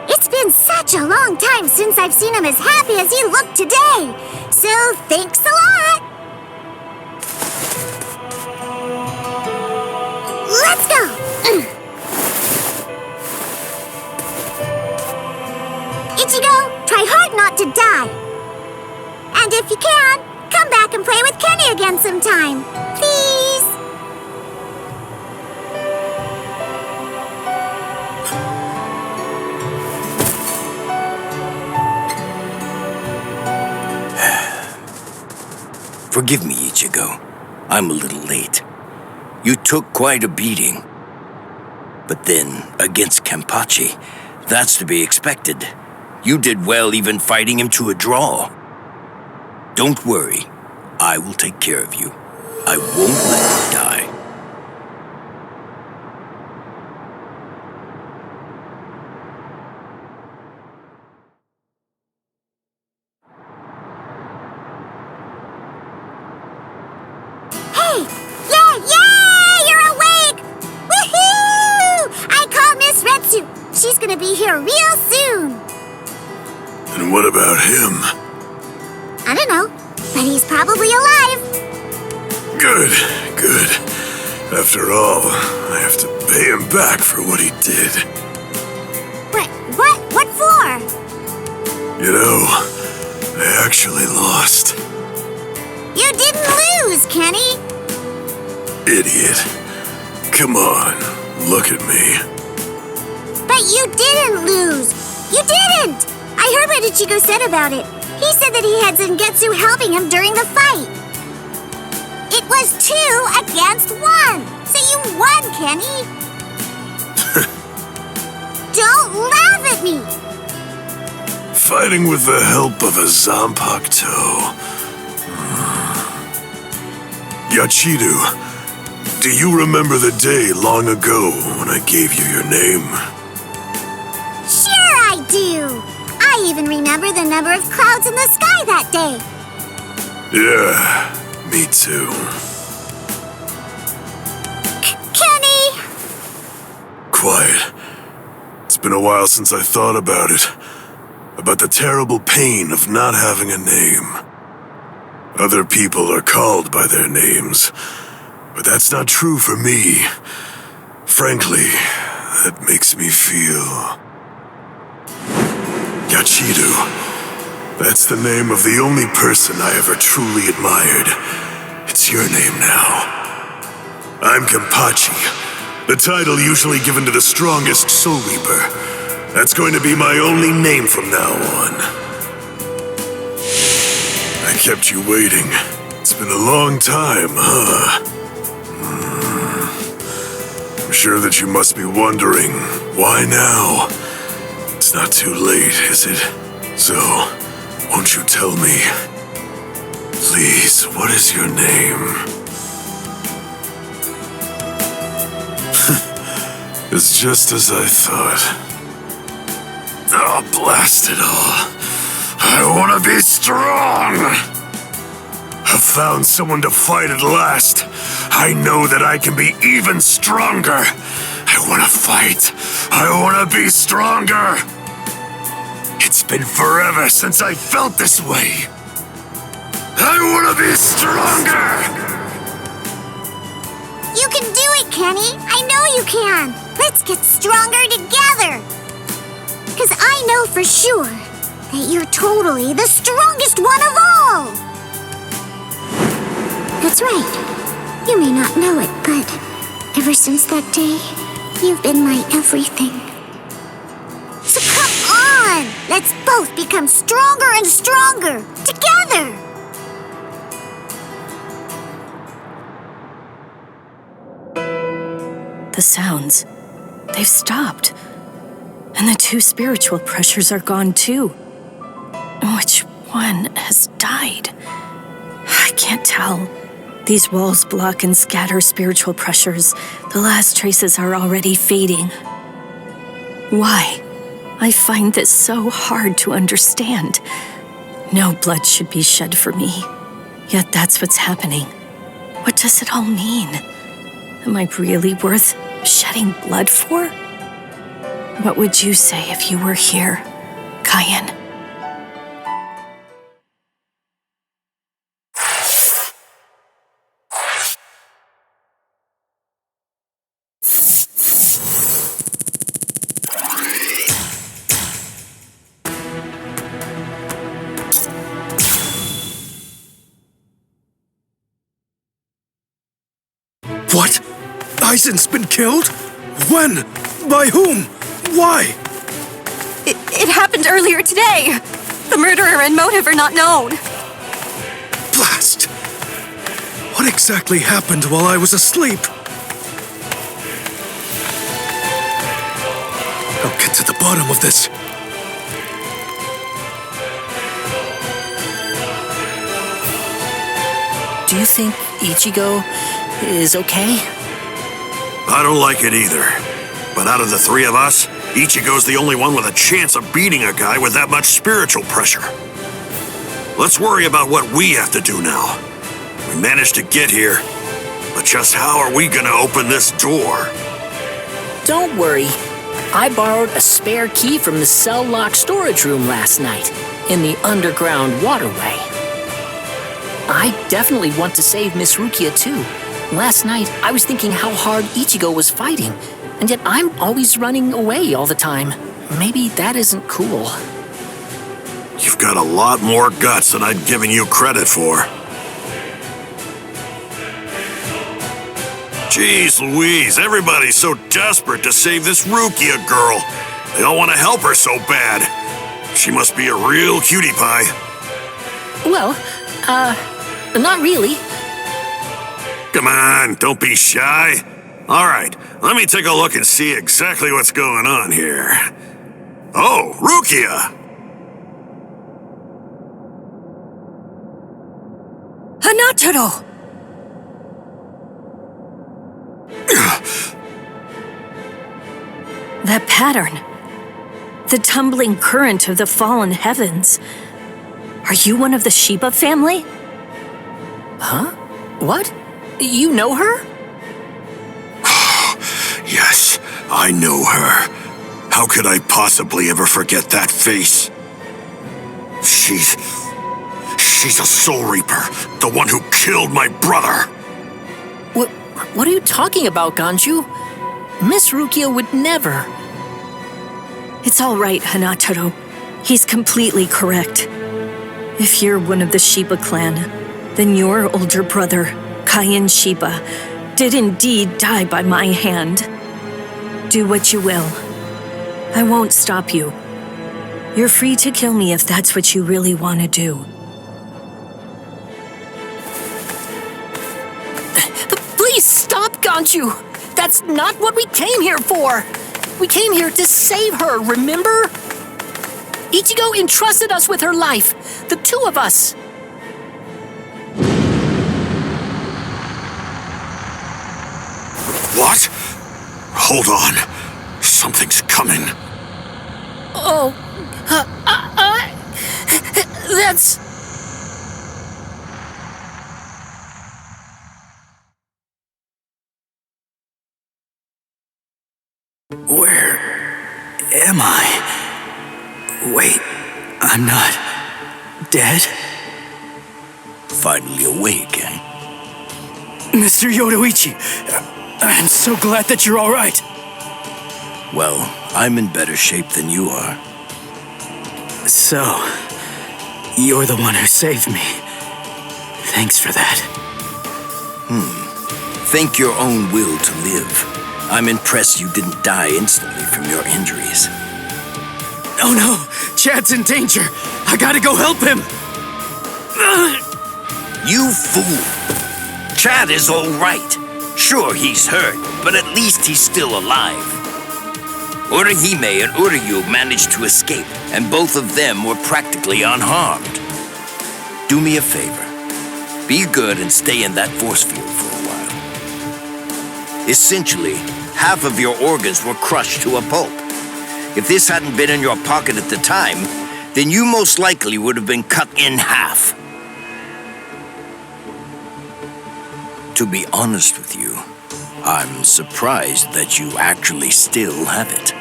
It's been such a long time since I've seen him as happy as he looked today! So, thanks a lot! Let's go! Ichigo, try hard not to die! And if you can, come back and play with Kenny again sometime! Please! Forgive me, Ichigo. I'm a little late. You took quite a beating. But then, against Kenpachi, that's to be expected. You did well even fighting him to a draw. Don't worry. I will take care of you. I won't let you die. She's gonna be here real soon. And what about him? I don't know, but he's probably alive. Good, good. After all, I have to pay him back for what he did. What for? You know, I actually lost. You didn't lose, Kenny. Idiot. Come on, look at me. But you didn't lose! You didn't! I heard what Ichigo said about it. He said that he had Zangetsu helping him during the fight. It was 2 against 1! So you won, Kenny! Don't laugh at me! Fighting with the help of a Zanpakuto. Yachidu, do you remember the day long ago when I gave you your name? Sure I do! I even remember the number of clouds in the sky that day. Yeah, me too. Kenny! Quiet. It's been a while since I thought about it. About the terrible pain of not having a name. Other people are called by their names, but that's not true for me. Frankly, that makes me feel... Yachidu. That's the name of the only person I ever truly admired. It's your name now. I'm Kenpachi, the title usually given to the strongest Soul Reaper. That's going to be my only name from now on. I kept you waiting. It's been a long time, huh? I'm sure that you must be wondering, why now? It's not too late, is it? So, won't you tell me? Please, what is your name? It's just as I thought. Oh, blast it all. I want to be strong! I've found someone to fight at last. I know that I can be even stronger. I want to fight. I want to be stronger. It's been forever since I felt this way. I want to be stronger! You can do it, Kenny! I know you can! Let's get stronger together! Because I know for sure that you're totally the strongest one of all! That's right. You may not know it, but ever since that day, you've been my everything. So come on! Let's both become stronger and stronger! Together! The sounds, they've stopped. And the 2 spiritual pressures are gone too. Which one has died? I can't tell. These walls block and scatter spiritual pressures. The last traces are already fading. Why? I find this so hard to understand. No blood should be shed for me. Yet that's what's happening. What does it all mean? Am I really worth shedding blood for? What would you say if you were here, Cayenne? What? Aizen's been killed? When? By whom? Why? It happened earlier today. The murderer and motive are not known. Blast! What exactly happened while I was asleep? I'll get to the bottom of this. Do you think Ichigo is okay? I don't like it either. But out of the 3 of us, Ichigo's the only one with a chance of beating a guy with that much spiritual pressure. Let's worry about what we have to do now. We managed to get here, but just how are we gonna open this door? Don't worry. I borrowed a spare key from the cell lock storage room last night, in the underground waterway. I definitely want to save Miss Rukia too. Last night, I was thinking how hard Ichigo was fighting, and yet I'm always running away all the time. Maybe that isn't cool. You've got a lot more guts than I'd given you credit for. Jeez Louise, everybody's so desperate to save this Rukia girl. They all want to help her so bad. She must be a real cutie pie. Well, not really. Come on, don't be shy. All right, let me take a look and see exactly what's going on here. Oh, Rukia! Hanataro! That pattern. The tumbling current of the fallen heavens. Are you one of the Shiba family? Huh? What? You know her? Yes, I know her. How could I possibly ever forget that face? She's a Soul Reaper, the one who killed my brother. What are you talking about, Ganju? Miss Rukia would never. It's all right, Hanataro. He's completely correct. If you're one of the Shiba clan, then your older brother, Cayenne Shiba, did indeed die by my hand. Do what you will. I won't stop you. You're free to kill me if that's what you really want to do. Please stop, Ganju! That's not what we came here for! We came here to save her, remember? Ichigo entrusted us with her life, the 2 of us. What? Hold on. Something's coming. Oh, that's... Where am I? Wait, I'm not dead? finally awake, eh? Mr. Yodoichi, I'm so glad that you're all right. Well, I'm in better shape than you are. So, you're the one who saved me. Thanks for that. Think your own will to live. I'm impressed you didn't die instantly from your injuries. Oh no! Chad's in danger! I gotta go help him! You fool! Chad is all right. Sure, he's hurt, but at least he's still alive. Urahime and Uryu managed to escape, and both of them were practically unharmed. Do me a favor. Be good and stay in that force field for a while. Essentially, half of your organs were crushed to a pulp. If this hadn't been in your pocket at the time, then you most likely would have been cut in half. To be honest with you, I'm surprised that you actually still have it.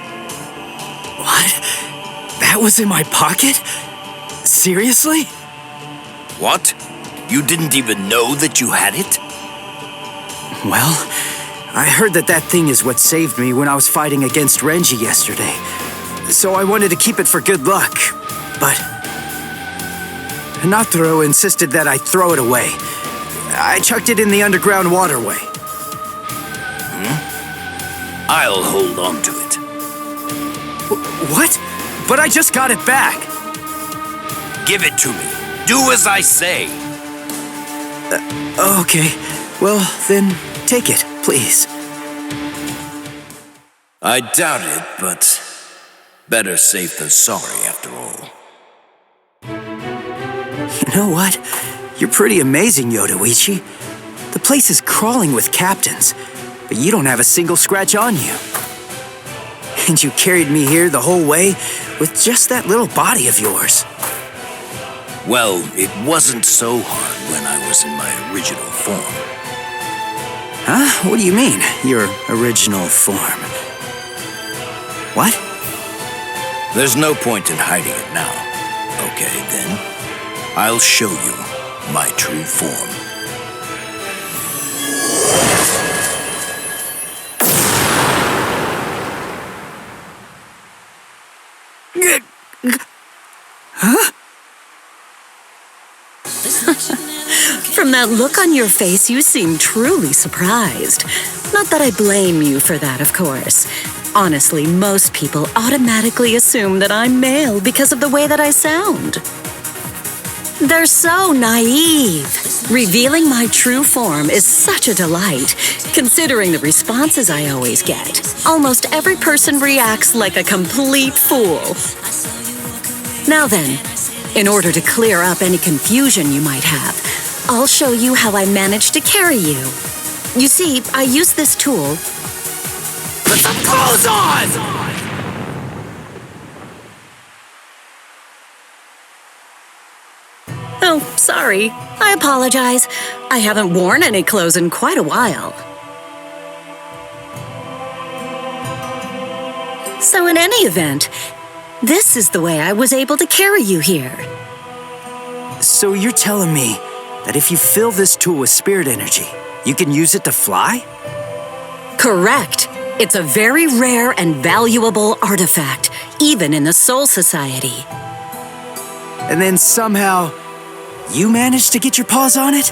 What? That was in my pocket? Seriously? What? You didn't even know that you had it? Well, I heard that thing is what saved me when I was fighting against Renji yesterday. So I wanted to keep it for good luck, but Hinataro insisted that I throw it away. I chucked it in the underground waterway. I'll hold on to it. What? But I just got it back. Give it to me. Do as I say. Okay. Well, then take it, please. I doubt it, but better safe than sorry after all. You know what? You're pretty amazing, Yodoichi. The place is crawling with captains, but you don't have a single scratch on you. And you carried me here the whole way with just that little body of yours. Well, it wasn't so hard when I was in my original form. Huh? What do you mean, your original form? What? There's no point in hiding it now. Okay, then. I'll show you my true form. Huh? From that look on your face, you seem truly surprised. Not that I blame you for that, of course. Honestly, most people automatically assume that I'm male because of the way that I sound. They're so naive. Revealing my true form is such a delight, considering the responses I always get. Almost every person reacts like a complete fool. Now then, in order to clear up any confusion you might have, I'll show you how I managed to carry you. You see, I use this tool. Put some clothes on! Oh, sorry. I apologize. I haven't worn any clothes in quite a while. So in any event, this is the way I was able to carry you here. So you're telling me that if you fill this tool with spirit energy, you can use it to fly? Correct. It's a very rare and valuable artifact, even in the Soul Society. And then somehow, you managed to get your paws on it?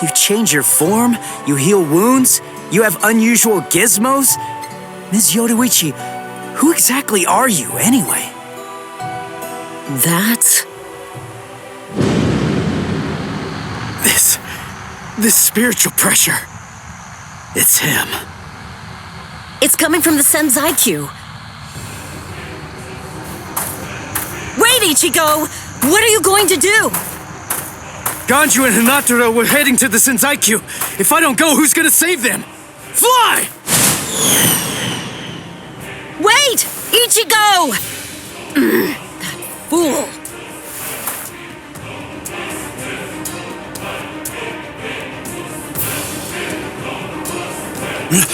You change your form, you heal wounds, you have unusual gizmos? Ms. Yodoichi, who exactly are you, anyway? That's... This spiritual pressure. It's him. It's coming from the Senzaikyu. Wait, Ichigo! What are you going to do? Ganju and Hinataro were heading to the Senzaikyu. If I don't go, who's gonna save them? Fly! Wait! Ichigo! That fool!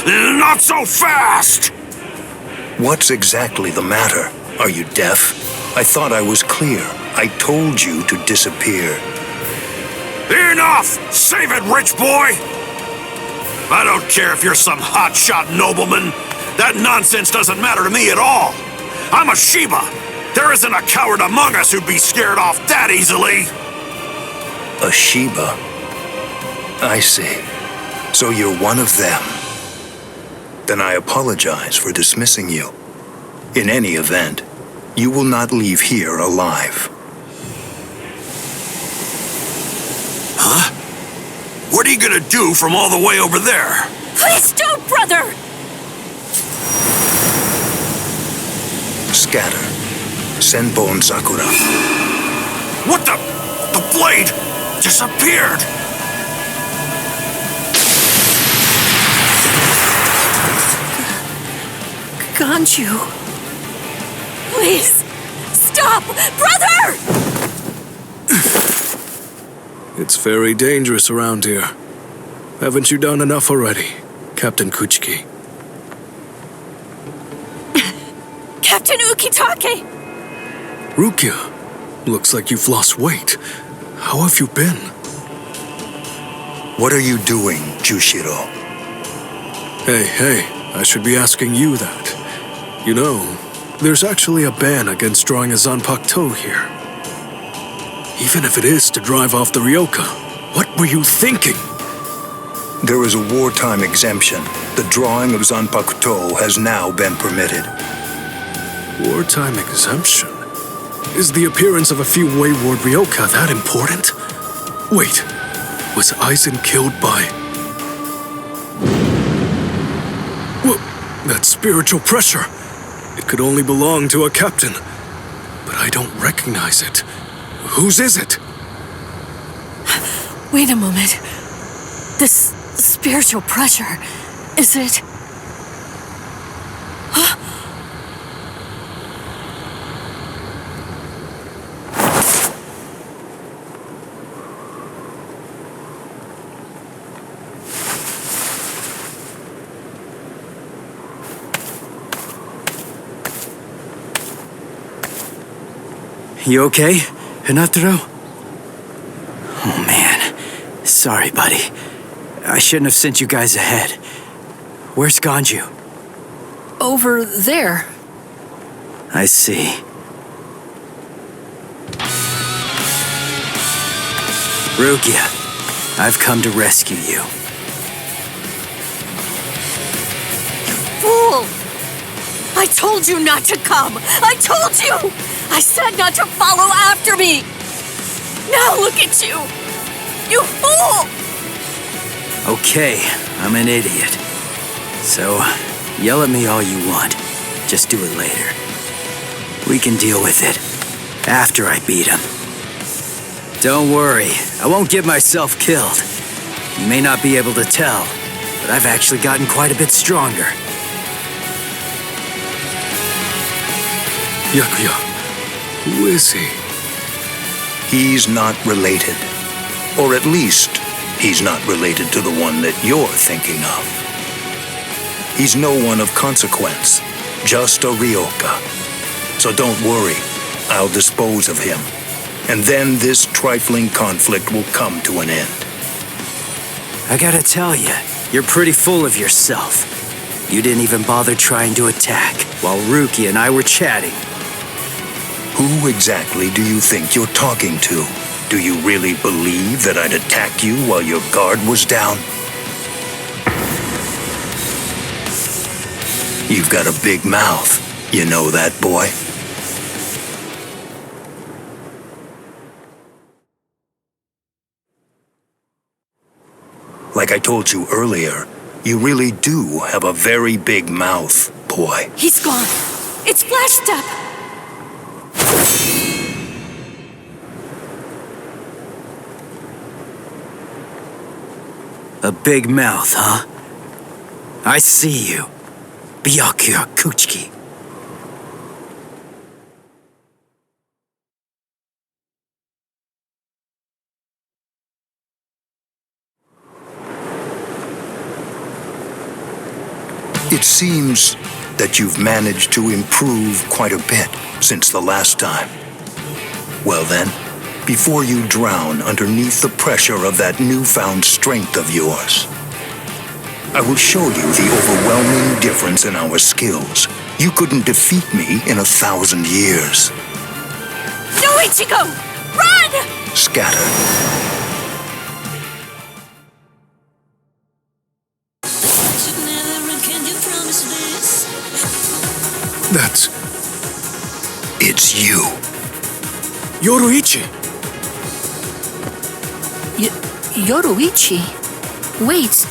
Not so fast! What's exactly the matter? Are you deaf? I thought I was clear. I told you to disappear. Enough! Save it, rich boy! I don't care if you're some hotshot nobleman. That nonsense doesn't matter to me at all. I'm a Shiba. There isn't a coward among us who'd be scared off that easily. A Shiba? I see. So you're one of them. Then I apologize for dismissing you. In any event, you will not leave here alive. Huh? What are you gonna do from all the way over there? Please don't, brother! Scatter. Senbon Sakura. What the? The blade disappeared! Ganju. Please, stop! Brother! It's very dangerous around here. Haven't you done enough already, Captain Kuchiki? Captain Ukitake! Rukia, looks like you've lost weight. How have you been? What are you doing, Jushiro? Hey, I should be asking you that. You know, there's actually a ban against drawing a Zanpakuto here. Even if it is to drive off the Ryoka, what were you thinking? There is a wartime exemption. The drawing of Zanpakuto has now been permitted. Wartime exemption? Is the appearance of a few wayward Ryoka that important? Wait, was Aizen killed by... Well, that spiritual pressure. It could only belong to a captain. But I don't recognize it. Whose is it? Wait a moment. This spiritual pressure, is it... Huh? You okay, Hinataro? Oh man, sorry buddy. I shouldn't have sent you guys ahead. Where's Ganju? Over there. I see. Rukia, I've come to rescue you. Fool! I told you not to come! I told you! I said not to follow after me! Now look at you! You fool! Okay, I'm an idiot. So, yell at me all you want. Just do it later. We can deal with it after I beat him. Don't worry, I won't get myself killed. You may not be able to tell, but I've actually gotten quite a bit stronger. Yakuya, who is he? He's not related. Or at least, he's not related to the one that you're thinking of. He's no one of consequence, just a Ryoka. So don't worry, I'll dispose of him. And then this trifling conflict will come to an end. I gotta tell you, you're pretty full of yourself. You didn't even bother trying to attack, while Ruki and I were chatting. Who exactly do you think you're talking to? Do you really believe that I'd attack you while your guard was down? You've got a big mouth. You know that, boy? Like I told you earlier, you really do have a very big mouth, boy. He's gone. It's Flash Step. A big mouth, huh? I see you. Byakuya Kuchiki. It seems that you've managed to improve quite a bit since the last time. Well then, before you drown underneath the pressure of that newfound strength of yours. I will show you the overwhelming difference in our skills. You couldn't defeat me in 1,000 years. No, Ichigo! Run! Scatter. It's you. Yoruichi! Yoruichi? Wait,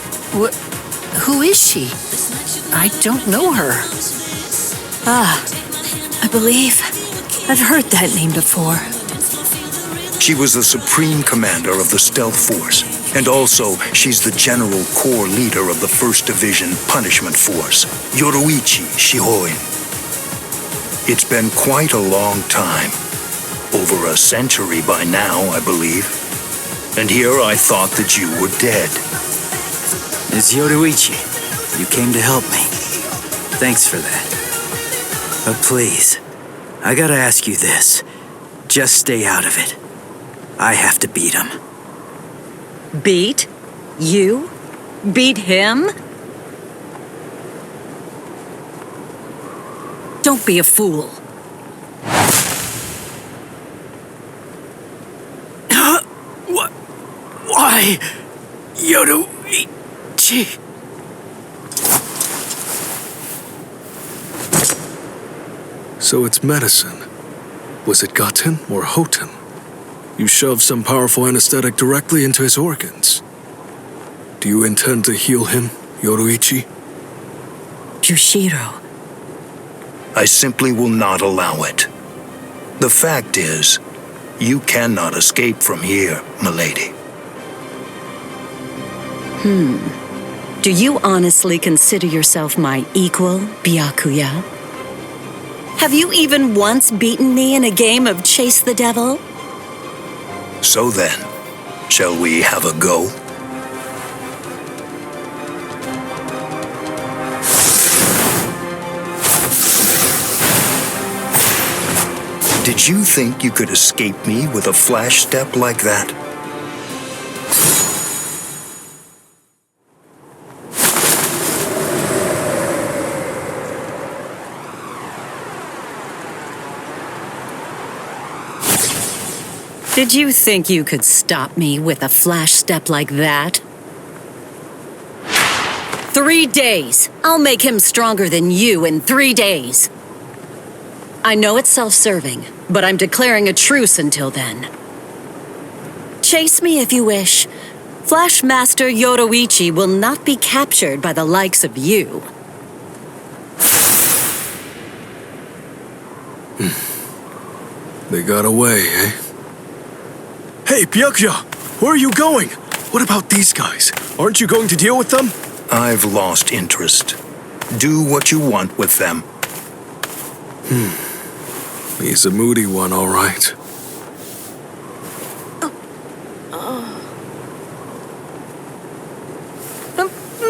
who is she? I don't know her. I believe I've heard that name before. She was the supreme commander of the Stealth Force, and also she's the general corps leader of the 1st Division Punishment Force, Yoruichi Shihoin. It's been quite a long time. Over a century by now, I believe. And here I thought that you were dead. It's Yoruichi. You came to help me. Thanks for that. But please, I gotta ask you this. Just stay out of it. I have to beat him. Beat? You? Beat him? Don't be a fool. What? Why? Yoruichi. So it's medicine. Was it Gaten or Hoten? You shoved some powerful anesthetic directly into his organs. Do you intend to heal him, Yoruichi? Yushiro. I simply will not allow it. The fact is, you cannot escape from here, milady. Do you honestly consider yourself my equal, Byakuya? Have you even once beaten me in a game of Chase the Devil? So then, shall we have a go? Did you think you could escape me with a flash step like that? Did you think you could stop me with a flash step like that? 3 days. I'll make him stronger than you in 3 days. I know it's self-serving, but I'm declaring a truce until then. Chase me if you wish. Flash Master Yoruichi will not be captured by the likes of you. They got away, eh? Hey, Byakuya! Where are you going? What about these guys? Aren't you going to deal with them? I've lost interest. Do what you want with them. He's a moody one, all right.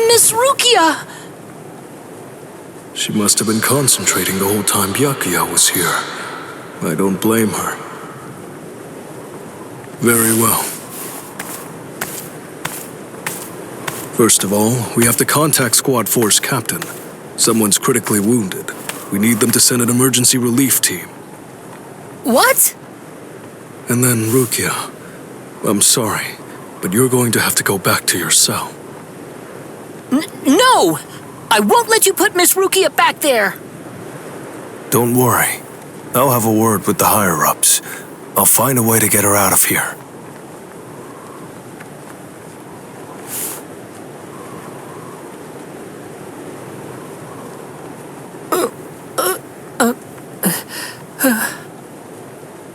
Miss Rukia! She must have been concentrating the whole time Byakuya was here. I don't blame her. Very well. First of all, we have to contact Squad 4's captain. Someone's critically wounded. We need them to send an emergency relief team. What? And then Rukia. I'm sorry, but you're going to have to go back to your cell. No! I won't let you put Miss Rukia back there! Don't worry. I'll have a word with the higher-ups. I'll find a way to get her out of here.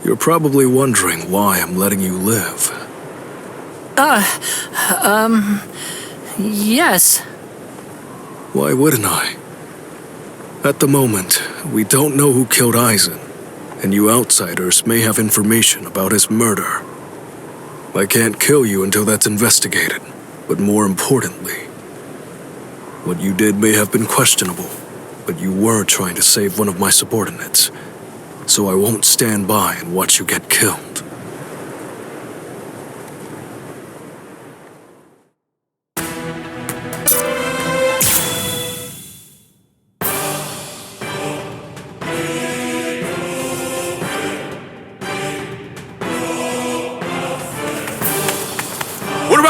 You're probably wondering why I'm letting you live. Yes. Why wouldn't I? At the moment, we don't know who killed Aizen, and you outsiders may have information about his murder. I can't kill you until that's investigated, but more importantly, what you did may have been questionable, but you were trying to save one of my subordinates, so I won't stand by and watch you get killed.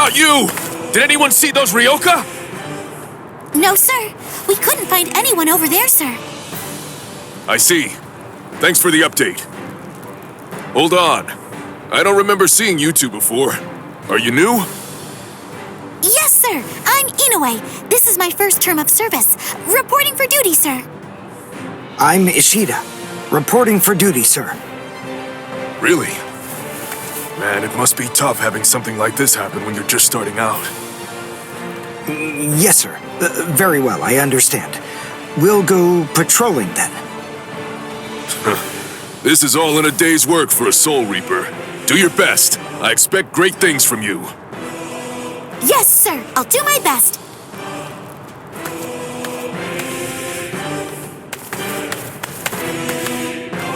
about you! Did anyone see those Ryoka? No, sir. We couldn't find anyone over there, sir. I see. Thanks for the update. Hold on. I don't remember seeing you two before. Are you new? Yes, sir. I'm Inoue. This is my first term of service. Reporting for duty, sir. I'm Ishida. Reporting for duty, sir. Really? Man, it must be tough having something like this happen when you're just starting out. Yes, sir. Very well, I understand. We'll go patrolling then. This is all in a day's work for a Soul Reaper. Do your best. I expect great things from you. Yes, sir. I'll do my best.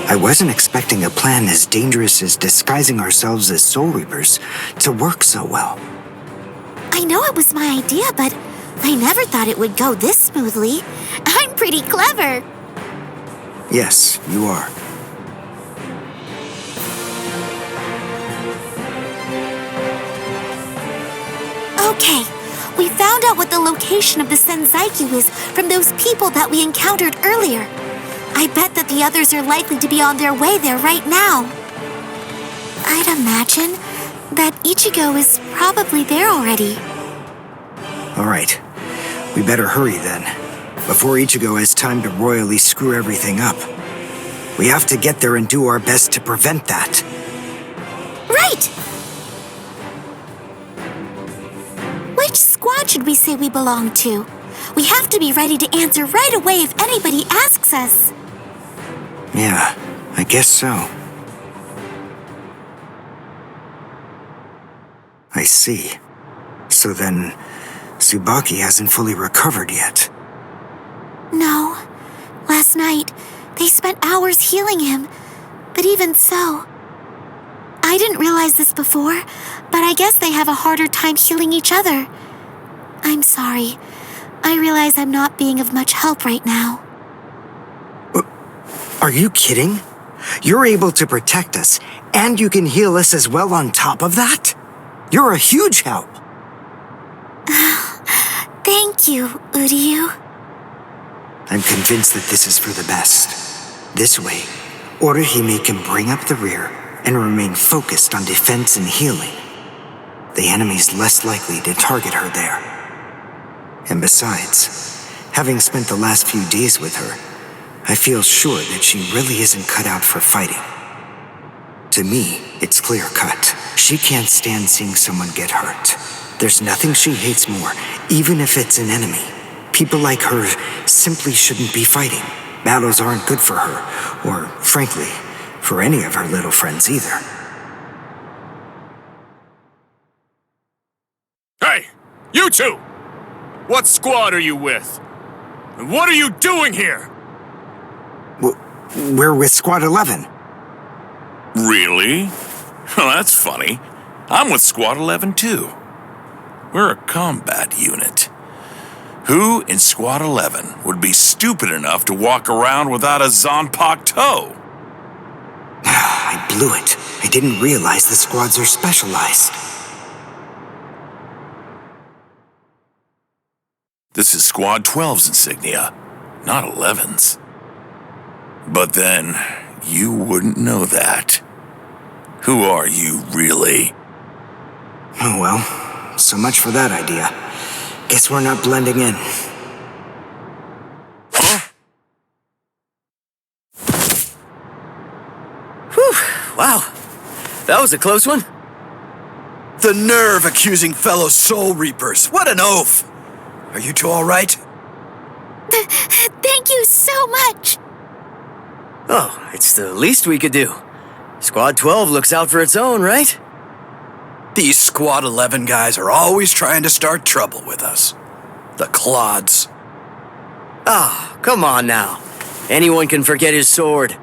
I wasn't expecting a plan as dangerous as disguising ourselves as Soul Reapers to work so well. I know it was my idea, but I never thought it would go this smoothly. I'm pretty clever. Yes, you are. Okay, we found out what the location of the Senzaikyu is from those people that we encountered earlier. I bet that the others are likely to be on their way there right now. I'd imagine that Ichigo is probably there already. All right. We better hurry then, before Ichigo has time to royally screw everything up. We have to get there and do our best to prevent that. Right! Which squad should we say we belong to? We have to be ready to answer right away if anybody asks us. Yeah, I guess so. I see. So then, Tsubaki hasn't fully recovered yet. No. Last night, they spent hours healing him. But even so... I didn't realize this before, but I guess they have a harder time healing each other. I'm sorry. I realize I'm not being of much help right now. Are you kidding? You're able to protect us, and you can heal us as well on top of that? You're a huge help. Thank you, Uryu. I'm convinced that this is for the best. This way, Orihime can bring up the rear and remain focused on defense and healing. The enemy's less likely to target her there. And besides, having spent the last few days with her, I feel sure that she really isn't cut out for fighting. To me, it's clear-cut. She can't stand seeing someone get hurt. There's nothing she hates more, even if it's an enemy. People like her simply shouldn't be fighting. Battles aren't good for her, or, frankly, for any of her little friends either. Hey! You two! What squad are you with? And what are you doing here? We're with Squad 11. Really? Well, that's funny. I'm with Squad 11 too. We're a combat unit. Who in Squad 11 would be stupid enough to walk around without a Zanpakuto toe? I blew it. I didn't realize the squads are specialized. This is Squad 12's insignia, not 11's. But then, you wouldn't know that. Who are you, really? Oh well, so much for that idea. Guess we're not blending in. Whew, wow. That was a close one. The nerve accusing fellow Soul Reapers. What an oaf! Are you two all right? Thank you so much! Oh, it's the least we could do. Squad 12 looks out for its own, right? These Squad 11 guys are always trying to start trouble with us. The clods. Ah, come on now. Anyone can forget his sword.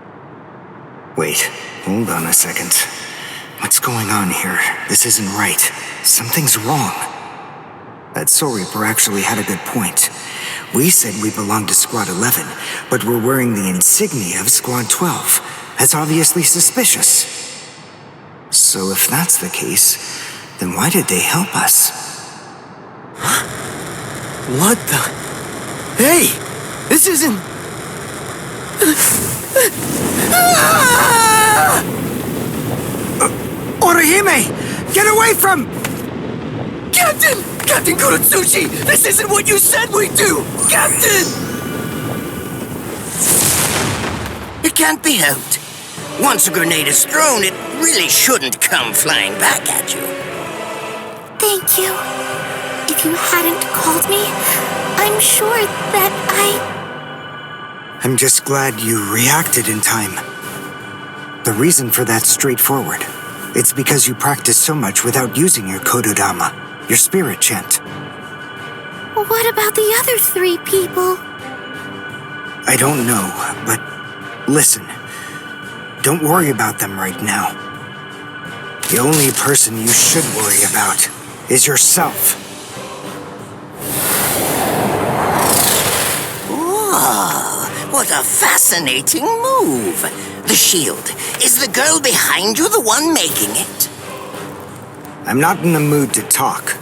Wait, hold on a second. What's going on here? This isn't right. Something's wrong. That Soul Reaper actually had a good point. We said we belonged to Squad 11, but we're wearing the insignia of Squad 12. That's obviously suspicious. So if that's the case, then why did they help us? What the? Hey! This isn't... Orihime! Get away from... Captain! Captain Kuratsuchi! This isn't what you said we'd do! Captain! It can't be helped. Once a grenade is thrown, it really shouldn't come flying back at you. Thank you. If you hadn't called me, I'm sure that I'm just glad you reacted in time. The reason for that's straightforward. It's because you practiced so much without using your Kododama, your spirit chant. What about the other 3 people? I don't know, but listen. Don't worry about them right now. The only person you should worry about is yourself. Whoa, what a fascinating move. The shield. Is the girl behind you the one making it? I'm not in the mood to talk.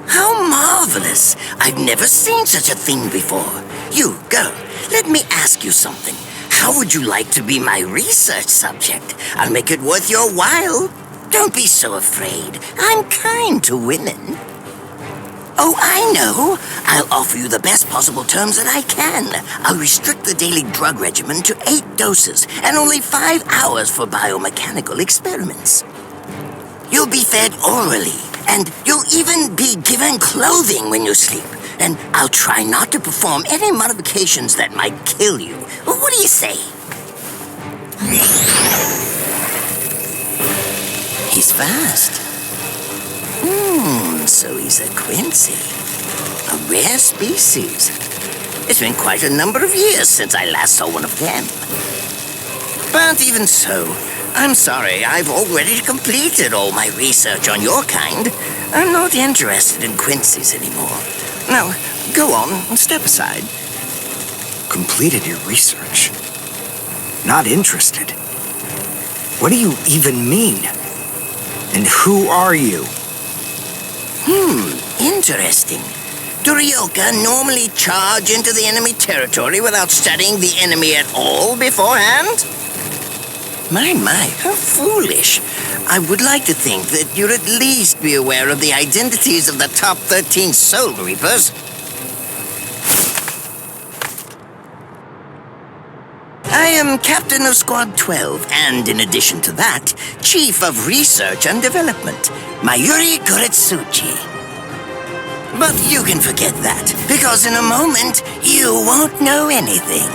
How marvelous. I've never seen such a thing before. You, girl, let me ask you something. How would you like to be my research subject? I'll make it worth your while. Don't be so afraid. I'm kind to women. Oh, I know. I'll offer you the best possible terms that I can. I'll restrict the daily drug regimen to 8 doses and only 5 hours for biomechanical experiments. You'll be fed orally, and you'll even be given clothing when you sleep. And I'll try not to perform any modifications that might kill you. What do you say? He's fast. So he's a Quincy. A rare species. It's been quite a number of years since I last saw one of them. But even so, I'm sorry, I've already completed all my research on your kind. I'm not interested in Quincy's anymore. Now, go on, step aside. Completed your research? Not interested? What do you even mean? And who are you? Interesting. Do Ryoka normally charge into the enemy territory without studying the enemy at all beforehand? My, how foolish. I would like to think that you'd at least be aware of the identities of the top 13 Soul Reapers. I am Captain of Squad 12, and in addition to that, Chief of Research and Development, Mayuri Kuretsuchi. But you can forget that, because in a moment, you won't know anything.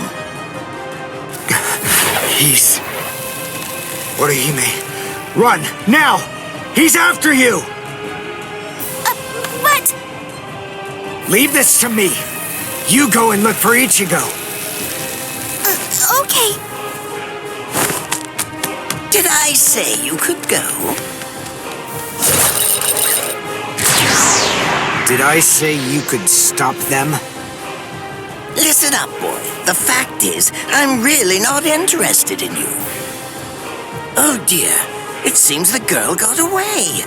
He's... Orihime, run, now! He's after you! What? Leave this to me. You go and look for Ichigo. Okay. Did I say you could go? Did I say you could stop them? Listen up, boy. The fact is, I'm really not interested in you. Oh dear, it seems the girl got away.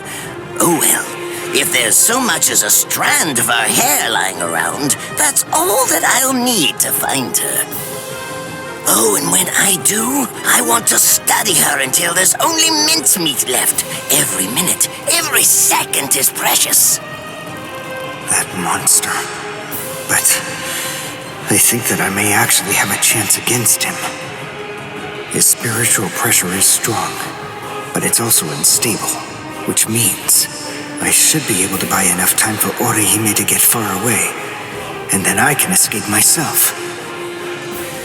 Oh well, if there's so much as a strand of her hair lying around, that's all that I'll need to find her. Oh, and when I do, I want to study her until there's only mincemeat left. Every minute, every second is precious. That monster. But I think that I may actually have a chance against him. His spiritual pressure is strong, but it's also unstable, which means I should be able to buy enough time for Orihime to get far away, and then I can escape myself.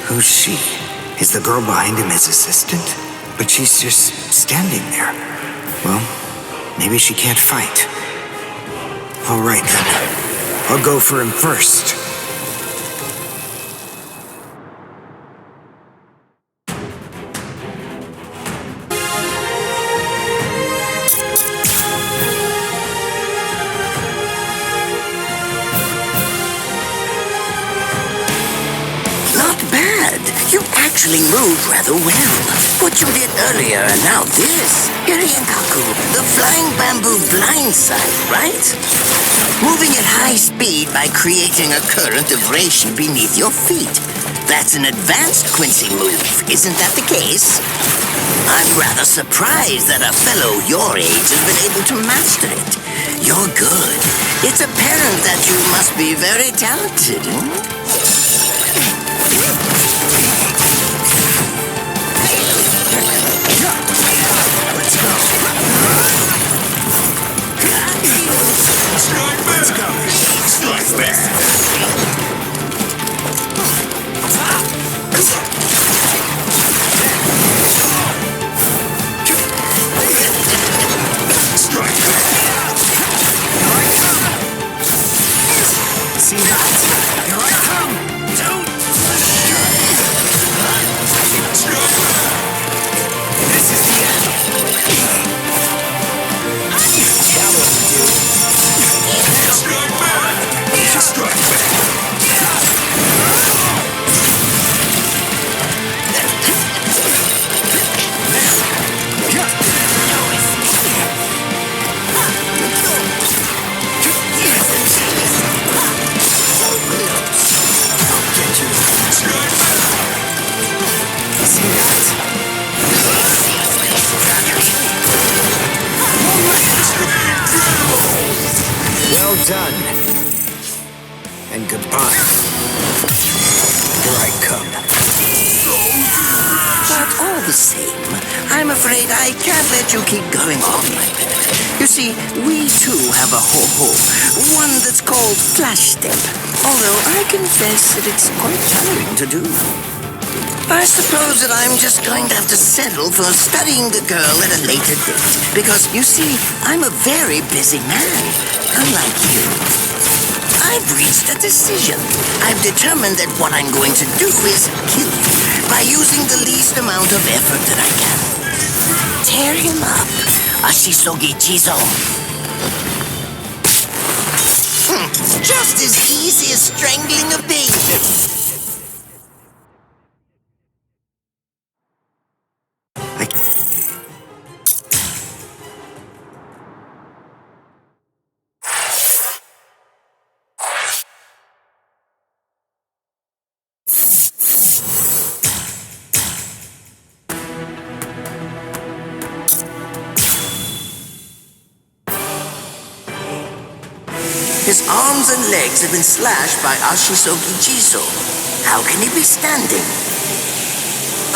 Who's she? Is the girl behind him his assistant? But she's just standing there. Well, maybe she can't fight. All right, then. I'll go for him first. actually moved rather well. What you did earlier and now this. Hirienkaku, the flying bamboo blindside, right? Moving at high speed by creating a current of reishi beneath your feet. That's an advanced Quincy move, isn't that the case? I'm rather surprised that a fellow your age has been able to master it. You're good. It's apparent that you must be very talented, Let's go. Let's go. Strike back. See that? Here I come! Don't! This is the end! That won't do. Strike back! Strike Well done. And goodbye. Here I come. But all the same, I'm afraid I can't let you keep going on like that. You see, we too have a ho-ho, one that's called Flash Step. Although I confess that it's quite tiring to do. I suppose that I'm just going to have to settle for studying the girl at a later date. Because, you see, I'm a very busy man, unlike you. I've reached a decision. I've determined that what I'm going to do is kill you by using the least amount of effort that I can. Tear him up, Ashisogi Jizo. Just as easy as strangling a baby. His arms and legs have been slashed by Ashisogi Jizo. How can he be standing?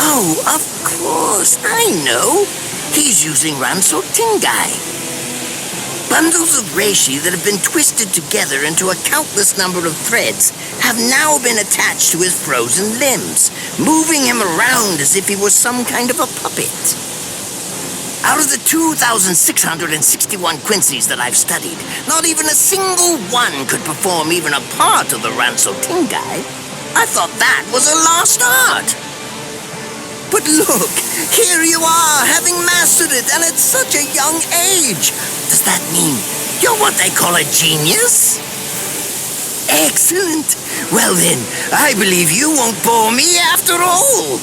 Oh, of course, I know. He's using Ranso Tingai. Bundles of reishi that have been twisted together into a countless number of threads have now been attached to his frozen limbs, moving him around as if he was some kind of a puppet. Out of the 2,661 Quincy's that I've studied, not even a single one could perform even a part of the Ranso Tingai. I thought that was a lost art. But look, here you are, having mastered it, and at such a young age. Does that mean you're what they call a genius? Excellent. Well then, I believe you won't bore me after all.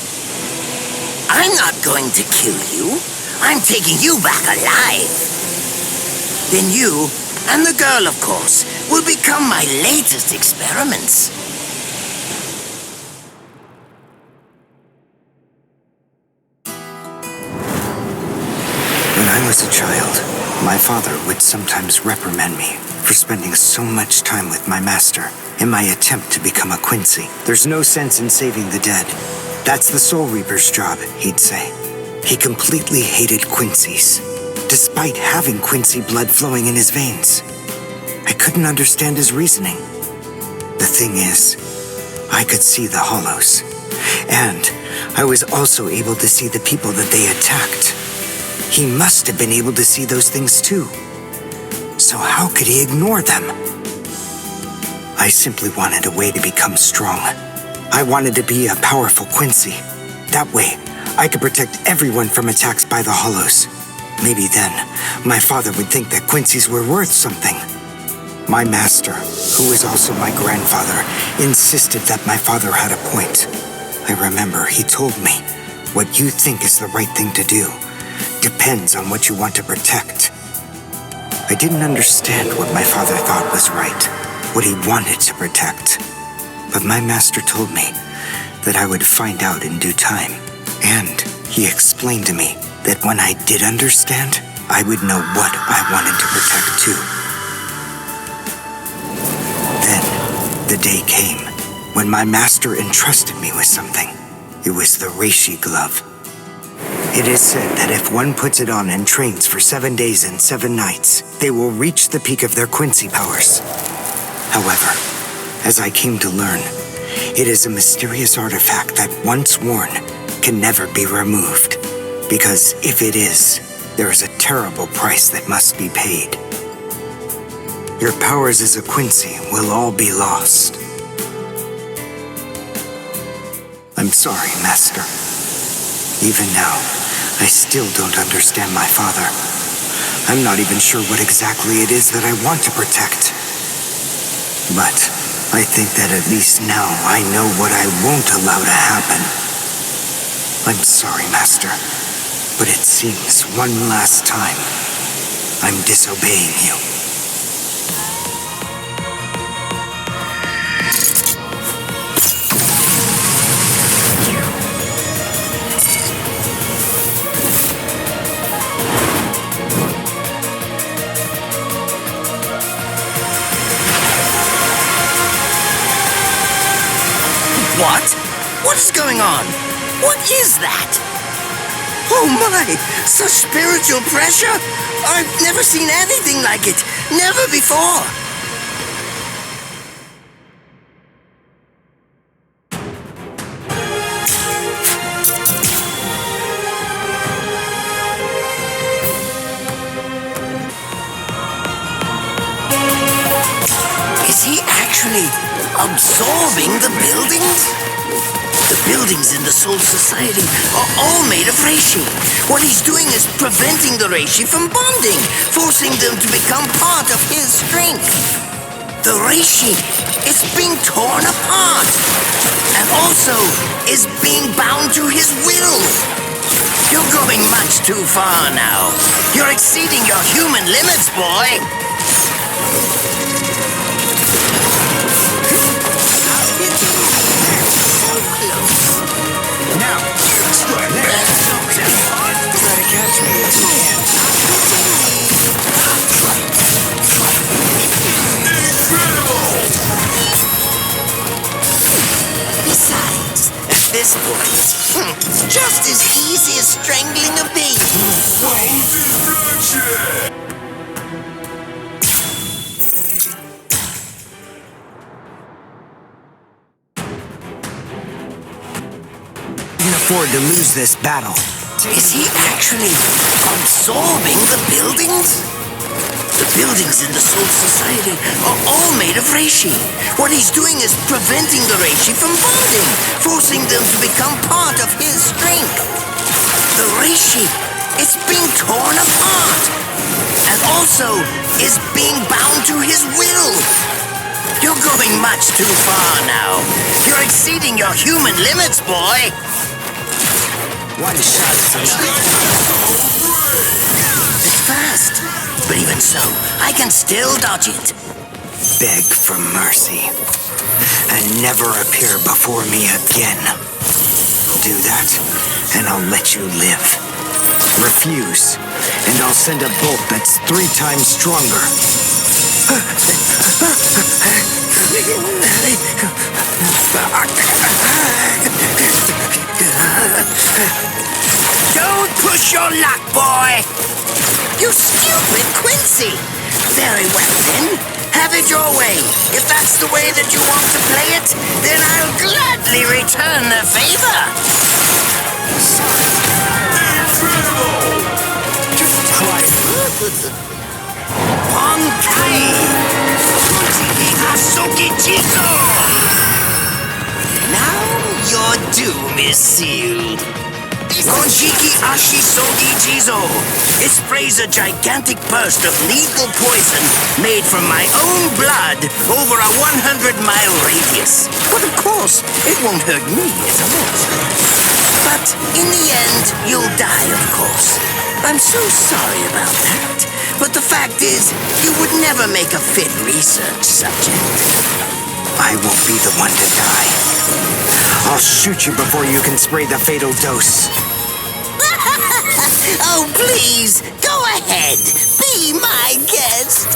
I'm not going to kill you. I'm taking you back alive. Then you, and the girl, of course, will become my latest experiments. When I was a child, my father would sometimes reprimand me for spending so much time with my master in my attempt to become a Quincy. There's no sense in saving the dead. That's the Soul Reaper's job, he'd say. He completely hated Quincy's, despite having Quincy blood flowing in his veins. I couldn't understand his reasoning. The thing is, I could see the hollows, and I was also able to see the people that they attacked. He must have been able to see those things too. So how could he ignore them? I simply wanted a way to become strong. I wanted to be a powerful Quincy. That way, I could protect everyone from attacks by the hollows. Maybe then, my father would think that Quincy's were worth something. My master, who was also my grandfather, insisted that my father had a point. I remember he told me, what you think is the right thing to do depends on what you want to protect. I didn't understand what my father thought was right, what he wanted to protect. But my master told me that I would find out in due time. And he explained to me that when I did understand, I would know what I wanted to protect too. Then, the day came when my master entrusted me with something. It was the Reishi glove. It is said that if one puts it on and trains for 7 days and 7 nights, they will reach the peak of their Quincy powers. However, as I came to learn, it is a mysterious artifact that once worn can never be removed. Because if it is, there is a terrible price that must be paid. Your powers as a Quincy will all be lost. I'm sorry, Master. Even now, I still don't understand my father. I'm not even sure what exactly it is that I want to protect. But I think that at least now I know what I won't allow to happen. I'm sorry, Master, but it seems one last time I'm disobeying you. What? What is going on? What is that? Oh my! Such spiritual pressure? I've never seen anything like it. Never before. Is he actually absorbing the buildings? The buildings in the Soul Society are all made of Reishi. What he's doing is preventing the Reishi from bonding, forcing them to become part of his strength. The Reishi is being torn apart, and also is being bound to his will. You're going much too far now. You're exceeding your human limits, boy. Now, try to catch me if you can. Besides, at this point, it's just as easy as strangling a baby. Can't afford to lose this battle. Is he actually absorbing the buildings? The buildings in the Soul Society are all made of Reishi. What he's doing is preventing the Reishi from bonding, forcing them to become part of his strength. The Reishi is being torn apart, and also is being bound to his will. You're going much too far now. You're exceeding your human limits, boy. One shot, It's fast, but even so, I can still dodge it. Beg for mercy, and never appear before me again. Do that, and I'll let you live. Refuse, and I'll send a bolt that's 3 times stronger. Don't push your luck, boy! You stupid Quincy! Very well then, have it your way. If that's the way that you want to play it, then I'll gladly return the favor. Ponkai! Now your doom is sealed. Konjiki Ashi Sogi Jizo. It sprays a gigantic burst of lethal poison made from my own blood over a 100-mile radius. But of course, it won't hurt me as a monster. But in the end, you'll die, of course. I'm so sorry about that. But the fact is, you would never make a fit research subject. I won't be the one to die. I'll shoot you before you can spray the fatal dose. Oh, please, go ahead. Be my guest.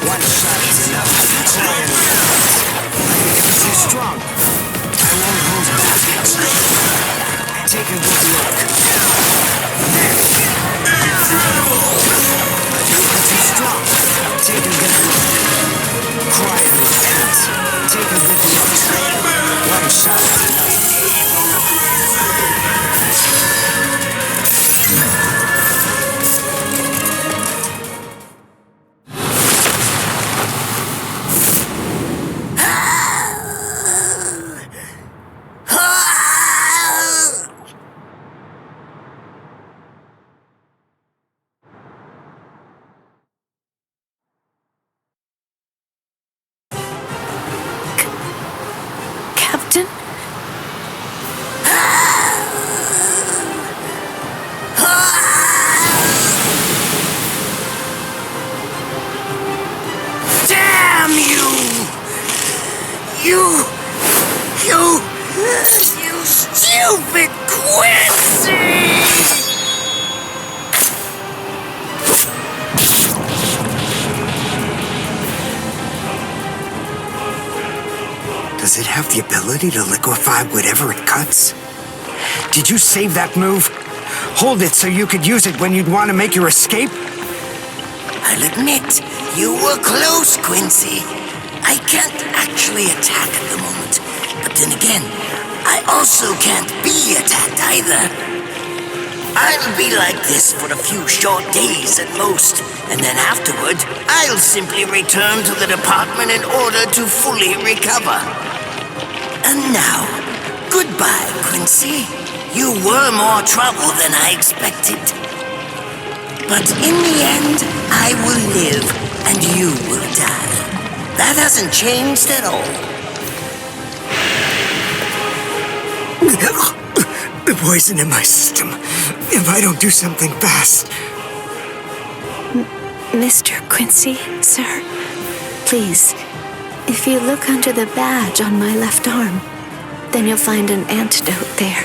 One shot is enough to try and too strong. I won't hold back. Take a good look. Too strong. Take a good look. Cry and repent. Take a good look. One shot is enough. Captain? Damn you! You stupid Quincy! Does it have the ability to liquefy whatever it cuts? Did you save that move? Hold it so you could use it when you'd want to make your escape? I'll admit, you were close, Quincy. I can't actually attack at the moment. But then again, I also can't be attacked either. I'll be like this for a few short days at most, and then afterward, I'll simply return to the department in order to fully recover. And now, goodbye, Quincy. You were more trouble than I expected. But in the end, I will live, and you will die. That hasn't changed at all. The poison in my system. If I don't do something fast. Mr. Quincy, sir, please, if you look under the badge on my left arm, then you'll find an antidote there.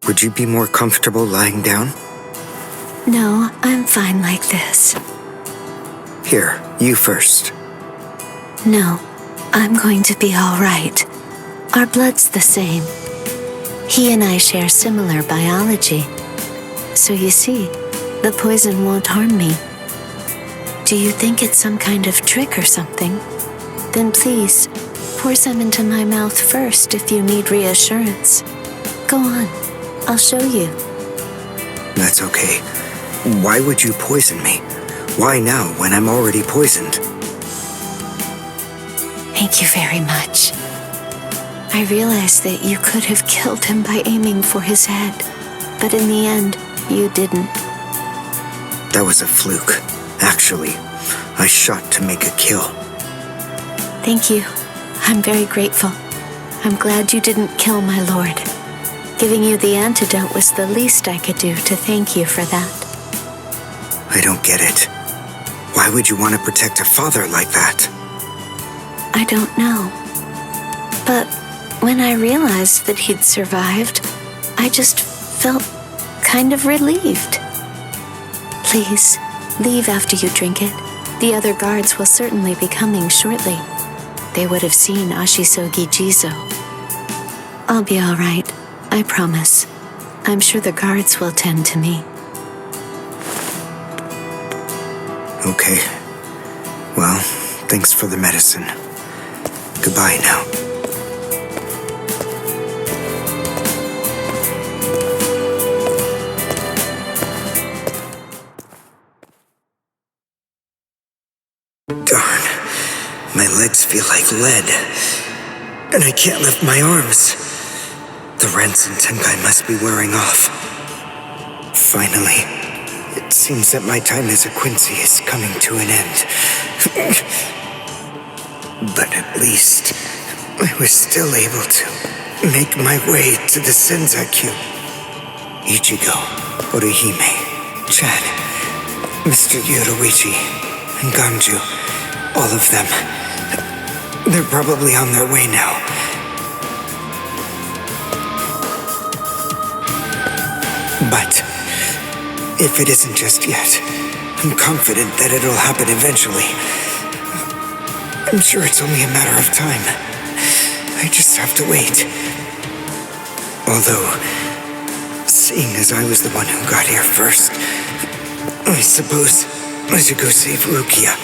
Would you be more comfortable lying down? No, I'm fine like this. Here, you first. No, I'm going to be all right. Our blood's the same. He and I share similar biology. So you see, the poison won't harm me. Do you think it's some kind of trick or something? Then please, pour some into my mouth first if you need reassurance. Go on, I'll show you. That's okay. Why would you poison me? Why now, when I'm already poisoned? Thank you very much. I realized that you could have killed him by aiming for his head, but in the end, you didn't. That was a fluke. Actually, I shot to make a kill. Thank you. I'm very grateful. I'm glad you didn't kill my lord. Giving you the antidote was the least I could do to thank you for that. I don't get it. Why would you want to protect a father like that? I don't know. But when I realized that he'd survived, I just felt kind of relieved. Please, leave after you drink it. The other guards will certainly be coming shortly. They would have seen Ashisogi Jizo. I'll be all right, I promise. I'm sure the guards will tend to me. Okay, Well, thanks for the medicine. Goodbye now. Darn. My legs feel like lead. And I can't lift my arms. The Rents and Tenkai must be wearing off. Finally, it seems that my time as a Quincy is coming to an end. But at least, I was still able to make my way to the Senzakyu. Ichigo, Orihime, Chad, Mr. Yoruichi, and Ganju, all of them. They're probably on their way now. But if it isn't just yet, I'm confident that it'll happen eventually. I'm sure it's only a matter of time. I just have to wait. Although, seeing as I was the one who got here first, I suppose I should go save Rukia.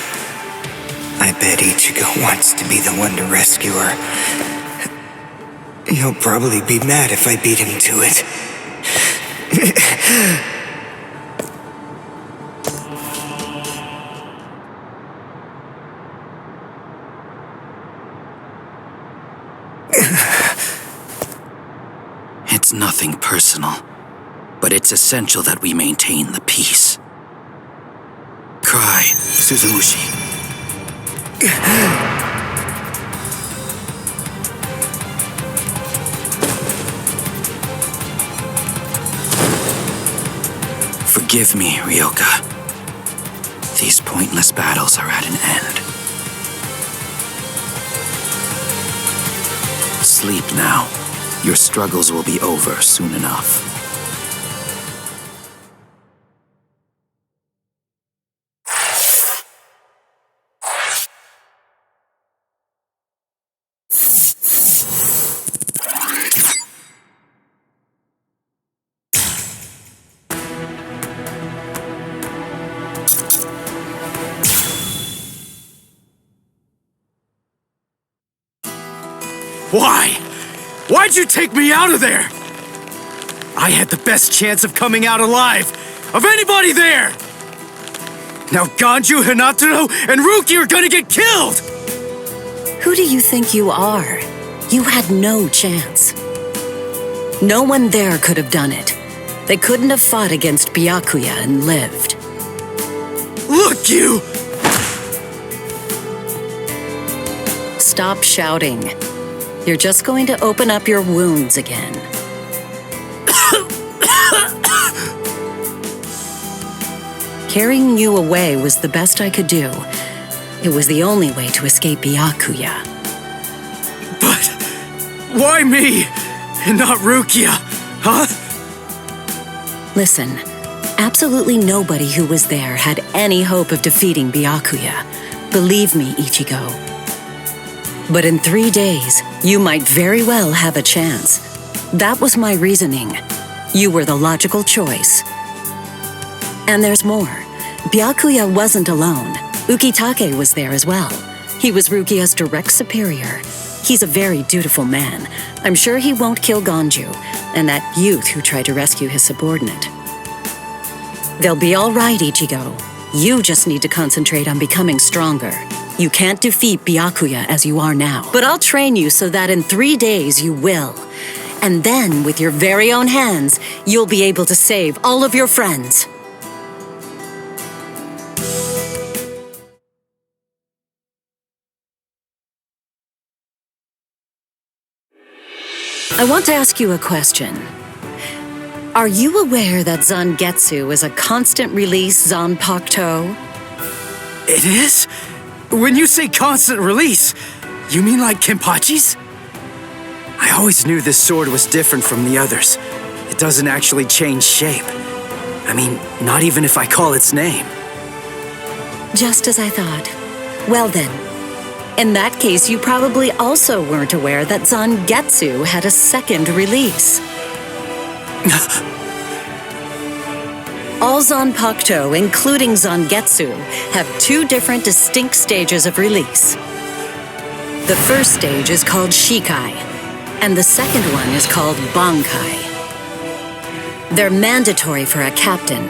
I bet Ichigo wants to be the one to rescue her. He'll probably be mad if I beat him to it. It's nothing personal, but it's essential that we maintain the peace. Cry, Suzumushi. Forgive me, Ryoka. These pointless battles are at an end. Sleep now. Your struggles will be over soon enough. Why? Why'd you take me out of there? I had the best chance of coming out alive, of anybody there! Now Ganju, Hinataro, and Ruki are gonna get killed! Who do you think you are? You had no chance. No one there could have done it. They couldn't have fought against Byakuya and lived. Look, you! Stop shouting. You're just going to open up your wounds again. Carrying you away was the best I could do. It was the only way to escape Byakuya. But why me and not Rukia, huh? Listen, absolutely nobody who was there had any hope of defeating Byakuya. Believe me, Ichigo. But in 3 days, you might very well have a chance. That was my reasoning. You were the logical choice. And there's more. Byakuya wasn't alone. Ukitake was there as well. He was Rukia's direct superior. He's a very dutiful man. I'm sure he won't kill Ganju, and that youth who tried to rescue his subordinate. They'll be all right, Ichigo. You just need to concentrate on becoming stronger. You can't defeat Byakuya as you are now. But I'll train you so that in 3 days you will. And then, with your very own hands, you'll be able to save all of your friends. I want to ask you a question. Are you aware that Zangetsu is a constant release Zanpakuto? It is? When you say constant release, you mean like Kenpachi's? I always knew this sword was different from the others. It doesn't actually change shape. I mean, not even if I call its name. Just as I thought. Well then, in that case, you probably also weren't aware that Zangetsu had a second release. All Zanpakuto, including Zangetsu, have two different distinct stages of release. The first stage is called Shikai, and the second one is called Bankai. They're mandatory for a captain.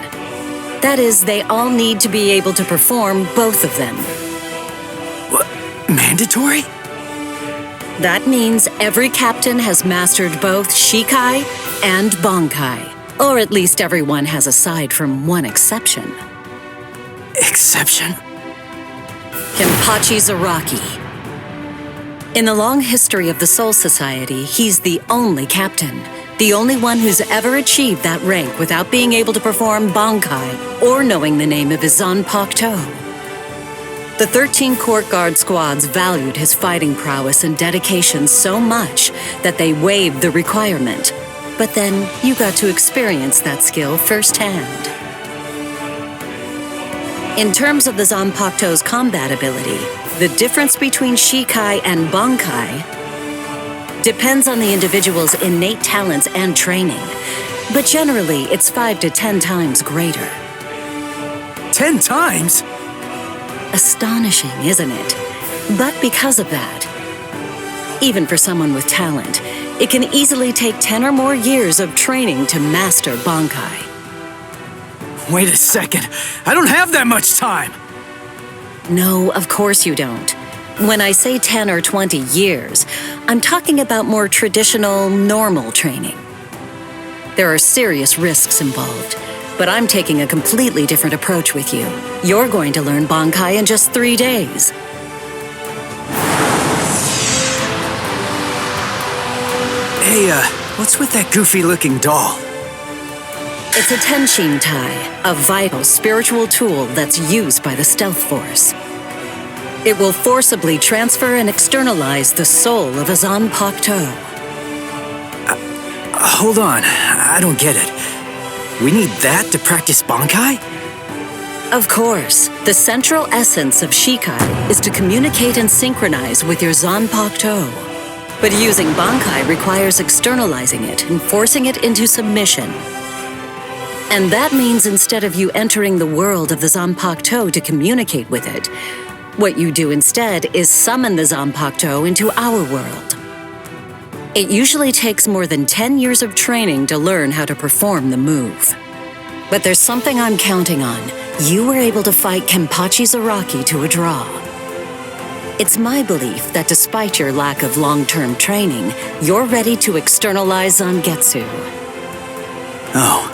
That is, they all need to be able to perform both of them. What? Mandatory? That means every captain has mastered both Shikai and Bankai. Or at least everyone has aside from one exception. Exception? Kenpachi Zaraki. In the long history of the Soul Society, he's the only captain. The only one who's ever achieved that rank without being able to perform Bankai or knowing the name of his Zanpakuto. The 13 court guard squads valued his fighting prowess and dedication so much that they waived the requirement. But then you got to experience that skill firsthand. In terms of the Zanpakuto's combat ability, the difference between Shikai and Bankai depends on the individual's innate talents and training. But generally, it's 5 to 10 times greater. 10 times? Astonishing, isn't it? But because of that, even for someone with talent, it can easily take 10 or more years of training to master Bankai. Wait a second, I don't have that much time! No, of course you don't. When I say 10 or 20 years, I'm talking about more traditional, normal training. There are serious risks involved, but I'm taking a completely different approach with you. You're going to learn Bankai in just 3 days. Hey, what's with that goofy-looking doll? It's a Tenshin Tai, a vital spiritual tool that's used by the Stealth Force. It will forcibly transfer and externalize the soul of a Zanpakuto. Hold on, I don't get it. We need that to practice Bankai? Of course, the central essence of Shikai is to communicate and synchronize with your Zanpakuto. But using Bankai requires externalizing it and forcing it into submission. And that means instead of you entering the world of the Zanpakuto to communicate with it, what you do instead is summon the Zanpakuto into our world. It usually takes more than 10 years of training to learn how to perform the move. But there's something I'm counting on. You were able to fight Kenpachi Zaraki to a draw. It's my belief that despite your lack of long-term training, you're ready to externalize Zangetsu. Oh.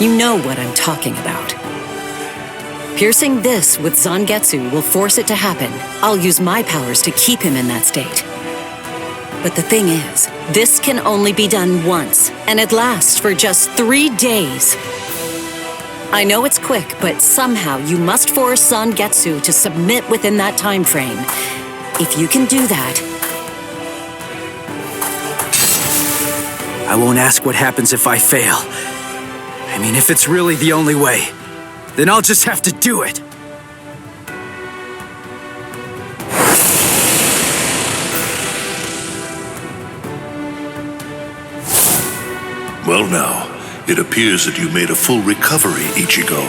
You know what I'm talking about. Piercing this with Zangetsu will force it to happen. I'll use my powers to keep him in that state. But the thing is, this can only be done once, and it lasts for just 3 days. I know it's quick, but somehow you must force Zangetsu to submit within that time frame. If you can do that... I won't ask what happens if I fail. I mean, if it's really the only way, then I'll just have to do it. Well now, it appears that you made a full recovery, Ichigo.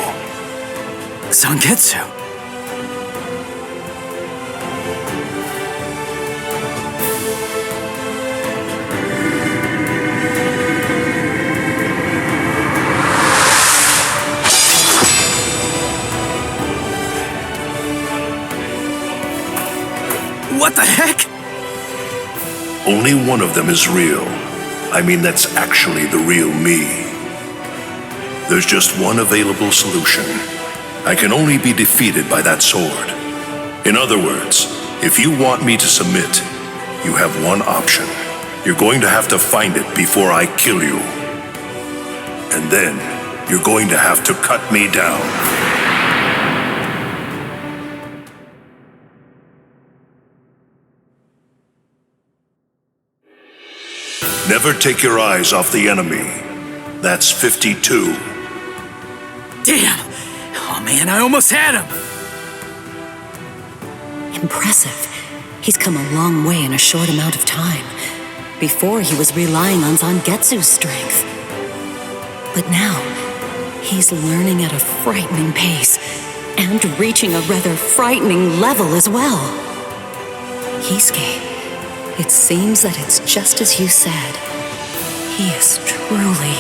Zangetsu? What the heck? Only one of them is real. I mean, that's actually the real me. There's just one available solution. I can only be defeated by that sword. In other words, if you want me to submit, you have one option. You're going to have to find it before I kill you. And then, you're going to have to cut me down. Never take your eyes off the enemy. That's 52. Damn! Oh man, I almost had him! Impressive. He's come a long way in a short amount of time. Before, he was relying on Zangetsu's strength. But now, he's learning at a frightening pace and reaching a rather frightening level as well. Kisuke, it seems that it's just as you said. He is truly...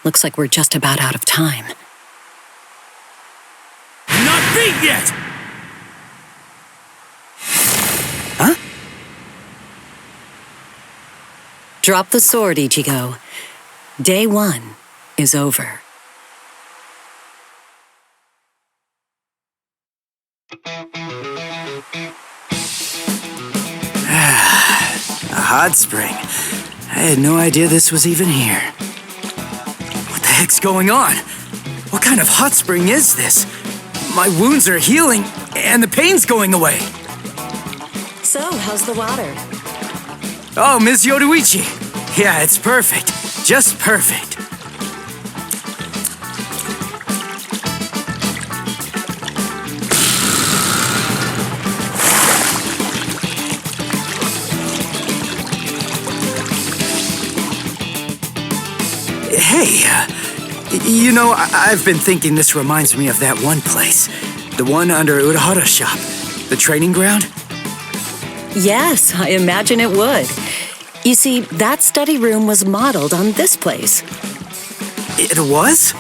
Looks like we're just about out of time. Not beat yet! Huh? Drop the sword, Ichigo. Day 1 is over. A hot spring. I had no idea this was even here. What the heck's going on? What kind of hot spring is this? My wounds are healing, and the pain's going away. So, how's the water? Oh, Ms. Yoruichi. Yeah, it's perfect. Just perfect. Hey, you know, I've been thinking this reminds me of that one place. The one under Urahara's shop. The training ground? Yes, I imagine it would. You see, that study room was modeled on this place. It was?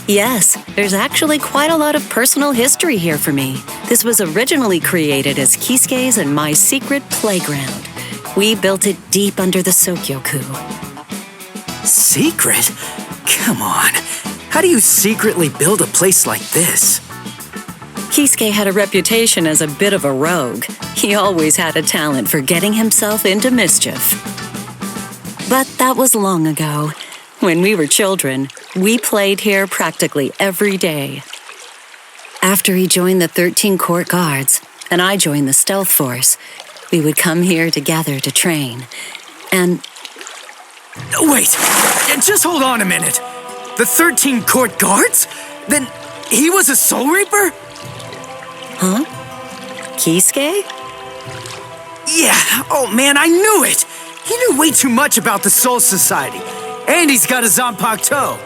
Yes, there's actually quite a lot of personal history here for me. This was originally created as Kisuke's and my secret playground. We built it deep under the Sokyoku. Secret? Come on. How do you secretly build a place like this? Kisuke had a reputation as a bit of a rogue. He always had a talent for getting himself into mischief. But that was long ago. When we were children, we played here practically every day. After he joined the 13 Court Guards, and I joined the Stealth Force, we would come here together to train. And... Wait! Just hold on a minute! The 13 Court Guards? Then he was a Soul Reaper? Huh? Kisuke? Yeah, oh man, I knew it! He knew way too much about the Soul Society. And he's got a Zanpakuto.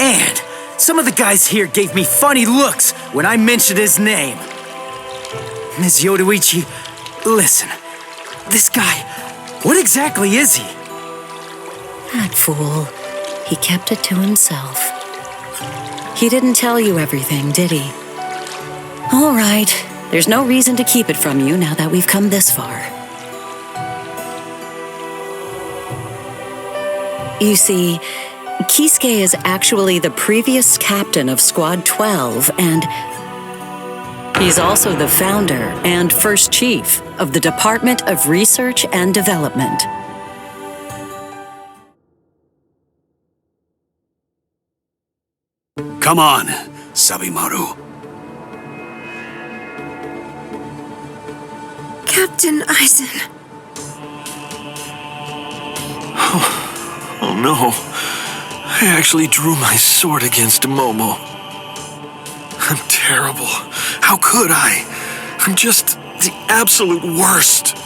And some of the guys here gave me funny looks when I mentioned his name. Ms. Yoruichi, listen. This guy, what exactly is he? That fool. He kept it to himself. He didn't tell you everything, did he? All right. There's no reason to keep it from you now that we've come this far. You see, Kisuke is actually the previous captain of Squad 12, and he's also the founder and first chief of the Department of Research and Development. Come on, Sabimaru. Captain Aizen. Oh no. I actually drew my sword against Momo. I'm terrible. How could I? I'm just the absolute worst.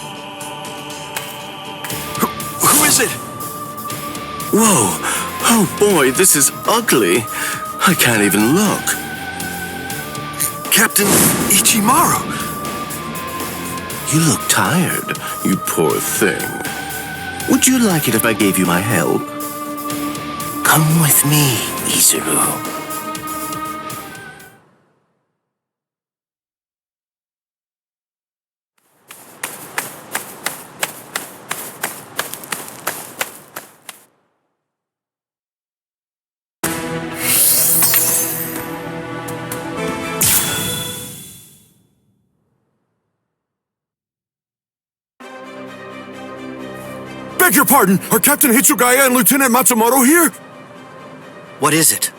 Who is it? Whoa. Oh boy, this is ugly. I can't even look. Captain Ichimaru. You look tired, you poor thing. Would you like it if I gave you my help? Come with me, Izuru. Beg your pardon, are Captain Hitsugaya and Lieutenant Matsumoto here? What is it?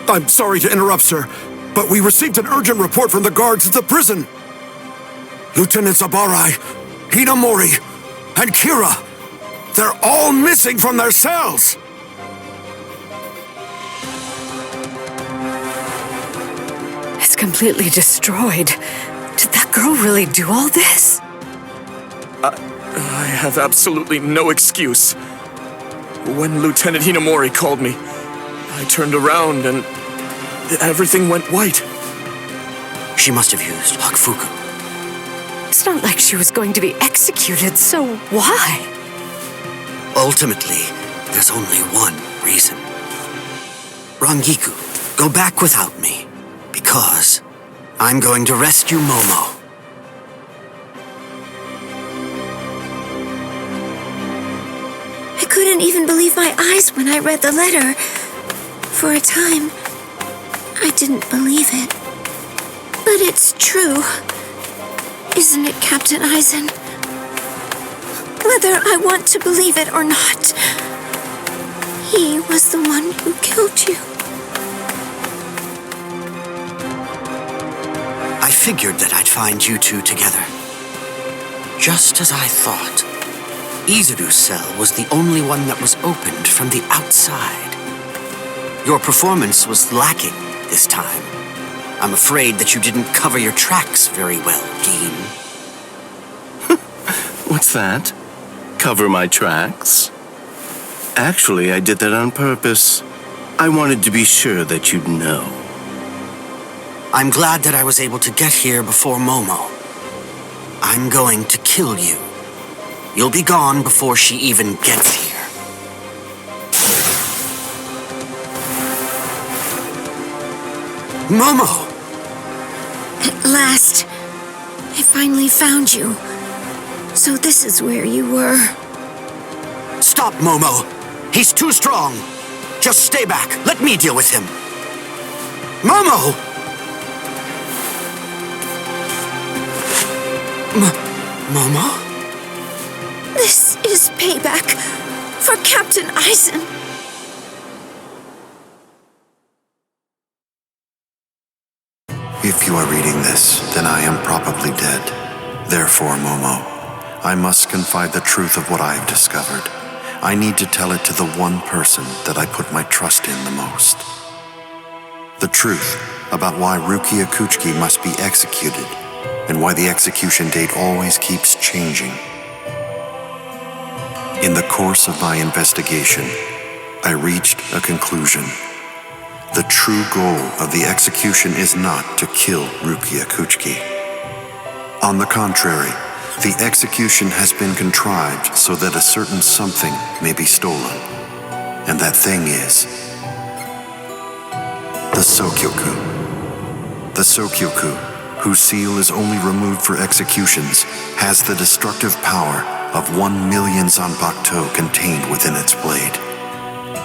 I'm sorry to interrupt, sir, but we received an urgent report from the guards at the prison. Lieutenant Zabarai, Hinamori, and Kira, they're all missing from their cells! completely destroyed. Did that girl really do all this? I have absolutely no excuse. When Lieutenant Hinamori called me, I turned around and everything went white. She must have used Hakufuku. It's not like she was going to be executed, so why? Ultimately, there's only one reason. Rangiku, go back without me, because I'm going to rescue Momo. I couldn't even believe my eyes when I read the letter. For a time, I didn't believe it. But it's true. Isn't it, Captain Eisen? Whether I want to believe it or not, he was the one who killed you. I figured that I'd find you two together. Just as I thought. Izuru's cell was the only one that was opened from the outside. Your performance was lacking this time. I'm afraid that you didn't cover your tracks very well, Gin. What's that? Cover my tracks? Actually, I did that on purpose. I wanted to be sure that you'd know. I'm glad that I was able to get here before Momo. I'm going to kill you. You'll be gone before she even gets here. Momo! At last, I finally found you. So this is where you were. Stop, Momo! He's too strong! Just stay back. Let me deal with him. Momo! Momo? This is payback for Captain Eisen. If you are reading this, then I am probably dead. Therefore, Momo, I must confide the truth of what I have discovered. I need to tell it to the one person that I put my trust in the most. The truth about why Rukia Kuchiki must be executed, and why the execution date always keeps changing. In the course of my investigation, I reached a conclusion. The true goal of the execution is not to kill Rukia Kuchiki. On the contrary, the execution has been contrived so that a certain something may be stolen. And that thing is the Sokyoku. The Sokyoku, whose seal is only removed for executions, has the destructive power of 1 million Zanpakuto contained within its blade.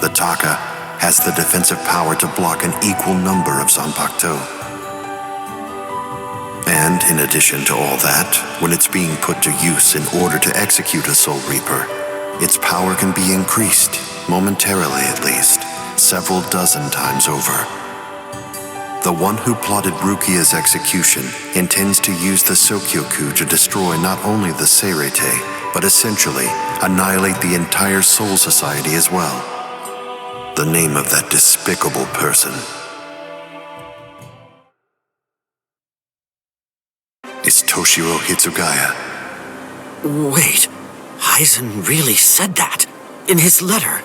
The Taka has the defensive power to block an equal number of Zanpakuto. And in addition to all that, when it's being put to use in order to execute a Soul Reaper, its power can be increased, momentarily at least, several dozen times over. The one who plotted Rukia's execution intends to use the Sokyoku to destroy not only the Seirete, but essentially annihilate the entire Soul Society as well. The name of that despicable person is Toshiro Hitsugaya. Wait, Eisen really said that in his letter?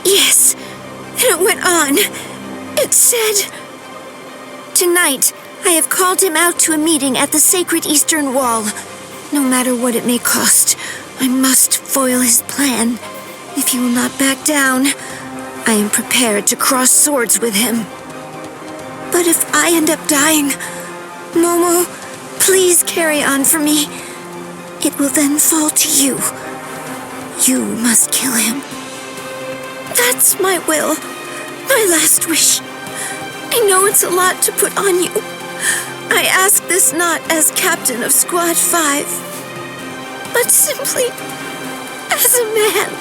Yes, and it went on. It said, "Tonight, I have called him out to a meeting at the Sacred Eastern Wall. No matter what it may cost, I must foil his plan. If he will not back down, I am prepared to cross swords with him. But if I end up dying, Momo, please carry on for me. It will then fall to you. You must kill him. That's my will, my last wish. I know it's a lot to put on you. I ask this not as captain of Squad 5, but simply as a man."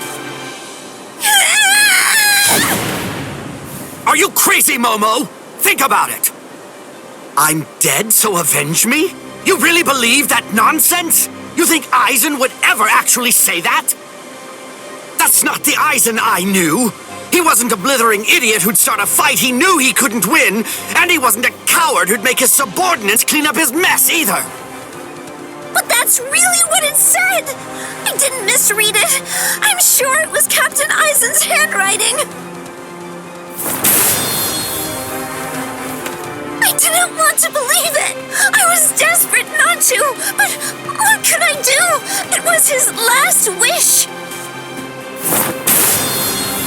Are you crazy, Momo? Think about it. I'm dead, so avenge me? You really believe that nonsense? You think Eisen would ever actually say that? That's not the Eisen I knew. He wasn't a blithering idiot who'd start a fight he knew he couldn't win, and he wasn't a coward who'd make his subordinates clean up his mess either. But that's really what it said! I didn't misread it. I'm sure it was Captain Eisen's handwriting. I didn't want to believe it. I was desperate not to, but what could I do? It was his last wish.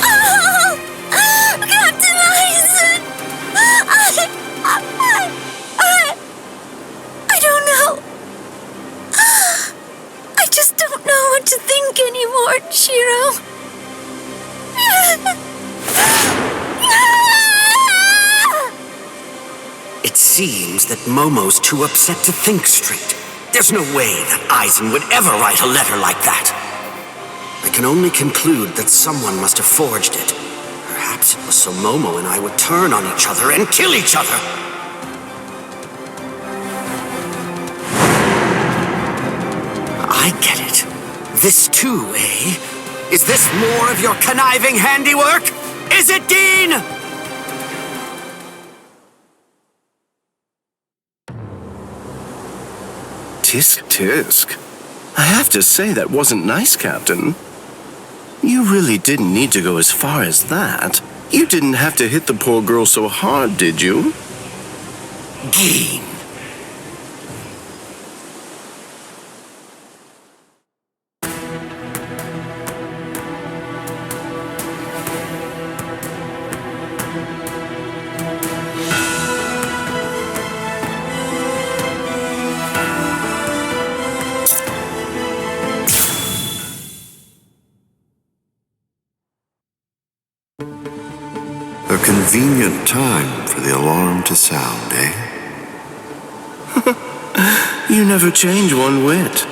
Oh! Captain Eisen! I don't know. I just don't know what to think anymore, Shiro. It seems that Momo's too upset to think straight. There's no way that Eisen would ever write a letter like that. I can only conclude that someone must have forged it. Perhaps it was so Momo and I would turn on each other and kill each other. I get it. This too, eh? Is this more of your conniving handiwork? Is it, Dean? Tisk tisk. I have to say that wasn't nice, Captain. You really didn't need to go as far as that. You didn't have to hit the poor girl so hard, did you? Dean. A convenient time for the alarm to sound, eh? You never change one whit.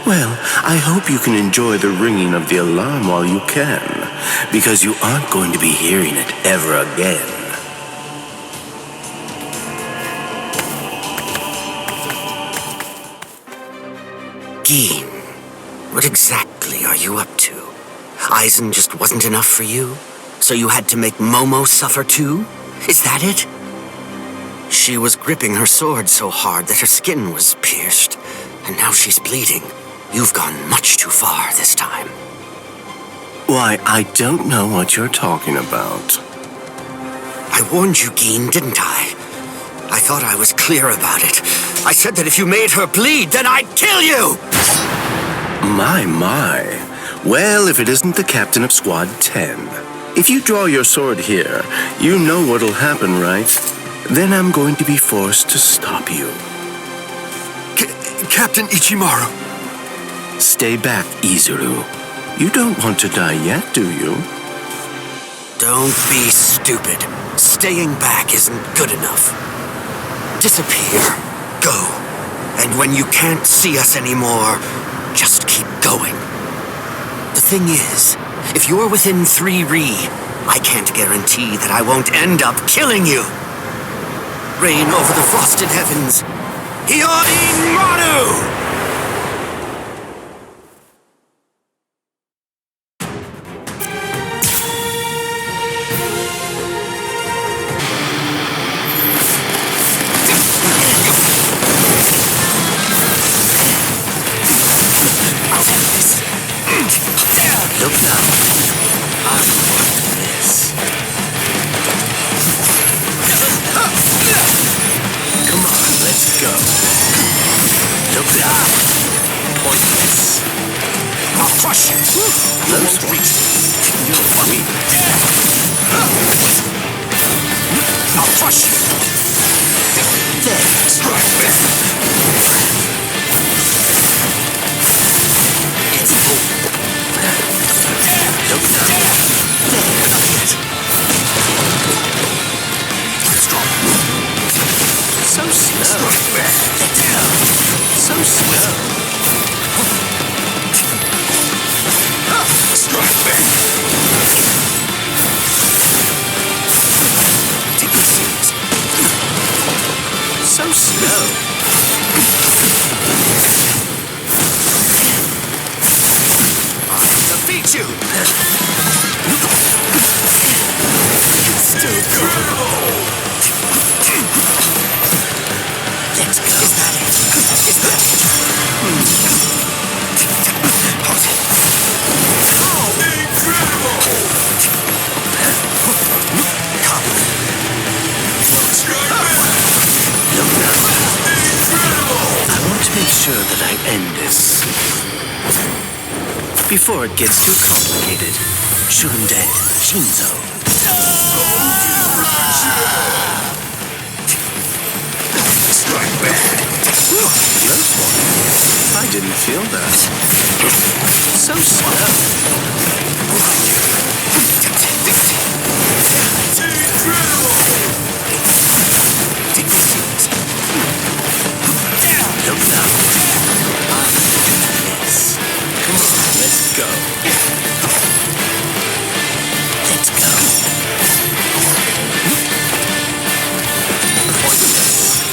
Well, I hope you can enjoy the ringing of the alarm while you can, because you aren't going to be hearing it ever again. Dean, what exactly are you up to? Eisen just wasn't enough for you? So you had to make Momo suffer too? Is that it? She was gripping her sword so hard that her skin was pierced, and now she's bleeding. You've gone much too far this time. Why, I don't know what you're talking about. I warned you, Geen, didn't I? I thought I was clear about it. I said that if you made her bleed, then I'd kill you! My. Well, if it isn't the captain of Squad 10. If you draw your sword here, you know what'll happen, right? Then I'm going to be forced to stop you. Captain Ichimaru. Stay back, Izuru. You don't want to die yet, do you? Don't be stupid. Staying back isn't good enough. Disappear. Go. And when you can't see us anymore, just keep going. The thing is, if you're within 3 Ri, I can't guarantee that I won't end up killing you. Reign over the frosted heavens. Hyorin Manu! Look now. I want this. Come on, let's go. Look now. Pointless. I'll crush you. You won't reach me. You're weak. I'll crush you. There. Strike back. It's over. Look now. There, not yet. Strong. So slow. So slow. Strike back. Take it serious. So slow. I'll defeat you. still cool. Let's go. Is that it? Is that it? I want to make sure that I end this before it gets too complicated. Shunde Shinzo. Strike back. Close one. I didn't feel that. So slow. Take the seat. Look now. Yes. Come on, let's go. Let's go. Pointless.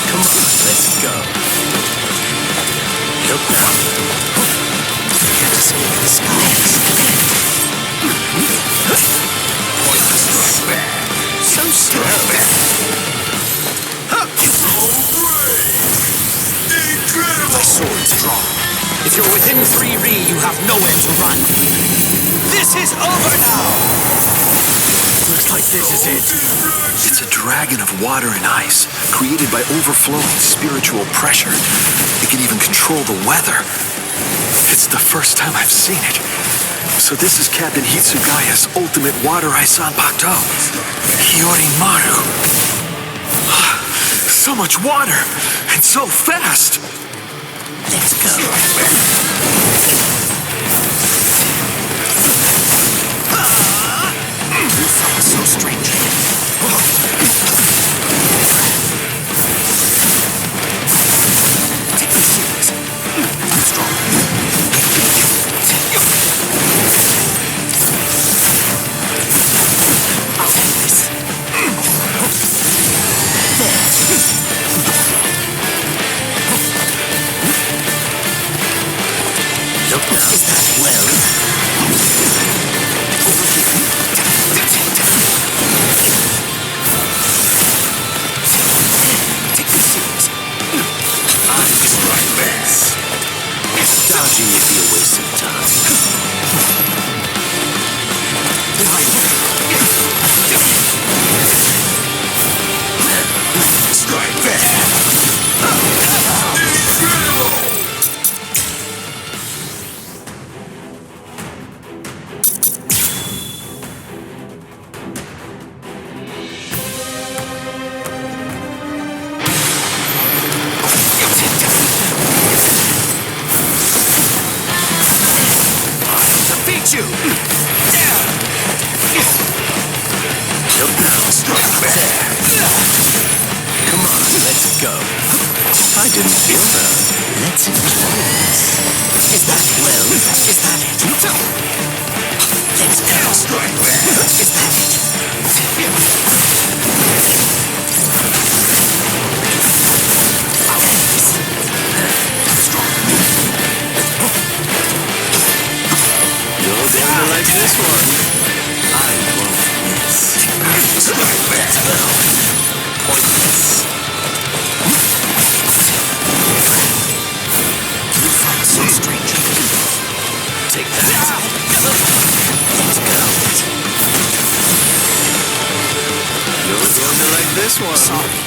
Come on, let's go. Look now. Can't escape the skies. Pointless strike back. So slow. Incredible! My sword's drawn. If you're within 3 ri, you have nowhere to run. This is over now! Looks like this is it. It's a dragon of water and ice, created by overflowing spiritual pressure. It can even control the weather. It's the first time I've seen it. So this is Captain Hitsugaya's ultimate water ice Zanpakuto. Hyorimaru. So much water, and so fast! Let's go. You felt so strangely. Take the seat. I'm strong. I'll end this. There. Look now. Is that well? Over here. Take the seat. I'm strike back. Dodging would be a waste of time. Behind you. Strike back. Defeat you. Look now. Strike back. Come on, let's go. I didn't feel that. Let's enjoy this. Is that well? Is that it? Let's go. Strike back. Is that it? I'll end this. Strong. You're going to like this one. I won't miss. Strike back. Pointless. You fought so strangely. Take that. Let's go. You're going to like this one. Sorry.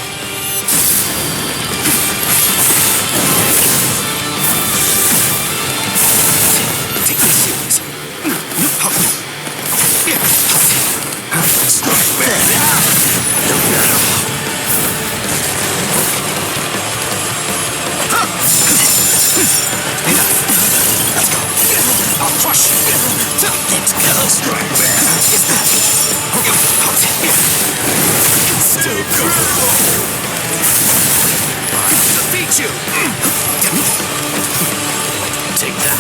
Take the seat. Strike back. Look now. Enough. Let's go. I'll crush you. Let's go. Strike back. Is that it? Still cool. Defeat you. Take that.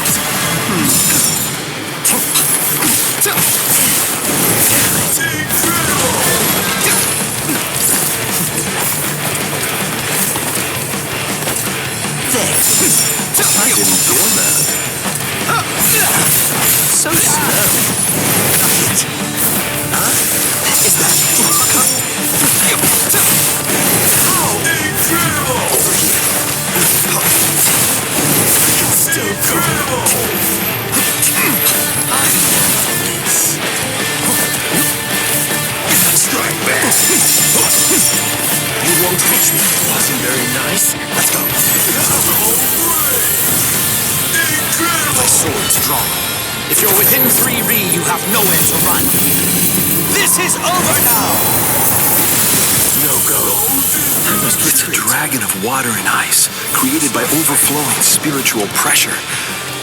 Which wasn't very nice. Let's go. My sword's drawn. If you're within 3 Ri, you have nowhere to run. This is over now! No go. It's a dragon of water and ice, created by overflowing spiritual pressure.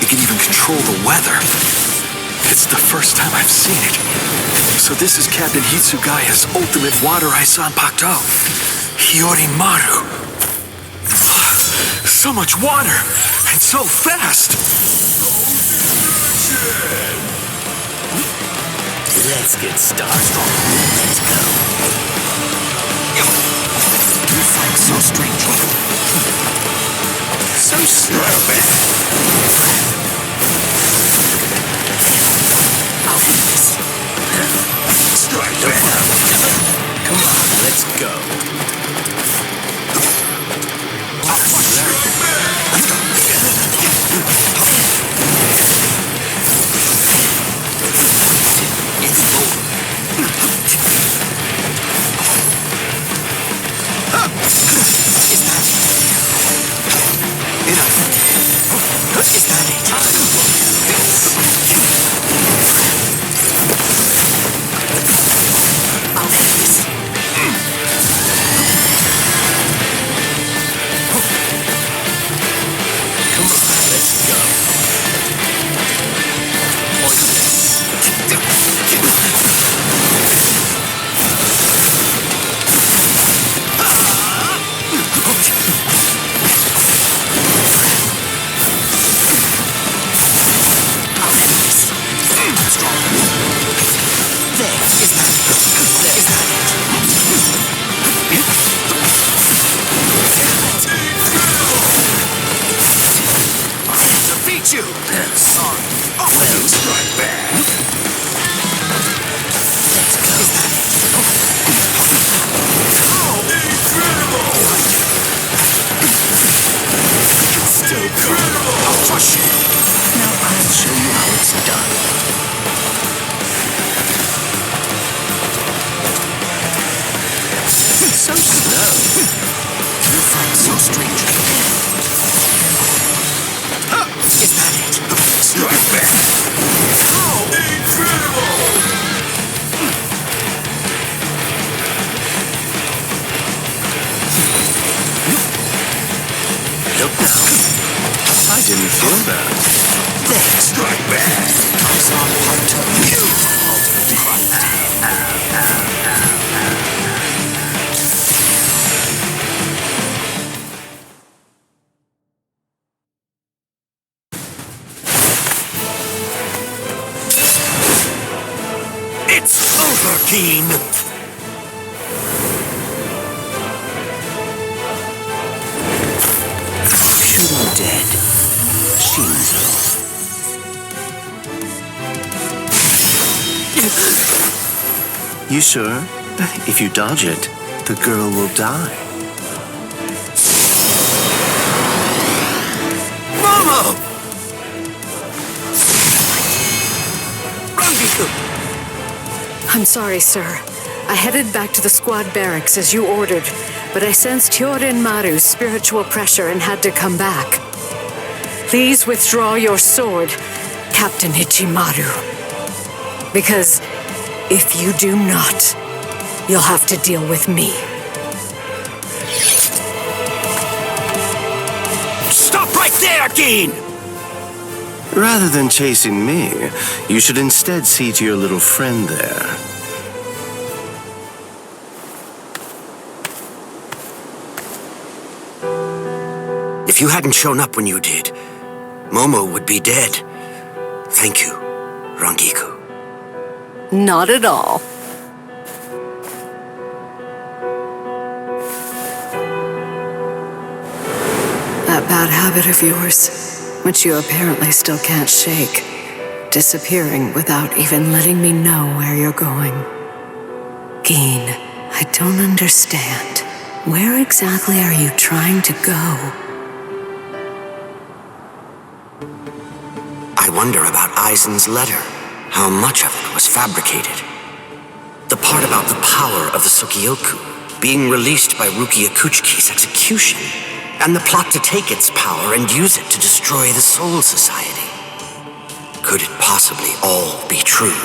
It can even control the weather. It's the first time I've seen it. So this is Captain Hitsugaya's ultimate water ice Zanpakuto. Hyorimaru. So much water, and so fast! Let's get started. Let's go. You fight so strangely. So slow. I'll do this. Strike back. Come on, let's go. Is that it? I'll do this. Come on, let's go. Defeat you! Sorry. Well, strike back. Let's go. Is that it? Incredible! Still incredible! I'll crush you. Now I'll show you how it's done. So slow. You fight so strangely. Is that it? Strike back. Oh, incredible! Look now. I didn't feel that. There. Strike back. It's not hard to you. It's over, Keen! Shooting dead. Shinzo. You sure? If you dodge it, the girl will die. Momo! I'm sorry, sir. I headed back to the squad barracks as you ordered, but I sensed Hyorin Maru's spiritual pressure and had to come back. Please withdraw your sword, Captain Ichimaru. Because if you do not, you'll have to deal with me. Stop right there, Keen! Rather than chasing me, you should instead see to your little friend there. If you hadn't shown up when you did, Momo would be dead. Thank you, Rangiku. Not at all. That bad habit of yours, which you apparently still can't shake, disappearing without even letting me know where you're going. Geen, I don't understand. Where exactly are you trying to go? I wonder about Aizen's letter. How much of it was fabricated? The part about the power of the Sukyoku. being released by Rukia Kuchiki's execution, and the plot to take its power and use it to destroy the Soul Society. Could it possibly all be true?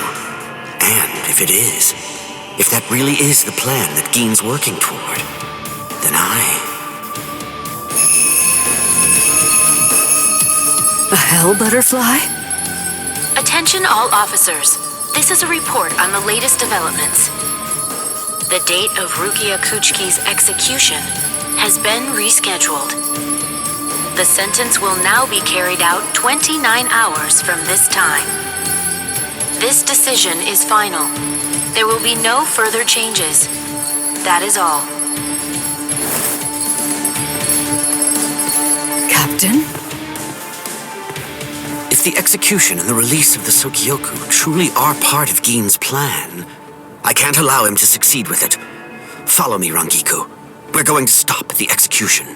And if it is, if that really is the plan that Gein's working toward, then A hell butterfly? Attention all officers. This is a report on the latest developments. The date of Rukia Kuchiki's execution has been rescheduled. The sentence will now be carried out 29 hours from this time. This decision is final. There will be no further changes. That is all. Captain? if the execution and the release of the Sokyoku truly are part of Gein's plan, I can't allow him to succeed with it. Follow me, Rangiku. We're going to stop the execution.